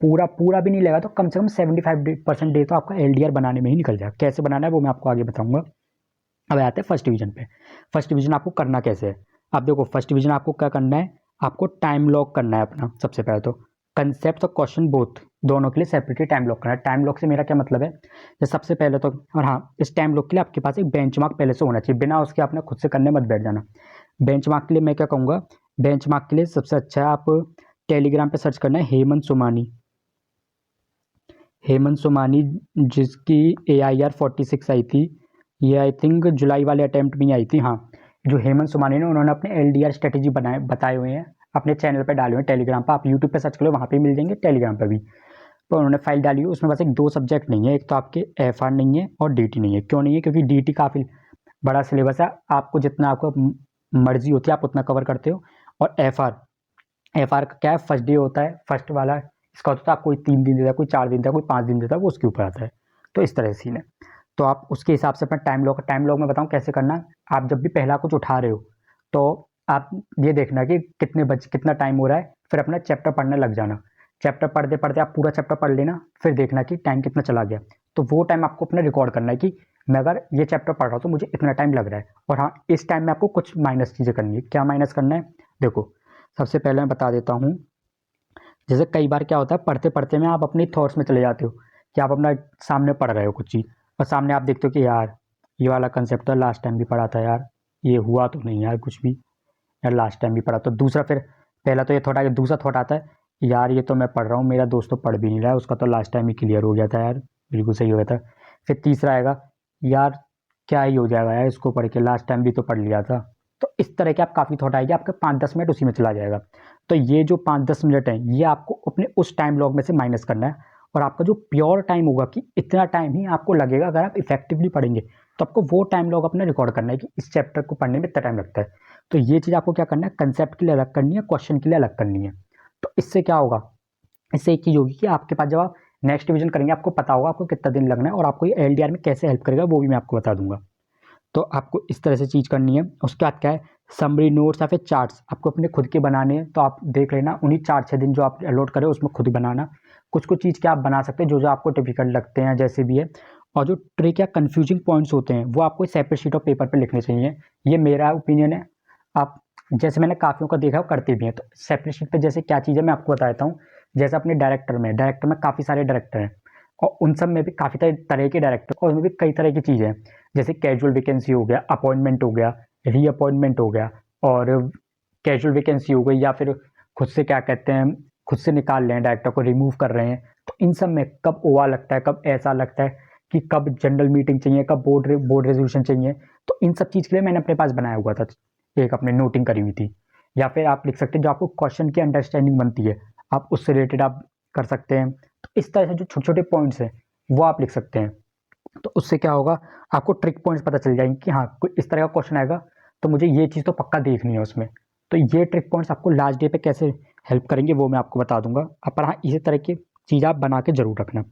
पूरा भी नहीं लेगा तो कम से कम 75% डे तो आपका LDR बनाने में ही निकल जाएगा। कैसे बनाना है वो मैं आपको आगे बताऊंगा। अब आते हैं फर्स्ट डिवीजन पे। फर्स्ट डिवीजन आपको करना कैसे है, आप देखो फर्स्ट डिवीजन आपको क्या करना है, आपको टाइम लॉक करना है अपना। सबसे पहले तो कंसेप्ट और क्वेश्चन बोथ दोनों के लिए सेपरेटली टाइम लॉक करना है। टाइम लॉक से मेरा क्या मतलब है, तो सबसे पहले तो, और हाँ, इस टाइम लॉक के लिए आपके पास एक बेंचमार्क पहले से होना चाहिए, बिना उसके आपने खुद से करने मत बैठ जाना। बेंचमार्क के लिए मैं क्या कहूँगा, बेंचमार्क के लिए सबसे अच्छा है आप टेलीग्राम पे सर्च करना है हेमंत सोमानी, जिसकी AIR 46 आई थी, ये आई थिंक जुलाई वाले अटेम्प्ट में आई थी। हाँ, जो हेमंत सोमानी ने, उन्होंने अपने LDR स्ट्रेटेजी बताए हुए हैं, अपने चैनल पर डाले हुए हैं टेलीग्राम पर, आप यूट्यूब पे सर्च करो वहाँ पे मिल जाएंगे, टेलीग्राम पर भी। तो उन्होंने फाइल डाली हुई, उसमें बस एक 2 सब्जेक्ट नहीं है, एक तो आपके FR नहीं है और DT नहीं है। क्यों नहीं है, क्योंकि DT काफ़ी बड़ा सिलेबस है, आपको जितना आपको मर्जी होती है आप उतना कवर करते हो। और FR का क्या है, फर्स्ट डे होता है, फर्स्ट वाला इसका होता है, आप कोई 3 दिन देता है, कोई 4 दिन देता है, कोई 5 दिन देता है, वो उसके ऊपर आता है। तो इस तरह से सीन है। तो आप उसके हिसाब से अपना टाइम लॉग में बताऊँ कैसे करना है। आप जब भी पहला कुछ उठा रहे हो तो आप ये देखना कि कितना टाइम हो रहा है, फिर अपना चैप्टर पढ़ने लग जाना। चैप्टर पढ़ते पढ़ते आप पूरा चैप्टर पढ़ लेना, फिर देखना कि टाइम कितना चला गया। तो वो टाइम आपको अपना रिकॉर्ड करना है कि मैं अगर ये चैप्टर पढ़ रहा हूँ तो मुझे इतना टाइम लग रहा है। और हाँ, इस टाइम में आपको कुछ माइनस चीज़ें करनी है। क्या माइनस करना है, देखो सबसे पहले मैं बता देता हूँ। जैसे कई बार क्या होता है, पढ़ते पढ़ते में आप अपनी थॉट्स में चले जाते हो कि आप अपना सामने पढ़ रहे हो कुछ चीज़, और सामने आप देखते हो कि यार ये वाला कंसेप्ट तो लास्ट टाइम भी पढ़ा था यार, ये हुआ तो नहीं यार कुछ भी, यार लास्ट टाइम भी पढ़ा। तो दूसरा फिर पहला तो ये थॉट आया, दूसरा थॉट आता है यार ये तो मैं पढ़ रहा हूँ, मेरा दोस्त तो पढ़ भी नहीं रहा है, उसका तो लास्ट टाइम ही क्लियर हो गया था यार, बिल्कुल सही हो गया था। फिर तीसरा आएगा यार क्या ही हो जाएगा यार, इसको पढ़ के लास्ट टाइम भी तो पढ़ लिया था। तो इस तरह के आप काफ़ी थॉट आएगी, आपके 5-10 मिनट उसी में चला जाएगा। तो ये जो 5-10 मिनट हैं ये आपको अपने उस टाइम लॉग में से माइनस करना है, और आपका जो प्योर टाइम होगा कि इतना टाइम ही आपको लगेगा अगर आप इफेक्टिवली पढ़ेंगे, तो आपको वो टाइम लॉग अपना रिकॉर्ड करना है कि इस चैप्टर को पढ़ने में इतना टाइम लगता है। तो ये चीज़ आपको क्या करना है, कंसेप्ट के लिए अलग करनी है, क्वेश्चन के लिए अलग करनी है। तो इससे क्या होगा, इससे एक चीज़ होगी कि आपके पास जब आप नेक्स्ट रिवीजन करेंगे आपको पता होगा आपको कितना दिन लगना है, और आपको ये एलडीआर में कैसे हेल्प करेगा वो भी मैं आपको बता दूंगा। तो आपको इस तरह से चीज़ करनी है। उसके बाद क्या है, समरी नोट्स या फिर चार्ट्स आपको अपने खुद के बनाने हैं, तो आप देख लेना उन्हीं 4-6 दिन जो आप अलॉट करें उसमें खुद बनाना। कुछ कुछ चीज़ क्या आप बना सकते हैं जो जो आपको डिफिकल्ट लगते हैं जैसे भी है, और जो ट्रिक या कन्फ्यूजिंग पॉइंट्स होते हैं वो आपको सेपरेट शीट ऑफ पेपर पर लिखने चाहिए। ये मेरा ओपिनियन है। आप जैसे मैंने काफ़ियों का देखा है वो करते भी हैं। तो सेपरेट शीट पर जैसे क्या चीज़ है मैं आपको बताता हूँ। जैसे अपने डायरेक्टर में काफ़ी सारे डायरेक्टर हैं, और उन सब में भी काफ़ी तरह के डायरेक्टर, और उनमें भी कई तरह की चीज़ें हैं। जैसे कैजुअल वैकेंसी हो गया, अपॉइंटमेंट हो गया, रीअपॉइंटमेंट हो गया, और कैजुअल वैकेंसी हो गई, या फिर खुद से क्या कहते हैं, खुद से निकाल रहे हैं डायरेक्टर को, रिमूव कर रहे हैं। तो इन सब में कब ओआ लगता है, कब ऐसा लगता है कि कब जनरल मीटिंग चाहिए, कब बोर्ड रेजोल्यूशन चाहिए। तो इन सब चीज़ के लिए मैंने अपने पास बनाया हुआ था, एक अपने नोटिंग करी हुई थी। या फिर आप लिख सकते हैं जो आपको क्वेश्चन की अंडरस्टैंडिंग बनती है, आप उससे रिलेटेड आप कर सकते हैं। तो इस तरह से जो छोटे छोटे पॉइंट्स हैं वो आप लिख सकते हैं। तो उससे क्या होगा, आपको ट्रिक पॉइंट्स पता चल जाएंगे कि हाँ कोई इस तरह का क्वेश्चन आएगा तो मुझे ये चीज़ तो पक्का देखनी है उसमें। तो ये ट्रिक पॉइंट्स आपको लास्ट डे पे कैसे हेल्प करेंगे वो मैं आपको बता दूंगा। अब पर हाँ इसी तरह की चीज़ आप बना के जरूर रखना।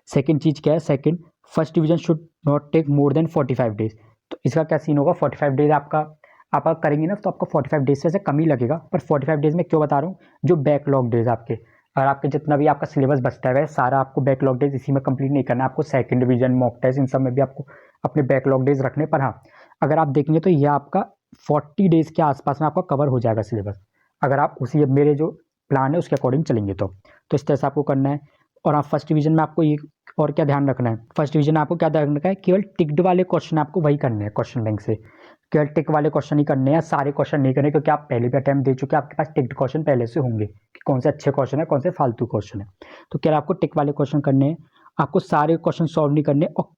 सेकंड चीज़ क्या है, second first division should not take more than 45 days. तो इसका क्या सीन होगा, 45 डेज आपका आप अगर करेंगे ना तो आपको 45 डेज से कम ही लगेगा। पर 45 डेज में क्यों बता रहा हूँ, जो बैकलॉग डेज आपके, और आपके जितना भी आपका सिलेबस बचता है वह सारा आपको बैकलॉग डेज इसी में कंप्लीट नहीं करना है। आपको सेकंड डिवीजन, मॉक टेस्ट, इन सब में भी आपको अपने बैकलॉग डेज रखने। पर हाँ अगर आप देखेंगे तो यह आपका 40 डेज के आसपास में आपका कवर हो जाएगा सिलेबस, अगर आप उसी मेरे जो प्लान है उसके अकॉर्डिंग चलेंगे तो इस तरह से आपको करना है। और आप फर्स्ट डिवीजन में आपको ये और क्या ध्यान रखना है, फर्स्ट डिवीजन में आपको क्या ध्यान रखना है, केवल टिक्ड वाले क्वेश्चन आपको वही करने हैं क्वेश्चन बैंक से, केवल टिक वाले क्वेश्चन ही करने हैं, सारे क्वेश्चन नहीं करने, क्योंकि आप पहले भी अटैम्प्ट दे चुके हैं, आपके पास टिक्ड क्वेश्चन पहले से होंगे कि कौन से अच्छे क्वेश्चन है, कौन से फालतू क्वेश्चन है। तो क्या आपको टिक वाले क्वेश्चन करने हैं, आपको सारे क्वेश्चन सॉल्व नहीं करने, और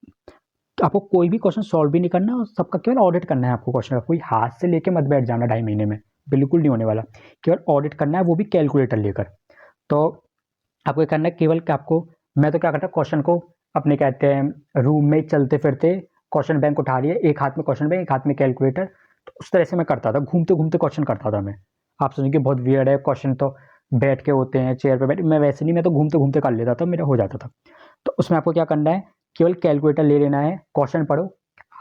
आपको कोई भी क्वेश्चन सॉल्व भी नहीं करना, और सबका केवल ऑडिट करना है आपको क्वेश्चन का। कोई हाथ से लेके मत बैठ जाना 2.5 महीने में, बिल्कुल नहीं होने वाला। केवल ऑडिट करना है, वो भी कैलकुलेटर लेकर। तो आपको ये करना है केवल कि आपको, मैं तो क्या करता क्वेश्चन को अपने कहते हैं रूम में चलते फिरते क्वेश्चन बैंक उठा लिए, एक हाथ में क्वेश्चन बैंक एक हाथ में कैलकुलेटर, तो उस तरह से मैं करता था, घूमते घूमते क्वेश्चन करता था मैं। आप सोचेंगे बहुत वियर्ड है, क्वेश्चन तो बैठ के होते हैं चेयर पे बैठ, मैं वैसे नहीं, मैं तो घूमते घूमते कर लेता था, मेरा हो जाता था। तो उसमें आपको क्या करना है, केवल कैलकुलेटर ले लेना है, क्वेश्चन पढ़ो,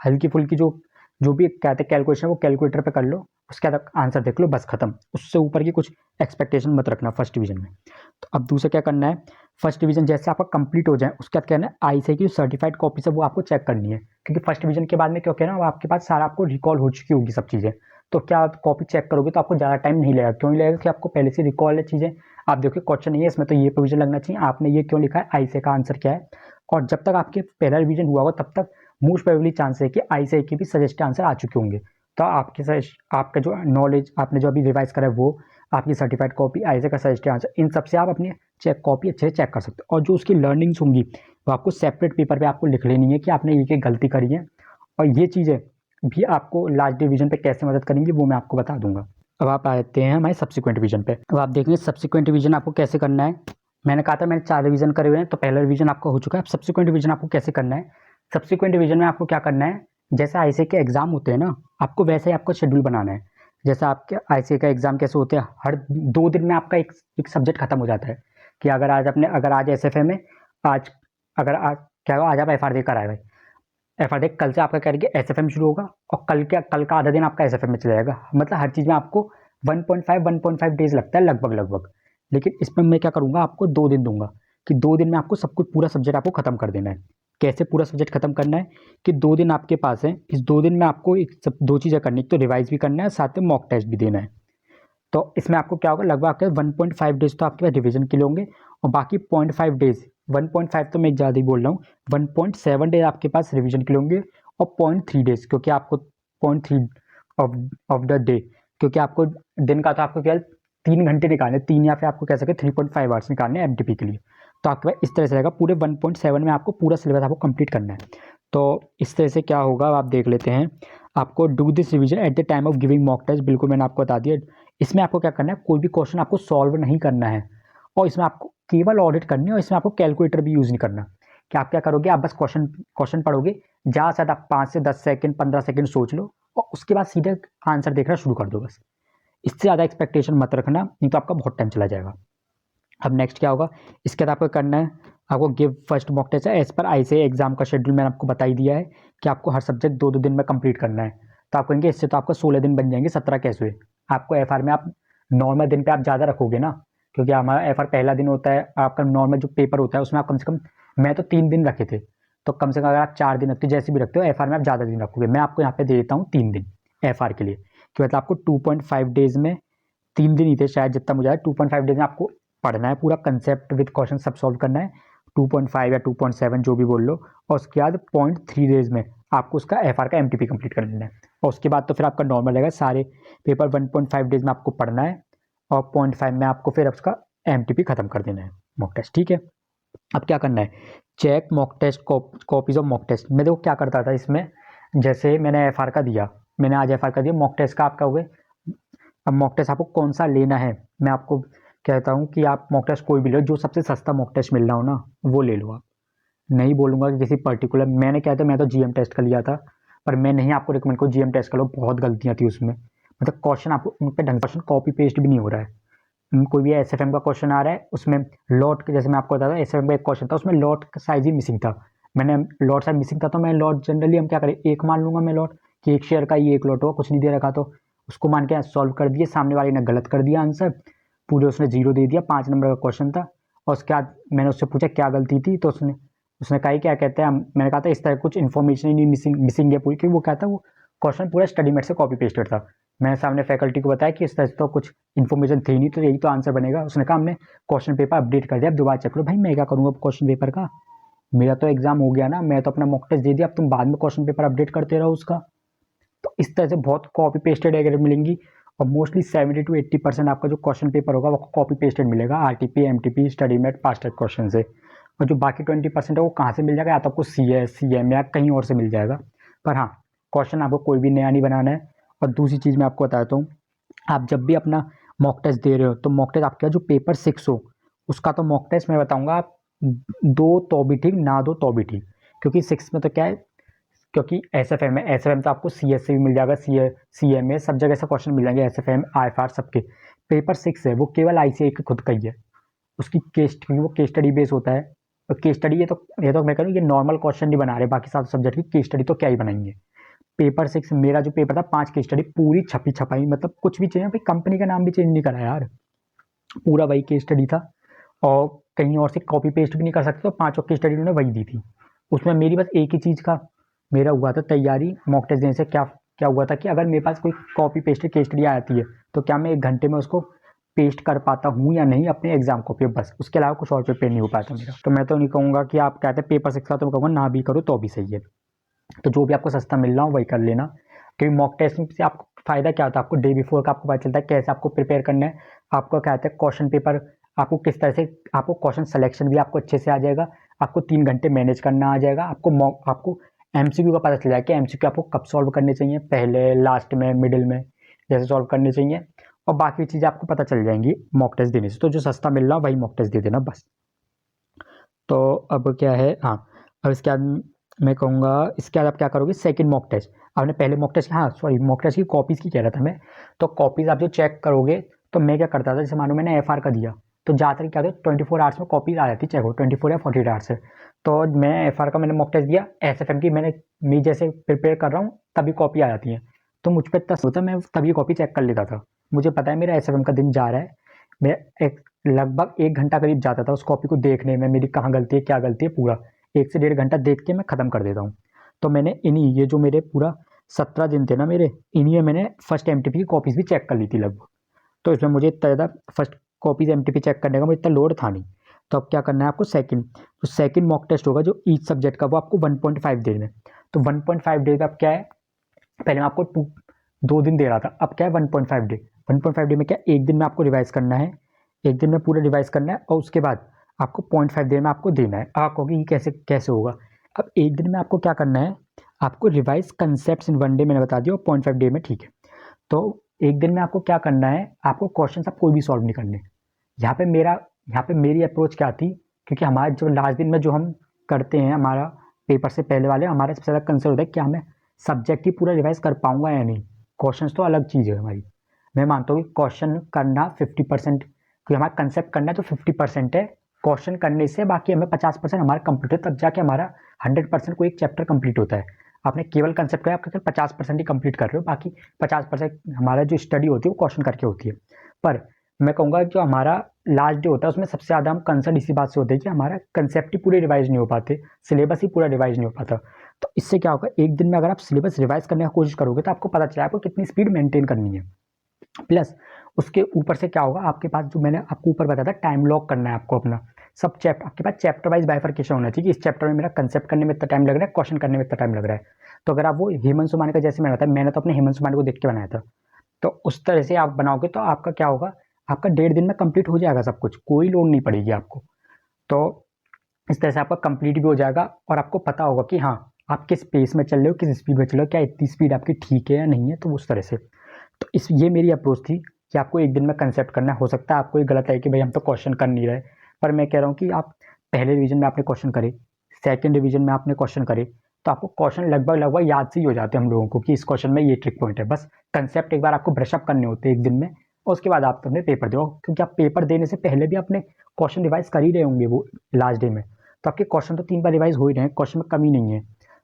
हल्की फुल्की जो जो भी कहते हैं कैलकुलेशन वो कैलकुलेटर पे कर लो, उसके बाद आंसर देख लो, बस खत्म। उससे ऊपर की कुछ एक्सपेक्टेशन मत रखना फर्स्ट डिवीजन में। तो अब दूसरा क्या करना है, फर्स्ट डिवीजन जैसे आपका कंप्लीट हो जाए उसके बाद क्या करना है, आईसीए की जो सर्टिफाइड कॉपी है वो आपको चेक करनी है, क्योंकि फर्स्ट डिवीजन के बाद में क्या कहना है आपके पास सारा आपको रिकॉल हो चुकी होगी सब चीज़ें। तो क्या आप कॉपी चेक करोगे तो आपको ज़्यादा टाइम नहीं लगेगा, क्यों नहीं लगेगा कि आपको पहले से रिकॉल है चीज़ें, आप देखिए क्वेश्चन नहीं है इसमें तो ये प्रोविजन लगना चाहिए, आपने ये क्यों लिखा है, आईसीए का आंसर क्या है। और जब तक आपके पहला रिवीजन हुआ होगा तब तक मोस्ट प्रोबेबली चांस है कि आईसीए के भी सजेस्ट आंसर आ चुके होंगे। तो आपका जो नॉलेज आपने जो अभी रिवाइज करा है वो, आपकी सर्टिफाइड कॉपी, आईसीए का सजेस्ट आंसर, इन सब से आप अपनी चेक कॉपी अच्छे से चेक कर सकते हो। और जो उसकी लर्निंग्स होंगी वो आपको सेपरेट पेपर पे आपको लिख लेनी है कि आपने ये गलती करी है, और ये चीज़ें भी आपको लास्ट डिवीजन पे कैसे मदद करेंगी वो मैं आपको बता दूंगा। अब आप आते हैं हमारे सब्सिक्वेंट डिवीजन पे। अब आप देखेंगे सब्सिक्वेंट डिवीजन आपको कैसे करना है। मैंने कहा था मैंने 4 रिवीजन करे हुए हैं, तो पहला रिवीजन आपका हो चुका है। अब सब्सिक्वेंट डिवीजन आपको कैसे करना है, सब्सिक्वेंट डिवीजन में आपको क्या करना है, जैसे आईसीए के एग्जाम होते हैं ना, आपको वैसे ही आपको शेड्यूल बनाना है। जैसे आपके आईसीए का एग्जाम कैसे होते हैं, हर 2 दिन में आपका एक सब्जेक्ट खत्म हो जाता है। कि अगर आज एसएफए में, आज अगर आज क्या हुआ, आज आप एफआर देकर आए भाई, एफआर देख, कल से आपका क्या करेंगे एसएफएम शुरू होगा, और कल का आधा दिन आपका एसएफएम में चला जाएगा। मतलब हर चीज़ में आपको 1.5 डेज लगता है लगभग लगभग। लेकिन इसमें मैं क्या करूँगा, आपको 2 दिन दूंगा, कि 2 दिन में आपको सब कुछ पूरा सब्जेक्ट आपको खत्म कर देना है। कैसे पूरा सब्जेक्ट खत्म करना है, कि 2 दिन आपके पास है, इस 2 दिन में आपको दो चीज़ें करनी है, तो रिवाइज भी करना है, साथ में मॉक टेस्ट भी देना है। तो इसमें आपको क्या होगा, लगभग आपके 1.5 डेज तो आपके पास रिवीजन के लिए होंगे, और बाकी 0.5 डेज, 1.5 तो मैं ज़्यादा ही बोल रहा हूँ, 1.7 डेज आपके पास रिवीजन के लिए होंगे, और 0.3 डेज, क्योंकि आपको 0.3 ऑफ द डे, क्योंकि आपको दिन का तो आपको केवल 3 घंटे निकालने, 3 या फिर आपको कह सके 3.5 आवर्स निकालने एमटीपी के लिए। तो आपके पास इस तरह से रहेगा, पूरे 1.7 में आपको पूरा सिलेबस आपको कंप्लीट करना है। तो इस तरह से क्या होगा आप देख लेते हैं। आपको do this revision at the time of giving mock test, बिल्कुल मैंने आपको बता दिया। इसमें आपको क्या करना है, कोई भी क्वेश्चन आपको सॉल्व नहीं करना है और इसमें आपको केवल ऑडिट करनी है और इसमें आपको कैलकुलेटर भी यूज़ नहीं करना। कि आप क्या करोगे, आप बस क्वेश्चन पढ़ोगे, ज़्यादा से ज़्यादा आप 5 से 10 सेकंड 15 सेकंड सोच लो और उसके बाद सीधे आंसर देखना शुरू कर दो बस। इससे ज़्यादा एक्सपेक्टेशन मत रखना, नहीं तो आपका बहुत टाइम चला जाएगा। अब नेक्स्ट क्या होगा, इसके बाद आपको करना है, आपको गिव फर्स्ट मॉक टेस्ट है एज पर आईसीएआई एग्जाम का शेड्यूल मैंने आपको बता ही दिया है कि आपको हर सब्जेक्ट 2-2 दिन में कंप्लीट करना है। तो आप कहेंगे इससे तो आपको 16 दिन बन जाएंगे, 17 कैसे हुए। आपको एफआर में आप नॉर्मल दिन पे आप ज़्यादा रखोगे ना, क्योंकि हमारा एफआर पहला दिन होता है, आपका नॉर्मल जो पेपर होता है उसमें आप कम से कम, मैं तो 3 दिन रखे थे, तो कम से कम अगर आप 4 दिन रखते हो, जैसे भी रखते हो, एफआर में आप ज़्यादा दिन रखोगे। मैं आपको यहाँ पे दे देता हूँ 3 दिन एफआर के लिए, कि मतलब आपको 2.5 डेज में, 3 दिन ही थे शायद जितना मुझे आया, 2.5 डेज में आपको पढ़ना है, पूरा कंसेप्ट विद क्वेश्चन सब सॉल्व करना है, 2.5 या 2.7 जो भी बोल लो। और उसके बाद 0.3 डेज में आपको उसका एफआर का एमटीपी कंप्लीट कर लेना है। और उसके बाद तो फिर आपका नॉर्मल रहेगा, सारे पेपर 1.5 डेज में आपको पढ़ना है और 0.5 में आपको फिर उसका एमटीपी खत्म कर देना है, मॉक टेस्ट। ठीक है, अब क्या करना है, check mock test copies of mock test. मैं देखो क्या करता था इसमें, जैसे मैंने एफआर का दिया, मैंने आज एफआर का दिया, मॉक टेस्ट का आपका हो गए। अब मॉक टेस्ट आपको कौन सा लेना है, मैं आपको कहता हूँ कि आप मॉक टेस्ट कोई भी लो, जो सबसे सस्ता मॉक टेस्ट मिल रहा हो ना वो ले लो। आप नहीं बोलूँगा कि किसी पर्टिकुलर, मैंने क्या था, मैं तो जीएम टेस्ट का लिया था, पर मैं नहीं आपको रिकमेंड करूँ जीएम टेस्ट का लो, बहुत गलतियाँ थी उसमें। मतलब क्वेश्चन आपको उन पर ढंग क्वेश्चन कॉपी पेस्ट भी नहीं हो रहा है। कोई भी एसएफएम का क्वेश्चन आ रहा है उसमें लॉट, जैसे मैं आपको बताता था एसएफएम का एक क्वेश्चन था, उसमें लॉट का साइज ही मिसिंग था। मैंने लॉट साइज मिसिंग था तो मैं लॉट, जनरली हम क्या करें, एक मान लूँगा मैं लॉट, कि एक शेयर का ही एक लॉट होगा, कुछ नहीं दे रखा, तो उसको मान के सॉल्व कर दिए। सामने वाले ने गलत कर दिया आंसर, पूरे उसने 0 दे दिया, 5 नंबर का क्वेश्चन था। और उसके बाद मैंने उससे पूछा क्या गलती थी, तो उसने उसने कहा क्या कहते हैं, मैंने कहा था इस तरह कुछ इन्फॉर्मेशन ही नहीं मिसिंग है पूरी, क्योंकि वो कहता है वो क्वेश्चन पूरा स्टडी मेट से कॉपी पेस्टेड था। मैंने सामने फैकल्टी को बताया कि इस तरह से तो कुछ इन्फॉर्मेशन थी नहीं, तो यही तो आंसर बनेगा। उसने कहा हमने क्वेश्चन पेपर अपडेट कर दिया, अब दोबारा चेक लो। भाई मैं क्या करूँगा क्वेश्चन पेपर का, मेरा तो एग्जाम हो गया ना, मैं तो अपना मॉक टेस्ट दे दिया, अब तुम बाद में क्वेश्चन पेपर अपडेट करते रहो उसका। तो इस तरह से बहुत कॉपी पेस्टेड एरर मिलेंगी और मोस्टली 70 to 80% आपका जो क्वेश्चन पेपर होगा वो कॉपी पेस्टेड मिलेगा, RTP, MTP, study mat, past type question से। और जो बाकी 20% है वो कहाँ से मिल जाएगा, या तो आपको सीएस, सीएम या कहीं और से मिल जाएगा। पर हाँ, क्वेश्चन आपको कोई भी नया नहीं बनाना है। और दूसरी चीज़ मैं आपको बताता हूँ, आप जब भी अपना मॉक टेस्ट दे रहे हो तो मॉक टेस्ट आपका जो पेपर 6 हो उसका तो मॉक टेस्ट मैं बताऊँगा, आप दो तो भी ठीक, ना दो तो भी ठीक। क्योंकि 6 में तो क्या है, क्योंकि एसएफएम तो आपको सीएस से भी मिल जाएगा, सीएमए सब जगह से क्वेश्चन मिल जाएंगे, एसएफएम, आईएफआर सबके। पेपर 6 है वो केवल आईसीएआई की खुद का ही है, उसकी केस, क्योंकि वो केस स्टडी बेस होता है। और केस स्टडी ये तो मैं कह रहा हूँ, ये नॉर्मल क्वेश्चन नहीं बना रहे, बाकी सारे सब्जेक्ट की केस स्टडी तो क्या ही बनाएंगे। पेपर 6 मेरा जो पेपर था, 5 केस स्टडी पूरी छपी छपाई, मतलब कुछ भी चेंज, भाई कंपनी का नाम भी चेंज नहीं करा यार, पूरा वही केस स्टडी था। और कहीं और से कॉपी पेस्ट भी नहीं कर सकते, तो 5 केस स्टडी उन्होंने वही दी थी। उसमें मेरी बस एक ही चीज़ का मेरा हुआ था तैयारी मॉक टेस्ट देने से। क्या क्या हुआ था कि अगर मेरे पास कोई कॉपी पेस्ट केस स्टडी आ जाती है तो क्या मैं 1 घंटे में उसको पेस्ट कर पाता हूँ या नहीं अपने एग्जाम कॉपी, बस उसके अलावा कुछ और प्रिपेयर नहीं हो पाता मेरा। तो मैं तो नहीं कहूँगा कि आप कहते हैं पेपर 6 का, तो मैं कहूँगा ना भी करो तो भी सही है। तो जो भी आपको सस्ता मिल रहा हो वही कर लेना, क्योंकि मॉक टेस्ट से आपको फ़ायदा क्या होता है, आपको डे बिफोर का आपको पता चलता है कैसे आपको प्रिपेयर करना है। आपको क्या कहते हैं क्वेश्चन पेपर, आपको किस तरह से, आपको क्वेश्चन सिलेक्शन भी आपको अच्छे से आ जाएगा, आपको 3 घंटे मैनेज करना आ जाएगा, आपको एमसीक्यू का पता चल जाएगा कि एमसीक्यू आपको कब सॉल्व करने चाहिए, पहले, लास्ट में, मिडिल में, जैसे सॉल्व करने चाहिए। और बाकी चीज़ें आपको पता चल जाएंगी मॉक टेस्ट देने से। तो जो सस्ता मिल रहा है वही मॉक टेस्ट दे देना बस। तो अब क्या है, हाँ, अब इसके बाद मैं कहूँगा, इसके बाद आप क्या करोगे, सेकंड मॉक टेस्ट। आपने पहले मॉक टेस्ट, हाँ सॉरी, मॉक टेस्ट की कॉपीज़ की कह रहा था मैं। तो कॉपीज़ आप जो चेक करोगे, तो मैं क्या करता था, जैसे मानो मैंने एफआर का दिया, तो ज़्यादातर क्या होता है 24 आवर्स में कॉपीज़ आ जाती, चाहे वो 24 या 48 आवर्स से। तो मैं एफआर का मैंने मॉक टेस्ट दिया, एसएफएम की मैं जैसे प्रिपेयर कर रहा हूँ तभी कॉपी आ जाती है, तो मुझ पर इतना होता, मैं तभी कॉपी चेक कर लेता था। मुझे पता है मेरा एसएफएम का दिन जा रहा है, मैं लगभग 1 घंटा करीब जाता था उस कॉपी को देखने में, मेरी कहाँ गलती है क्या गलती है, पूरा 1 से 1.5 घंटा देख के मैं ख़त्म कर देता हूँ। तो मैंने ये जो मेरे पूरा 17 दिन थे ना मेरे, इन्हीं में मैंने फर्स्ट एमटीपी की कॉपीज़ भी चेक कर ली थी लगभग। तो इसमें मुझे इतना ज़्यादा फर्स्ट कॉपीज़ एमटीपी चेक करने का मुझे इतना लोड था नहीं। तो अब क्या करना है आपको, सेकंड मॉक टेस्ट होगा जो ईच सब्जेक्ट का, वो आपको 1.5 डे में। तो 1.5 डे का अब क्या है, पहले मैं आपको 2 दिन दे रहा था, अब क्या है 1.5 डे। 1.5 डे में क्या, एक दिन में आपको रिवाइज करना है, एक दिन में पूरा रिवाइज करना है, और उसके बाद आपको 0.5 डे में आपको देना है। आप कहोगे ये कैसे कैसे होगा। अब एक दिन में आपको क्या करना है, आपको रिवाइज कंसेप्ट इन 1 डे मैंने बता दिया, और 0.5 डे में, ठीक है। तो एक दिन में आपको क्या करना है, आपको क्वेश्चन आप कोई भी सॉल्व नहीं करने। यहाँ पे मेरी अप्रोच क्या थी, क्योंकि हमारे जो लास्ट दिन में जो हम करते हैं, हमारा पेपर से पहले वाले, हमारा सबसे ज़्यादा कंसर्न होता है कि हमें सब्जेक्ट ही पूरा रिवाइज कर पाऊंगा या नहीं। क्वेश्चन तो अलग चीज़ है हमारी। मैं मानता हूँ कि क्वेश्चन करना 50%, क्योंकि हमारा कंसेप्ट करना है तो 50% है क्वेश्चन करने से, बाकी हमें 50% हमारा कंप्लीट है, तब जाके हमारा 100% कोई एक चैप्टर कंप्लीट होता है। आपने केवल कंसेप्ट किया, आप केवल 50% ही कंप्लीट कर रहे हो, बाकी 50% हमारा जो स्टडी होती है वो क्वेश्चन करके होती है। पर मैं कहूँगा जो हमारा लास्ट डे होता है उसमें सबसे ज़्यादा हम कंसर्न इसी बात से होते हैं कि हमारा कंसेप्ट ही पूरे रिवाइज नहीं हो पाते, सिलेबस ही पूरा रिवाइज नहीं हो पाता। तो इससे क्या होगा, एक दिन में अगर आप सिलेबस रिवाइज करने की कोशिश करोगे तो आपको पता चला आपको कितनी स्पीड मेंटेन करनी है। प्लस उसके ऊपर से क्या होगा, आपके पास जो मैंने आपको ऊपर बताया था, टाइम लॉक करना है आपको अपना सब चैप्टर, आपके पास चैप्टर वाइज बाइफर्केशन होना चाहिए कि इस चैप्टर में मेरा कंसेप्ट करने में इतना टाइम लग रहा है, क्वेश्चन करने में इतना टाइम लग रहा है। तो अगर आप वो हेमंत सोमानी का जैसे मैंने बताया, मैंने तो अपने हेमंत सोमानी को देख के बनाया था, तो उस तरह से आप बनाओगे तो आपका क्या होगा, आपका 1.5 दिन में कंप्लीट हो जाएगा सब कुछ, कोई लोड नहीं पड़ेगी आपको। तो इस तरह से आपका कंप्लीट भी हो जाएगा, और आपको पता होगा कि हाँ आप किस पेस में चल रहे हो, किस स्पीड में चल रहे हो, क्या इतनी स्पीड आपकी ठीक है या नहीं है, तो उस तरह से। तो ये मेरी अप्रोच थी कि आपको एक दिन में कंसेप्ट करना हो सकता है आपको ये गलत है कि भाई हम तो क्वेश्चन कर नहीं रहे, पर मैं कह रहा हूँ कि आप पहले रिवीजन में आपने क्वेश्चन करे, सेकंड रिवीजन में आपने क्वेश्चन करे, तो आपको क्वेश्चन लगभग याद से ही हो जाते हैं हम लोगों को कि इस क्वेश्चन में ये ट्रिक पॉइंट है। बस कंसेप्ट एक बार आपको ब्रशअप करने होते हैं एक दिन में, और उसके बाद आप अपने पेपर दो, क्योंकि आप पेपर देने से पहले भी अपने क्वेश्चन रिवाइज कर ही रहे होंगे वो लास्ट डे में, तो आपके क्वेश्चन तो 3 बार रिवाइज हो ही रहे हैं, क्वेश्चन में कमी नहीं है।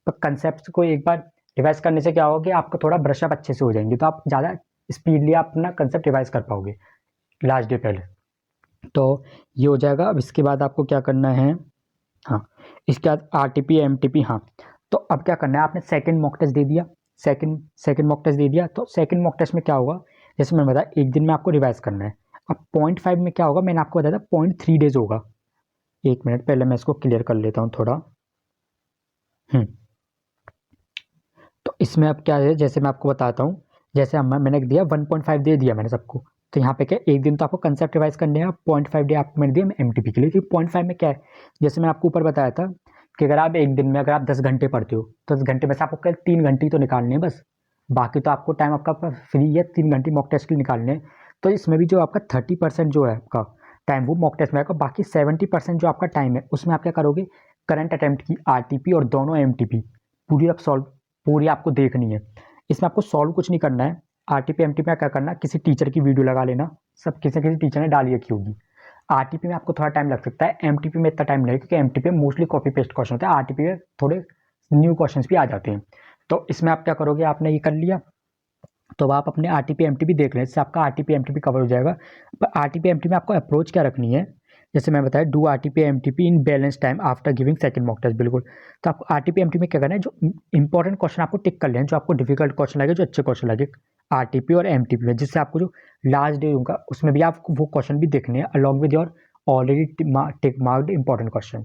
पर कंसेप्ट को एक बार रिवाइज करने से क्या होगा कि आपका थोड़ा ब्रशअप अच्छे से हो जाएंगे, तो आप ज़्यादा स्पीडली आप अपना कंसेप्ट रिवाइज कर पाओगे लास्ट डे पहले। तो ये हो जाएगा। अब इसके बाद आपको क्या करना है, हाँ इसके बाद RTP MTP, हाँ तो अब क्या करना है, आपने सेकंड मॉक टेस्ट दे दिया, सेकंड मॉक टेस्ट दे दिया, तो सेकंड मॉक टेस्ट में क्या होगा, जैसे मैंने बताया एक दिन में आपको रिवाइज करना है। अब 0.5 में क्या होगा, मैंने आपको बताया था 0.3 डेज होगा। एक मिनट पहले मैं इसको क्लियर कर लेता हूँ थोड़ा। तो इसमें अब क्या है, जैसे मैं आपको बताता हूँ, जैसे मैंने दिया 1.5 दे दिया मैंने सबको, तो यहाँ पे क्या एक दिन तो आपको कंसेप्ट रिवाइज करने हैं, 0.5 डे आपको मैंने दिया MTP के लिए। कि 0.5 में क्या है, जैसे मैंने आपको ऊपर बताया था कि अगर आप एक दिन में अगर आप 10 घंटे पढ़ते हो तो 10 घंटे में से आपको कल 3 घंटे ही तो निकालने हैं बस, बाकी तो आपको टाइम आपका फ्री है 3 घंटे मॉक टेस्ट के लिए निकालने हैं। तो इसमें भी जो आपका 30% जो है आपका टाइम वो मॉक टेस्ट में आएगा, बाकी 70% जो आपका टाइम है उसमें आप क्या करोगे, करंट अटेम्प्ट की RTP और दोनों MTP पूरी आपको देखनी है। इसमें आपको सॉल्व कुछ नहीं करना है। RTP MTP में क्या करना, किसी टीचर की वीडियो लगा लेना, सब किसी किसी टीचर ने डाली रखी होगी। RTP में आपको थोड़ा टाइम लग सकता है, MTP में इतना टाइम लगेगा क्योंकि MTP में मोस्टली कॉपी पेस्ट क्वेश्चन होता है, RTP में थोड़े न्यू क्वेश्चंस भी आ जाते हैं। तो इसमें आप क्या करोगे, आपने ये कर लिया तो अब आप अपने RTP MTP देख लें, इससे आपका RTP MTP कवर हो जाएगा। पर RTP MTP में आपको अप्रोच क्या रखनी है, जैसे मैं बताया do RTP MTP in balance time after giving second mock test, बिल्कुल। तो आपको RTP MTP में क्या करना है, जो इंपॉर्टेंट क्वेश्चन आपको टिक कर लें, जो आपको डिफिकल्ट क्वेश्चन लगे, जो अच्छे क्वेश्चन लगे RTP और MTP में, जिससे आपको जो लास्ट डे होगा उसमें भी आपको वो क्वेश्चन भी देखने हैं along with your already tick marked important question.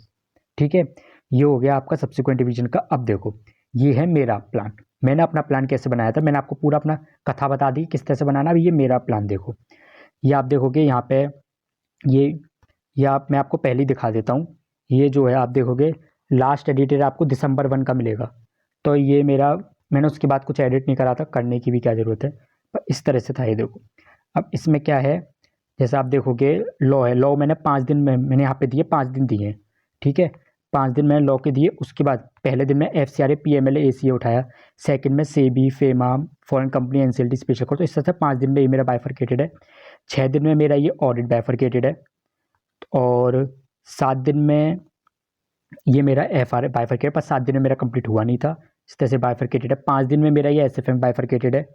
ठीक है, ये हो गया आपका सब्सिक्वेंट डिवीजन का। अब देखो ये है मेरा प्लान, मैंने अपना प्लान कैसे बनाया था, मैंने आपको पूरा अपना कथा बता दी किस तरह से बनाना। अब ये मेरा प्लान देखो, ये आप देखोगे यहाँ पे ये मैं आपको पहले ही दिखा देता हूँ। ये जो है आप देखोगे लास्ट एडिटेड आपको December 1 का मिलेगा, तो ये मेरा, मैंने उसके बाद कुछ एडिट नहीं करा था, करने की भी क्या ज़रूरत है, पर इस तरह से था ये देखो। अब इसमें क्या है, जैसे आप देखोगे लॉ है, लॉ मैंने 5 दिन में मैंने यहाँ पे दिए, 5 दिन दिए हैं, ठीक है 5 दिन मैंने लॉ के दिए। उसके बाद पहले दिन में FCRA PMLA ACA उठाया, सेकंड में SEBI FEMA foreign company NCLT special course, तो इस तरह से 5 दिन में ये मेरा बाइफरकेटेड है। 6 दिन में मेरा ये ऑडिट बाइफरकेटेड है, और 7 दिन में ये मेरा FRA बाइफरकेटेड, पर 7 दिन में मेरा कंप्लीट हुआ नहीं था, इस तरह से बाइफरकेटेड है। 5 दिन में मेरा ये SFM बाइफरकेटेड है,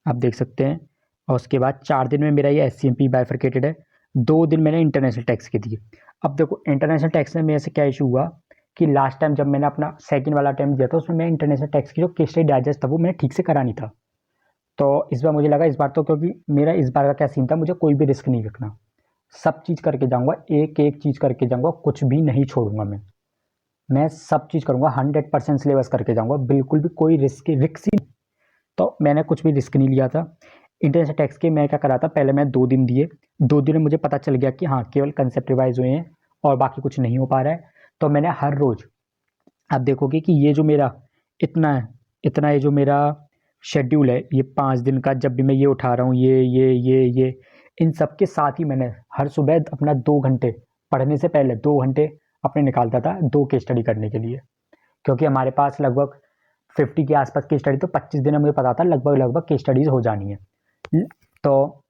आप देख सकते हैं, और उसके बाद 4 दिन में मेरा ये SCMP बाइफरकेटेड है। 2 दिन मैंने इंटरनेशनल टैक्स के दिए। अब देखो इंटरनेशनल टैक्स में मेरे से क्या इशू हुआ कि लास्ट टाइम जब मैंने अपना सेकंड वाला अटेम्प्ट दिया था उसमें मैं इंटरनेशनल टैक्स की जो केस स्टडी डाइजेस्ट था वो मैंने ठीक से करा नहीं था। तो इस बार मुझे लगा इस बार तो, क्योंकि मेरा इस बार का क्या सीन था, मुझे कोई भी रिस्क नहीं रखना, सब चीज़ करके जाऊँगा, एक एक चीज़ करके जाऊँगा, कुछ भी नहीं छोड़ूंगा मैं सब चीज़ करूँगा, 100% सिलेबस करके जाऊँगा, बिल्कुल भी कोई रिस्क ही नहीं। तो मैंने कुछ भी रिस्क नहीं लिया था। इंटरनेशनल टैक्स के मैं क्या करा था, पहले मैं 2 दिन दिए, 2 दिन में मुझे पता चल गया कि हाँ केवल कंसेप्ट रिवाइज हुए हैं और बाकी कुछ नहीं हो पा रहा है। तो मैंने हर रोज़, आप देखोगे कि ये जो मेरा इतना है, इतना ये जो मेरा शेड्यूल है, ये 5 दिन का, जब भी मैं ये उठा रहा हूँ, ये इन सब के साथ ही मैंने हर सुबह अपना 2 घंटे, पढ़ने से पहले 2 घंटे अपने निकालता था 2 केस स्टडी करने के लिए, क्योंकि हमारे पास लगभग 50 के आसपास केस स्टडी, तो 25 दिन में मुझे पता था लगभग केस स्टडीज़ हो जानी है। तो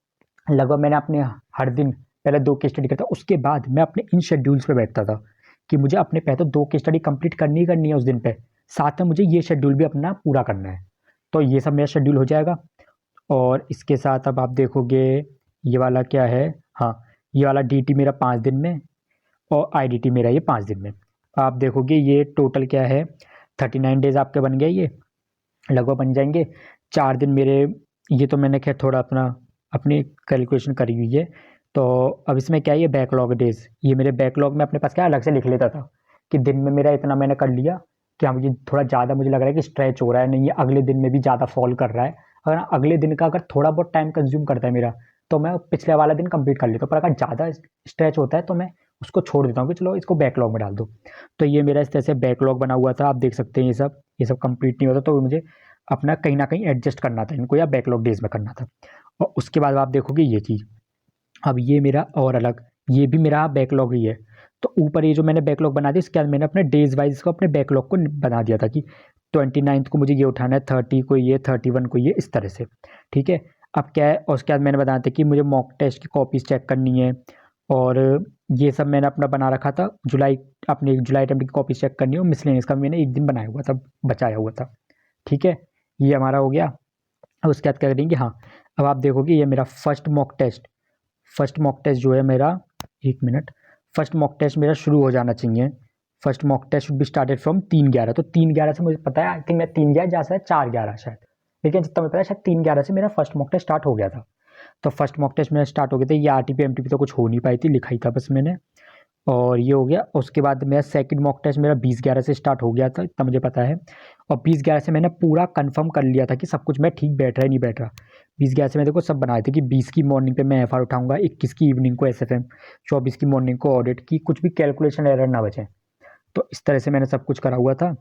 लगभग मैंने अपने हर दिन पहले 2 केस स्टडी करता, उसके बाद मैं अपने इन शेड्यूल्स पे बैठता था कि मुझे अपने पहले तो 2 केस स्टडी कंप्लीट करनी ही करनी है उस दिन पे, साथ में मुझे ये शेड्यूल भी अपना पूरा करना है। तो ये सब मेरा शेड्यूल हो जाएगा। और इसके साथ अब आप देखोगे ये वाला क्या है, हाँ ये वाला डीटी मेरा 5 दिन में और आईडीटी मेरा ये 5 दिन में। आप देखोगे ये टोटल क्या है, 39 डेज आपके बन गए, ये लगभग बन जाएंगे। 4 दिन मेरे, ये तो मैंने खैर थोड़ा अपनी कैलकुलेशन करी हुई है। तो अब इसमें क्या है, ये बैकलॉग डेज, ये मेरे बैकलॉग में अपने पास क्या अलग से लिख लेता था कि दिन में मेरा इतना मैंने कर लिया, कि हाँ मुझे थोड़ा ज़्यादा मुझे लग रहा है कि स्ट्रेच हो रहा है, नहीं ये अगले दिन में भी ज़्यादा फॉल कर रहा है। अगर अगले दिन का अगर थोड़ा बहुत टाइम कंज्यूम करता है मेरा, तो मैं पिछले वाला दिन कंप्लीट कर लेता हूँ, पर अगर ज़्यादा स्ट्रेच होता है तो मैं उसको छोड़ देता हूँ कि चलो इसको बैकलॉग में डाल दो। तो ये मेरा इस तरह से बैकलॉग बना हुआ था, आप देख सकते हैं ये सब कंप्लीट नहीं होता, तो मुझे अपना कहीं ना कहीं एडजस्ट करना था इनको, या बैकलॉग डेज में करना था। और उसके बाद आप देखोगे ये चीज़, अब ये मेरा और अलग, ये भी मेरा बैकलॉग ही है। तो ऊपर ये जो मैंने बैकलॉग बना दिया, इसके बाद मैंने अपने डेज वाइज को अपने बैकलॉग को बना दिया था कि 29 को मुझे ये उठाना है, 30 को ये, 31 को ये, इस तरह से। ठीक है, अब क्या है, और उसके बाद मैंने बताया था कि मुझे मॉक टेस्ट की कॉपीज़ चेक करनी है, और ये सब मैंने अपना बना रखा था। अपने जुलाई अटेम्प्ट की कॉपीज़ चेक करनी है, और मिसलेनियस का मैंने एक दिन बनाया हुआ था, बचाया हुआ था। ठीक है, ये हमारा हो गया। अब उसके बाद क्या करेंगे, हाँ अब आप देखोगे ये मेरा फर्स्ट मॉक टेस्ट जो है मेरा, 1 मिनट, फर्स्ट मॉक टेस्ट मेरा शुरू हो जाना चाहिए। First mock test should be started from 3/11। तो 3/11 से मुझे पता है, आई थिंक मैं 3/11 जा सकता है 4/11 शायद, लेकिन जितना मुझे पता है शायद 3/11 से मेरा फर्स्ट मॉक टेस्ट स्टार्ट हो गया था। तो फर्स्ट मॉक टेस्ट मेरा स्टार्ट हो गया था, ये आरटीपी एमटीपी तो कुछ हो नहीं पाई थी, लिखा ही था बस मैंने, और ये हो गया। उसके बाद मेरा सेकंड मॉक टेस्ट मेरा 20/11 से स्टार्ट हो गया था, इतना मुझे पता है। और 20/11 से मैंने पूरा कंफर्म कर लिया था कि सब कुछ मैं ठीक बैठ रहा है नहीं बैठ रहा। 20/11 से मैं देखो सब बनाए थे कि 20 की मॉर्निंग पे मैं एफआर उठाऊंगा, 21 की इवनिंग को एसएफएम, 24 की मॉर्निंग को ऑडिट की, कुछ भी कैलकुलेशन एरर ना बचे। तो इस तरह से मैंने सब कुछ करा हुआ था।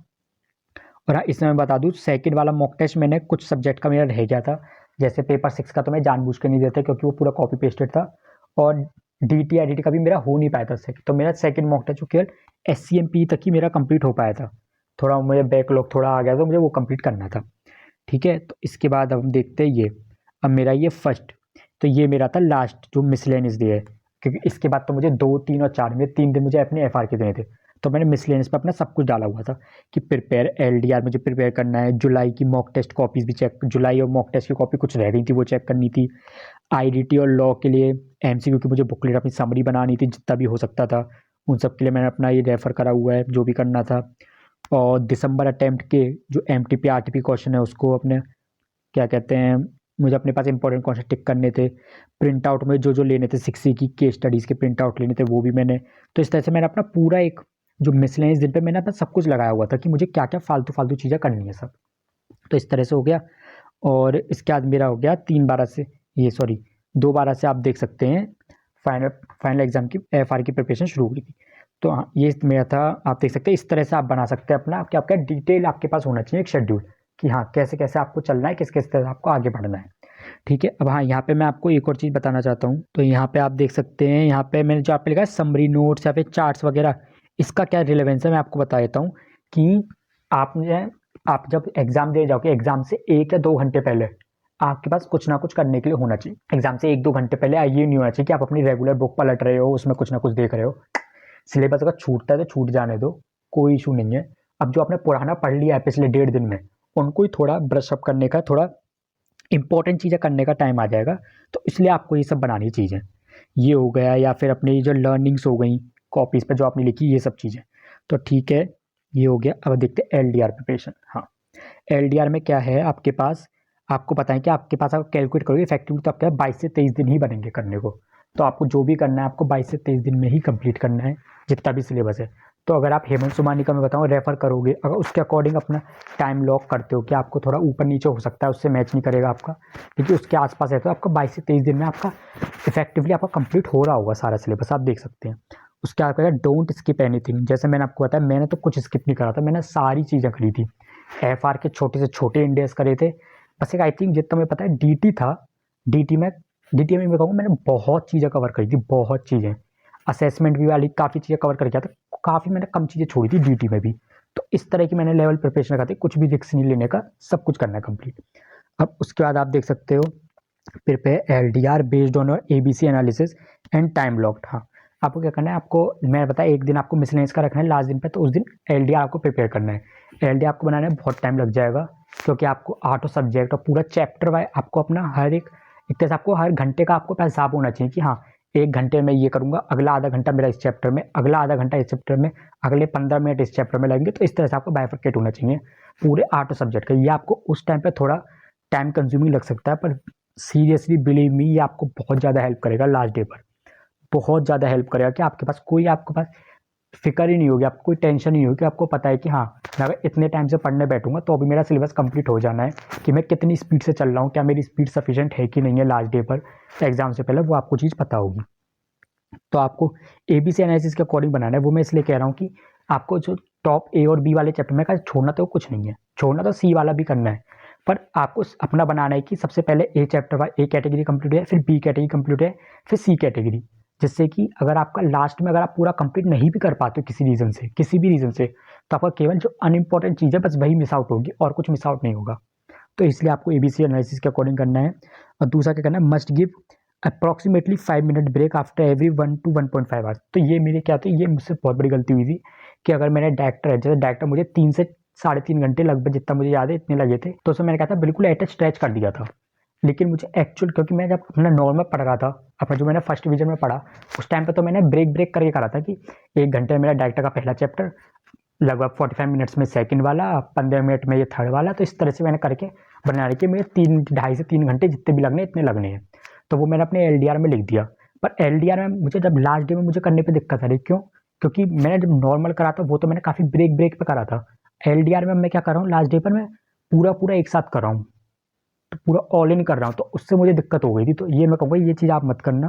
और हाँ इसमें मैं बता दूँ, सेकंड वाला मॉक टेस्ट मैंने कुछ सब्जेक्ट का मेरा रह गया था, जैसे पेपर 6 का तो मैं जानबूझ के नहीं देता क्योंकि वो पूरा कॉपी पेस्टेड था, और डीटी एडिट का भी मेरा हो नहीं पाया था तो मेरा सेकंड मॉक टेस्ट जो केवल एससीएमपी तक ही मेरा कंप्लीट हो पाया था। थोड़ा मुझे बैकलॉग थोड़ा आ गया, तो मुझे वो कंप्लीट करना था। ठीक है, तो इसके बाद अब हम देखते हैं ये, अब मेरा ये फर्स्ट, तो ये मेरा था लास्ट जो मिसलेनियस डे है, क्योंकि इसके बाद तो मुझे 2, 3 और 4 में 3 दिन मुझे अपने एफआर के देने थे। तो मैंने मिसलेनियस पे अपना सब कुछ डाला हुआ था कि प्रिपेयर एलडीआर मुझे प्रिपेयर करना है, जुलाई की मॉक टेस्ट कॉपीज़ भी चेक, जुलाई और मॉक टेस्ट की कॉपी कुछ रह गई थी वो चेक करनी थी, आईडीटी और लॉ के लिए एमसीक्यू की मुझे बुकलेट अपनी समरी बनानी थी जितना भी हो सकता था, उन सब के लिए मैंने अपना ये रेफ़र करा हुआ है जो भी करना था। और दिसंबर अटेम्प्ट के जो एमटीपी आरटीपी क्वेश्चन है उसको अपने क्या कहते हैं, मुझे अपने पास इंपॉर्टेंट क्वेश्चन टिक करने थे, प्रिंट आउट में जो लेने थे 6C की केस स्टडीज़ के प्रिंट आउट लेने थे वो भी मैंने। तो इस तरह से मैंने अपना पूरा एक जो मिसलेनियस दिन पे मैंने अपना सब कुछ लगाया हुआ था कि मुझे क्या क्या फालतू चीज़ें करनी है सब। तो इस तरह से हो गया। और इसके बाद मेरा हो गया 3/12 से, ये सॉरी 2/12 से आप देख सकते हैं फाइनल एग्जाम की एफआर की प्रिपरेशन शुरू हुई थी। तो हाँ ये मेरा था, आप देख सकते हैं इस तरह से आप बना सकते हैं अपना, कि आपका डिटेल आपके पास होना चाहिए एक शेड्यूल, कि हाँ कैसे कैसे आपको चलना है, किस किस तरह आपको आगे बढ़ना है। ठीक है, अब हाँ यहाँ पे मैं आपको एक और चीज़ बताना चाहता हूँ। तो यहाँ पे आप देख सकते हैं, यहाँ पे मैंने जो आप पे लिखा है समरी नोट्स या फिर चार्ट्स वगैरह, इसका क्या रिलेवेंस है मैं आपको बता देता हूँ। कि आप जब एग्ज़ाम दे जाओगे, एग्ज़ाम से 1 या 2 घंटे पहले आपके पास कुछ ना कुछ करने के लिए होना चाहिए। एग्ज़ाम से 1-2 घंटे पहले ये नहीं होना चाहिए कि आप अपनी रेगुलर बुक पलट रहे हो, उसमें कुछ ना कुछ देख रहे हो। सिलेबस अगर छूटता है तो छूट जाने दो, कोई इशू नहीं है। अब जो आपने पुराना पढ़ लिया है पिछले 1.5 दिन में, उनको ही थोड़ा ब्रश अप करने का, थोड़ा इंपॉर्टेंट चीज़ें करने का टाइम आ जाएगा। तो इसलिए आपको ये सब बनानी चीज़ें, ये हो गया, या फिर अपनी जो लर्निंग्स हो गई कॉपीज़ पे जो आपने लिखी, ये सब चीज़ें। तो ठीक है, ये हो गया। अब देखते हैं एलडीआर प्रिपरेशन। हाँ एलडीआर में क्या है आपके पास, आपको पता है कि आपके पास आप कैलकुलेट करोगे इफेक्टिवली तो आपके 22 से 23 दिन ही बनेंगे करने को। तो आपको जो भी करना है आपको 22 से 23 दिन में ही कंप्लीट करना है, जितना भी सिलेबस है। तो अगर आप हेमंत सोमानी का मैं बताऊँ रेफ़र करोगे, अगर उसके अकॉर्डिंग अपना टाइम लॉक करते हो कि आपको थोड़ा ऊपर नीचे हो सकता है, उससे मैच नहीं करेगा आपका, क्योंकि उसके आसपास है तो आपका 22 से 23 दिन में आपका इफेक्टिवली आपका कंप्लीट हो रहा होगा सारा सिलेबस, आप देख सकते हैं। उसके बाद कहेगा डोंट स्किप एनीथिंग। जैसे मैंने आपको बताया, मैंने तो कुछ स्किप नहीं करा था, मैंने सारी चीज़ें करी थी। एफआर के छोटे से छोटे इंडेक्स करे थे, बस एक आई थिंक जितना मुझे पता है डीटी था, डीटी में मैं कहूँगा मैंने बहुत चीज़ें कवर करी थी, बहुत चीज़ें। असेसमेंट भी वाली काफ़ी चीज़ें कवर करके आता, काफ़ी मैंने कम चीज़ें छोड़ी थी डीटी में भी। तो इस तरह की मैंने लेवल प्रिपरेशन रखा था, कुछ भी रिस्क नहीं लेने का, सब कुछ करना है कंप्लीट। अब उसके बाद आप देख सकते हो prepare LDR based on ABC analysis and time locked. हाँ, आपको क्या करना है, आपको मैंने बताया एक दिन आपको मिसलेनियस का रखना है लास्ट दिन पे, तो उस दिन एलडीआर आपको प्रिपेयर करना है। एलडीआर आपको बनाने में बहुत टाइम लग जाएगा, क्योंकि आपको 8 सब्जेक्ट और पूरा चैप्टर वाइज आपको अपना हर एक तरह से आपको हर घंटे का आपको पास हिसाब होना चाहिए कि हाँ 1 घंटे में ये करूँगा, अगला आधा घंटा मेरा इस चैप्टर में, अगला आधा घंटा इस चैप्टर में, अगले 15 मिनट इस चैप्टर में लगेंगे। तो इस तरह से आपको बाइफरकेट होना चाहिए पूरे 8 सब्जेक्ट का। ये आपको उस टाइम पे थोड़ा टाइम कंज्यूमिंग लग सकता है, पर सीरियसली बिलीव मी ये आपको बहुत ज़्यादा हेल्प करेगा लास्ट डे पर, बहुत ज़्यादा हेल्प करेगा कि आपके पास फिक्र ही नहीं होगी, आपको कोई टेंशन नहीं होगी, आपको पता है कि हाँ मैं अगर इतने टाइम से पढ़ने बैठूंगा तो अभी मेरा सिलेबस कंप्लीट हो जाना है, कि मैं कितनी स्पीड से चल रहा हूँ, क्या मेरी स्पीड सफिशिएंट है कि नहीं है लास्ट डे पर एग्जाम से पहले, वो आपको चीज़ पता होगी। तो आपको एबीसी एनालिसिस के अकॉर्डिंग बनाना है, वो मैं इसलिए कह रहा हूँ कि आपको जो टॉप ए और बी वाले चैप्टर में का छोड़ना तो कुछ नहीं है, छोड़ना तो सी वाला भी करना है, पर आपको अपना बनाना है कि सबसे पहले ए चैप्टर वाला ए कैटेगरी कंप्लीट है, फिर बी कैटेगरी कंप्लीट है, फिर सी कैटेगरी, जिससे कि अगर आपका लास्ट में अगर आप पूरा कंप्लीट नहीं भी कर पाते हो किसी रीज़न से, किसी भी रीज़न से, तो आपका केवल जो अनइम्पॉर्टेंट चीज़ है बस वही मिस आउट होगी और कुछ मिस आउट नहीं होगा। तो इसलिए आपको एबीसी एनालिसिस के अकॉर्डिंग करना है। और दूसरा क्या करना है, must give approximately 5 minute break after every 1 to 1.5 hours. तो ये मेरे क्या होती है, ये मुझसे बहुत बड़ी गलती हुई थी कि अगर मैंने डायरेक्टर है, जैसे डायरेक्टर मुझे 3 से 3.5 घंटे लगभग जितना मुझे याद है इतने लगे थे, तो उसमें मैंने कहा था बिल्कुल एट स्ट्रेच कर दिया था। लेकिन मुझे एक्चुअल, क्योंकि मैं जब अपना नॉर्मल पढ़ रहा था, अपना जो मैंने फर्स्ट डिवीजन में पढ़ा, उस टाइम पे तो मैंने ब्रेक करके करा था कि 1 घंटे में मेरा डायरेक्टर का पहला चैप्टर, लगभग 45 मिनट्स में सेकंड वाला, 15 मिनट में ये थर्ड वाला। तो इस तरह से मैंने करके बना रही कि मेरे 2.5 से 3 घंटे जितने भी लगने इतने लगने हैं। तो वो मैंने अपने एलडीआर में लिख दिया। पर एलडीआर में मुझे जब लास्ट डे में मुझे करने पे दिक्कत आ रही, क्यों? क्योंकि मैंने जब नॉर्मल करा था वो तो मैंने काफ़ी ब्रेक पे करा था। एलडीआर में मैं क्या कर रहा हूँ, लास्ट डे पर मैं पूरा एक साथ कर रहा हूँ, तो पूरा ऑल इन कर रहा हूँ, तो उससे मुझे दिक्कत हो गई थी। तो ये मैं कहूँगा ये चीज़ आप मत करना।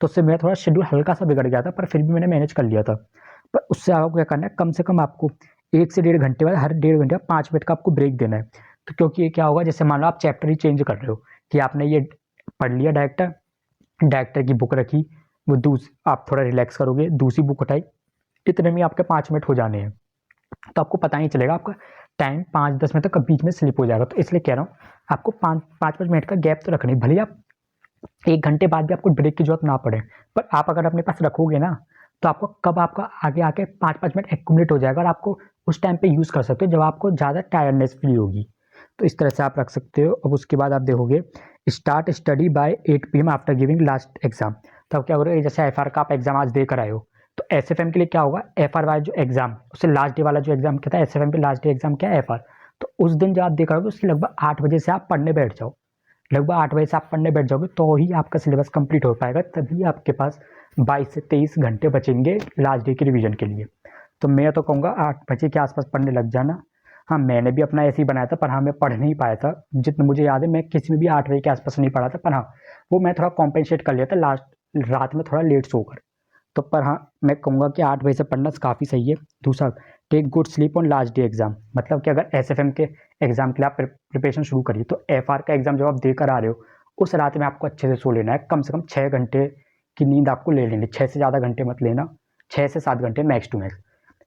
तो उससे मेरा थोड़ा शेड्यूल हल्का सा बिगड़ गया था, पर फिर भी मैंने मैनेज कर लिया था। पर उससे आपको क्या करना है, कम से कम आपको 1 से 1.5 घंटे बाद, हर 1.5 घंटे बाद 5 मिनट का आपको ब्रेक देना है। तो क्योंकि ये क्या होगा, जैसे मान लो आप चैप्टर ही चेंज कर रहे हो, कि आपने ये पढ़ लिया डायरेक्टर की बुक रखी, वो आप थोड़ा रिलैक्स करोगे, दूसरी बुक उठाई, इतने में आपके 5 मिनट हो जाने हैं। तो आपको पता नहीं चलेगा, आपका टाइम 5-10 मिनट तक बीच में स्लिप हो जाएगा। तो इसलिए कह रहा हूँ आपको 5 मिनट का गैप तो रखना, भले आप 1 घंटे बाद भी आपको ब्रेक की जरूरत ना पड़े, पर आप अगर अपने पास रखोगे ना, तो आपको कब आपका आगे आके 5-5 मिनट एक्यूमुलेट हो जाएगा और आपको उस टाइम पे यूज़ कर सकते हो जब आपको ज़्यादा टायर्डनेस फील होगी। तो इस तरह से आप रख सकते हो। अब उसके बाद आप देखोगे start study bye 8 PM after giving last exam. तो आप क्या करोगे, जैसे एफआर का आप एग्जाम आज देकर आए हो, तो एसएफएम के लिए क्या होगा, एफआर वाला जो एग्जाम, उससे लास्ट डे वाला जो एग्जाम क्या था, एसएफएम पे लास्ट डे एग्जाम क्या है एफआर। तो उस दिन जब आप देख रहे हो, उसके लगभग 8 बजे से आप पढ़ने बैठ जाओ, लगभग 8 बजे से आप पढ़ने बैठ जाओगे, तो ही आपका सिलेबस कंप्लीट हो पाएगा, तभी आपके पास 22 से 23 घंटे बचेंगे लास्ट डे के रिवीजन के लिए। तो मैं तो कहूँगा 8 बजे के आसपास पढ़ने लग जाना। हाँ, मैंने भी अपना ऐसे ही बनाया था, पर हाँ मैं पढ़ नहीं पाया था, जितना मुझे याद है मैं किसी में भी 8 बजे के आसपास नहीं पढ़ा था, पर हाँ वो मैं थोड़ा कॉम्पेंसेट कर लिया था लास्ट रात में थोड़ा लेट सोकर। तो पर हाँ मैं कहूँगा कि 8 बजे से पढ़ना काफ़ी सही है। दूसरा, take good sleep on last day exam, मतलब कि अगर एसएफएम के एग्जाम के लिए आप प्रिपरेशन शुरू करिए, तो एफआर का एग्जाम जब आप देकर आ रहे हो, उस रात में आपको अच्छे से सो लेना है, कम से कम 6 घंटे की नींद आपको ले लेनी, 6 से ज़्यादा घंटे मत लेना, 6 से 7 घंटे मैक्स टू मैक्स।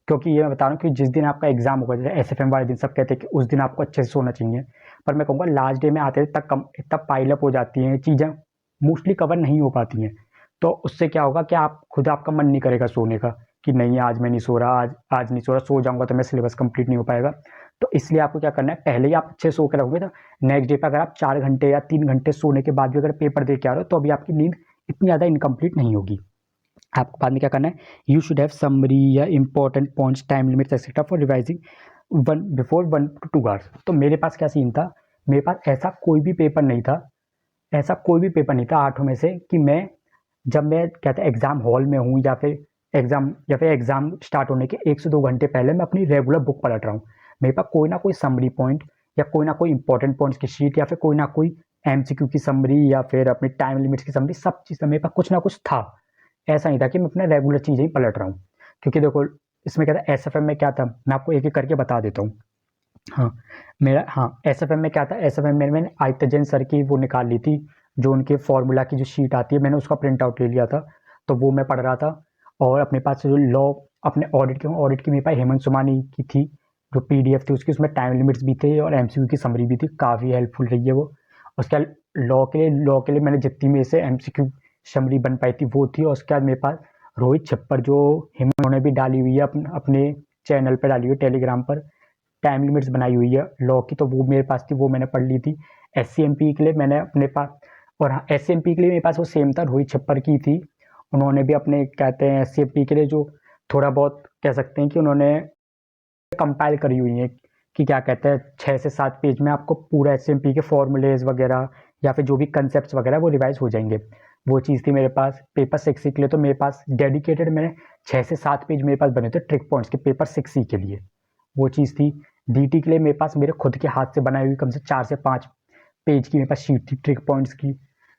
क्योंकि ये मैं बता रहा हूँ कि जिस दिन आपका एग्जाम होगा, जैसे एसएफएम वाले दिन सब कहते हैं कि उस दिन आपको अच्छे से सोना चाहिए, पर मैं कहूँगा लास्ट डे में आते तक इतना पाइलअप हो जाती हैं चीज़ें, मोस्टली कवर नहीं हो पाती हैं। तो उससे क्या होगा कि आप खुद, आपका मन नहीं करेगा सोने का, कि नहीं आज मैं नहीं सो रहा, आज नहीं सो रहा, सो जाऊंगा तो मेरा सिलेबस कंप्लीट नहीं हो पाएगा। तो इसलिए आपको क्या करना है, पहले ही आप अच्छे सो के रखोगे, तो नेक्स्ट डे पर अगर आप 4 घंटे या 3 घंटे सोने के बाद भी अगर पेपर दे के आ रहे हो, तो अभी आपकी नींद इतनी ज़्यादा इनकम्प्लीट नहीं होगी। आपको बाद में क्या करना है, यू शुड हैव समरी या important points, time limits etcetera for revising 1 to 2 hours. तो मेरे पास क्या सीन था, मेरे पास ऐसा कोई भी पेपर नहीं था, ऐसा कोई भी पेपर नहीं था 8 में से कि मैं, जब मैं कहता एग्ज़ाम हॉल में हूँ या फिर एग्ज़ाम या फिर एग्ज़ाम स्टार्ट होने के 1 से 2 घंटे पहले मैं अपनी रेगुलर बुक पलट रहा हूँ। मेरे पास कोई ना कोई समरी पॉइंट या कोई ना कोई इंपॉर्टेंट पॉइंट्स की शीट या फिर कोई ना कोई एमसीक्यू की समरी या फिर अपनी टाइम लिमिट्स की समरी, सब चीज़ मेरे पास कुछ ना कुछ था। ऐसा नहीं था कि मैं अपना रेगुलर चीज़ें ही पलट रहा हूँ। क्योंकि देखो इसमें क्या था, एसएफएम में क्या था, मैं आपको एक-एक करके बता देता हूँ। एसएफएम में क्या था, एसएफएम में मैंने आदित्य सर की वो निकाल ली थी, जो उनके फॉर्मूला की जो शीट आती है, मैंने उसका प्रिंट आउट ले लिया था, तो वो मैं पढ़ रहा था। और अपने पास जो लॉ अपने ऑडिट की मेरे पास हेमंत सुमानी की थी, जो पीडीएफ थी उसकी, उसमें टाइम लिमिट्स भी थे और एमसीक्यू की समरी भी थी, काफ़ी हेल्पफुल रही है वो। उसके बाद लॉ के लिए मैंने जितनी मेरे से एमसीक्यू समरी बन पाई थी वो थी। और उसके बाद मेरे पास रोहित छप्पर जो हेमंत ने भी डाली हुई है अपने चैनल पर डाली हुई है टेलीग्राम पर, टाइम लिमिट्स बनाई हुई है लॉ की, तो वो मेरे पास थी, वो मैंने पढ़ ली थी। एससीएमपी के लिए मैंने अपने पास, और हाँ एससीएमपी के लिए मेरे पास वो सेम था, रोहित छप्पर की थी। उन्होंने भी अपने कहते हैं एससीएमपी के लिए जो थोड़ा बहुत कह सकते हैं कि उन्होंने कंपाइल करी हुई है कि क्या कहते हैं 6 से 7 पेज में आपको पूरा एससीएमपी के फॉर्मूलेज वगैरह या फिर जो भी कंसेप्ट वगैरह वो रिवाइज हो जाएंगे। वो चीज़ थी मेरे पास। पेपर 6 के लिए तो मेरे पास डेडिकेटेड मैंने 6 से 7 पेज मेरे पास बने थे ट्रिक पॉइंट्स के पेपर 6 के लिए, वो चीज़ थी। डीटी के लिए मेरे पास मेरे खुद के हाथ से बनाई हुई कम से 4 से 5 पेज की मेरे पास शीट थी ट्रिक पॉइंट्स की,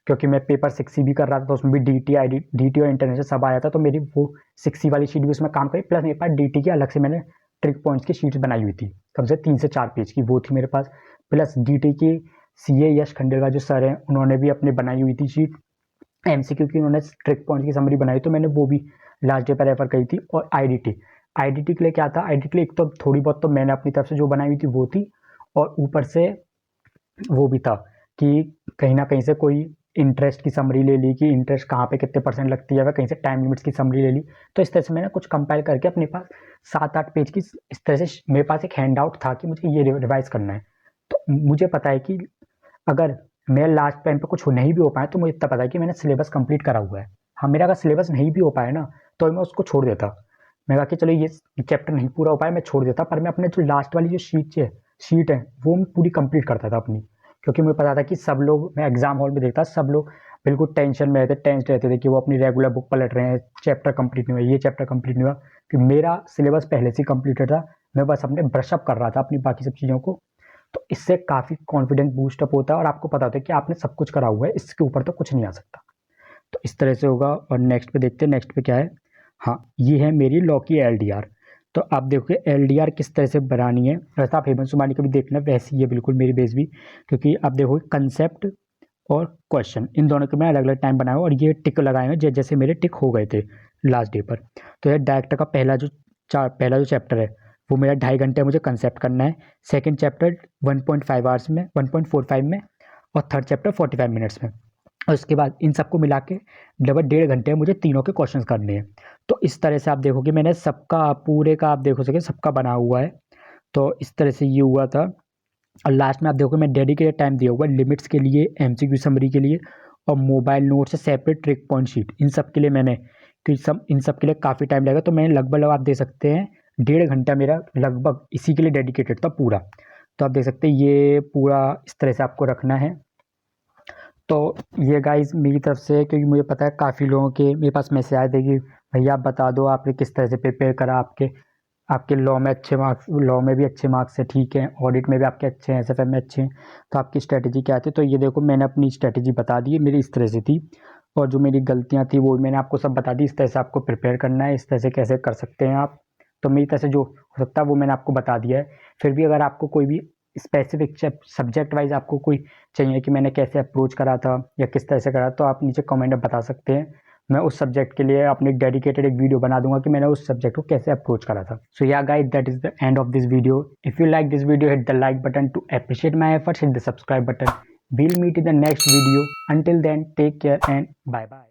क्योंकि मैं पेपर 6C भी कर रहा था, तो उसमें भी डी टी और इंटरनेशनल सब आया था, तो मेरी वो 6C वाली शीट भी उसमें काम करी, प्लस मेरे पास डी की अलग से मैंने ट्रिक पॉइंट्स की शीट्स बनाई हुई थी, कम से 3 से 4 पेज की वो थी मेरे पास। प्लस डी की CA यश खंडेलवाल जो सर हैं, उन्होंने भी अपनी बनाई हुई थी शीट एमसीक्यू की, उन्होंने ट्रिक पॉइंट्स की समरी बनाई, तो मैंने वो भी लास्ट डे पर रेफर करी थी। और आईडीटी के लिए क्या था, आईडीटी के लिए एक तो थोड़ी बहुत तो मैंने अपनी तरफ से जो बनाई हुई थी वो थी, और ऊपर से वो भी था कि कहीं ना कहीं से कोई इंटरेस्ट की समरी ले ली कि इंटरेस्ट कहाँ पे कितने % लगती है, कहीं से टाइम लिमिट्स की समरी ले ली। तो इस तरह से मैंने कुछ कंपाइल करके अपने पास 7-8 पेज की इस तरह से मेरे पास एक हैंड आउट था कि मुझे ये रिवाइज करना है। तो मुझे पता है कि अगर मैं लास्ट टाइम पे कुछ नहीं भी हो पाया तो मुझे इतना पता है कि मैंने सिलेबस कंप्लीट करा हुआ है। हाँ, मेरा अगर सिलेबस नहीं भी हो पाया ना तो मैं उसको छोड़ देता। मैं कहा कि चलो ये चैप्टर नहीं पूरा हो पाया, मैं छोड़ देता, पर मैं अपने जो लास्ट वाली जो शीट है वो मैं पूरी कंप्लीट करता था अपनी, क्योंकि मुझे पता था कि सब लोग, मैं एग्जाम हॉल में देखता सब लोग बिल्कुल टेंशन में रहते टेंस रहते थे कि वो अपनी रेगुलर बुक पलट रहे हैं, चैप्टर कंप्लीट नहीं हुआ, ये चैप्टर कंप्लीट नहीं हुआ, कि मेरा सिलेबस पहले से कंप्लीटेड था, मैं बस अपने ब्रशअप कर रहा था अपनी बाकी सब चीज़ों को। तो इससे काफ़ी कॉन्फिडेंस बूस्टअप होता है और आपको पता होता है कि आपने सब कुछ करा हुआ है, इसके ऊपर तो कुछ नहीं आ सकता। तो इस तरह से होगा। और नेक्स्ट पे देखते हैं, नेक्स्ट पे क्या है। हाँ, ये है मेरी लॉ की LDR। तो आप देखोगे LDR किस तरह से बनानी है, वैसे आप हेमंत सुमानी का भी देखना, वैसी ही है बिल्कुल मेरी बेस भी, क्योंकि आप देखोगे कंसेप्ट और क्वेश्चन इन दोनों के मैं अलग अलग टाइम बनाया हूँ और ये टिक लगाए हैं जैसे मेरे टिक हो गए थे लास्ट डे पर। तो ये डायरेक्टर का पहला जो चैप्टर है वो मेरा 2.5 घंटे मुझे कंसेप्ट करना है, सेकंड चैप्टर 1.5 आवर्स में, 1.45 में, और थर्ड चैप्टर 45 मिनट्स में। और उसके बाद इन सबको मिला के डबल 1.5 घंटे में मुझे तीनों के क्वेश्चंस करने हैं। तो इस तरह से आप देखोगे मैंने सबका पूरे का आप देखो सके सबका बना हुआ है। तो इस तरह से ये हुआ था। और लास्ट में आप देखोगे मैं डेडिकेटेड टाइम दिया हुआ है लिमिट्स के लिए, एमसीक्यू समरी के लिए, और मोबाइल नोट से सेपरेट ट्रिक पॉइंट शीट, इन सब के लिए मैंने, क्योंकि इन सब के लिए काफ़ी टाइम लगेगा, तो मैंने लगभग आप दे सकते हैं 1.5 घंटा मेरा लगभग इसी के लिए डेडिकेटेड था पूरा। तो आप देख सकते हैं ये पूरा इस तरह से आपको रखना है। तो ये गाइस मेरी तरफ से, क्योंकि मुझे पता है काफ़ी लोगों के मेरे पास मैसेज आए थे कि भैया आप बता दो आपने किस तरह से प्रिपेयर करा, आपके लॉ में अच्छे मार्क्स, लॉ में भी अच्छे मार्क्स है, ठीक है, ऑडिट में भी आपके अच्छे हैं, एसएफएम में अच्छे हैं, तो आपकी स्ट्रेटजी क्या थी। तो ये देखो मैंने अपनी स्ट्रेटजी बता दी है, मेरी इस तरह से थी, और जो मेरी गलतियाँ थी वो मैंने आपको सब बता दी, इस तरह से आपको प्रिपेयर करना है, इस तरह से कैसे कर सकते हैं आप। तो मेरी तरह से जो हो सकता है वो मैंने आपको बता दिया है। फिर भी अगर आपको कोई भी स्पेसिफिक सब्जेक्ट वाइज आपको कोई चाहिए कि मैंने कैसे अप्रोच करा था या किस तरह से करा, तो आप नीचे कमेंट में बता सकते हैं। मैं उस सब्जेक्ट के लिए अपने डेडिकेटेड एक वीडियो बना दूंगा कि मैंने उस सब्जेक्ट को कैसे अप्रोच करा था। So yeah guys, that is the end of this video. If you like this video, hit the like button to appreciate my efforts, hit the subscribe button. We'll meet in the next video. Until then, take care and bye bye.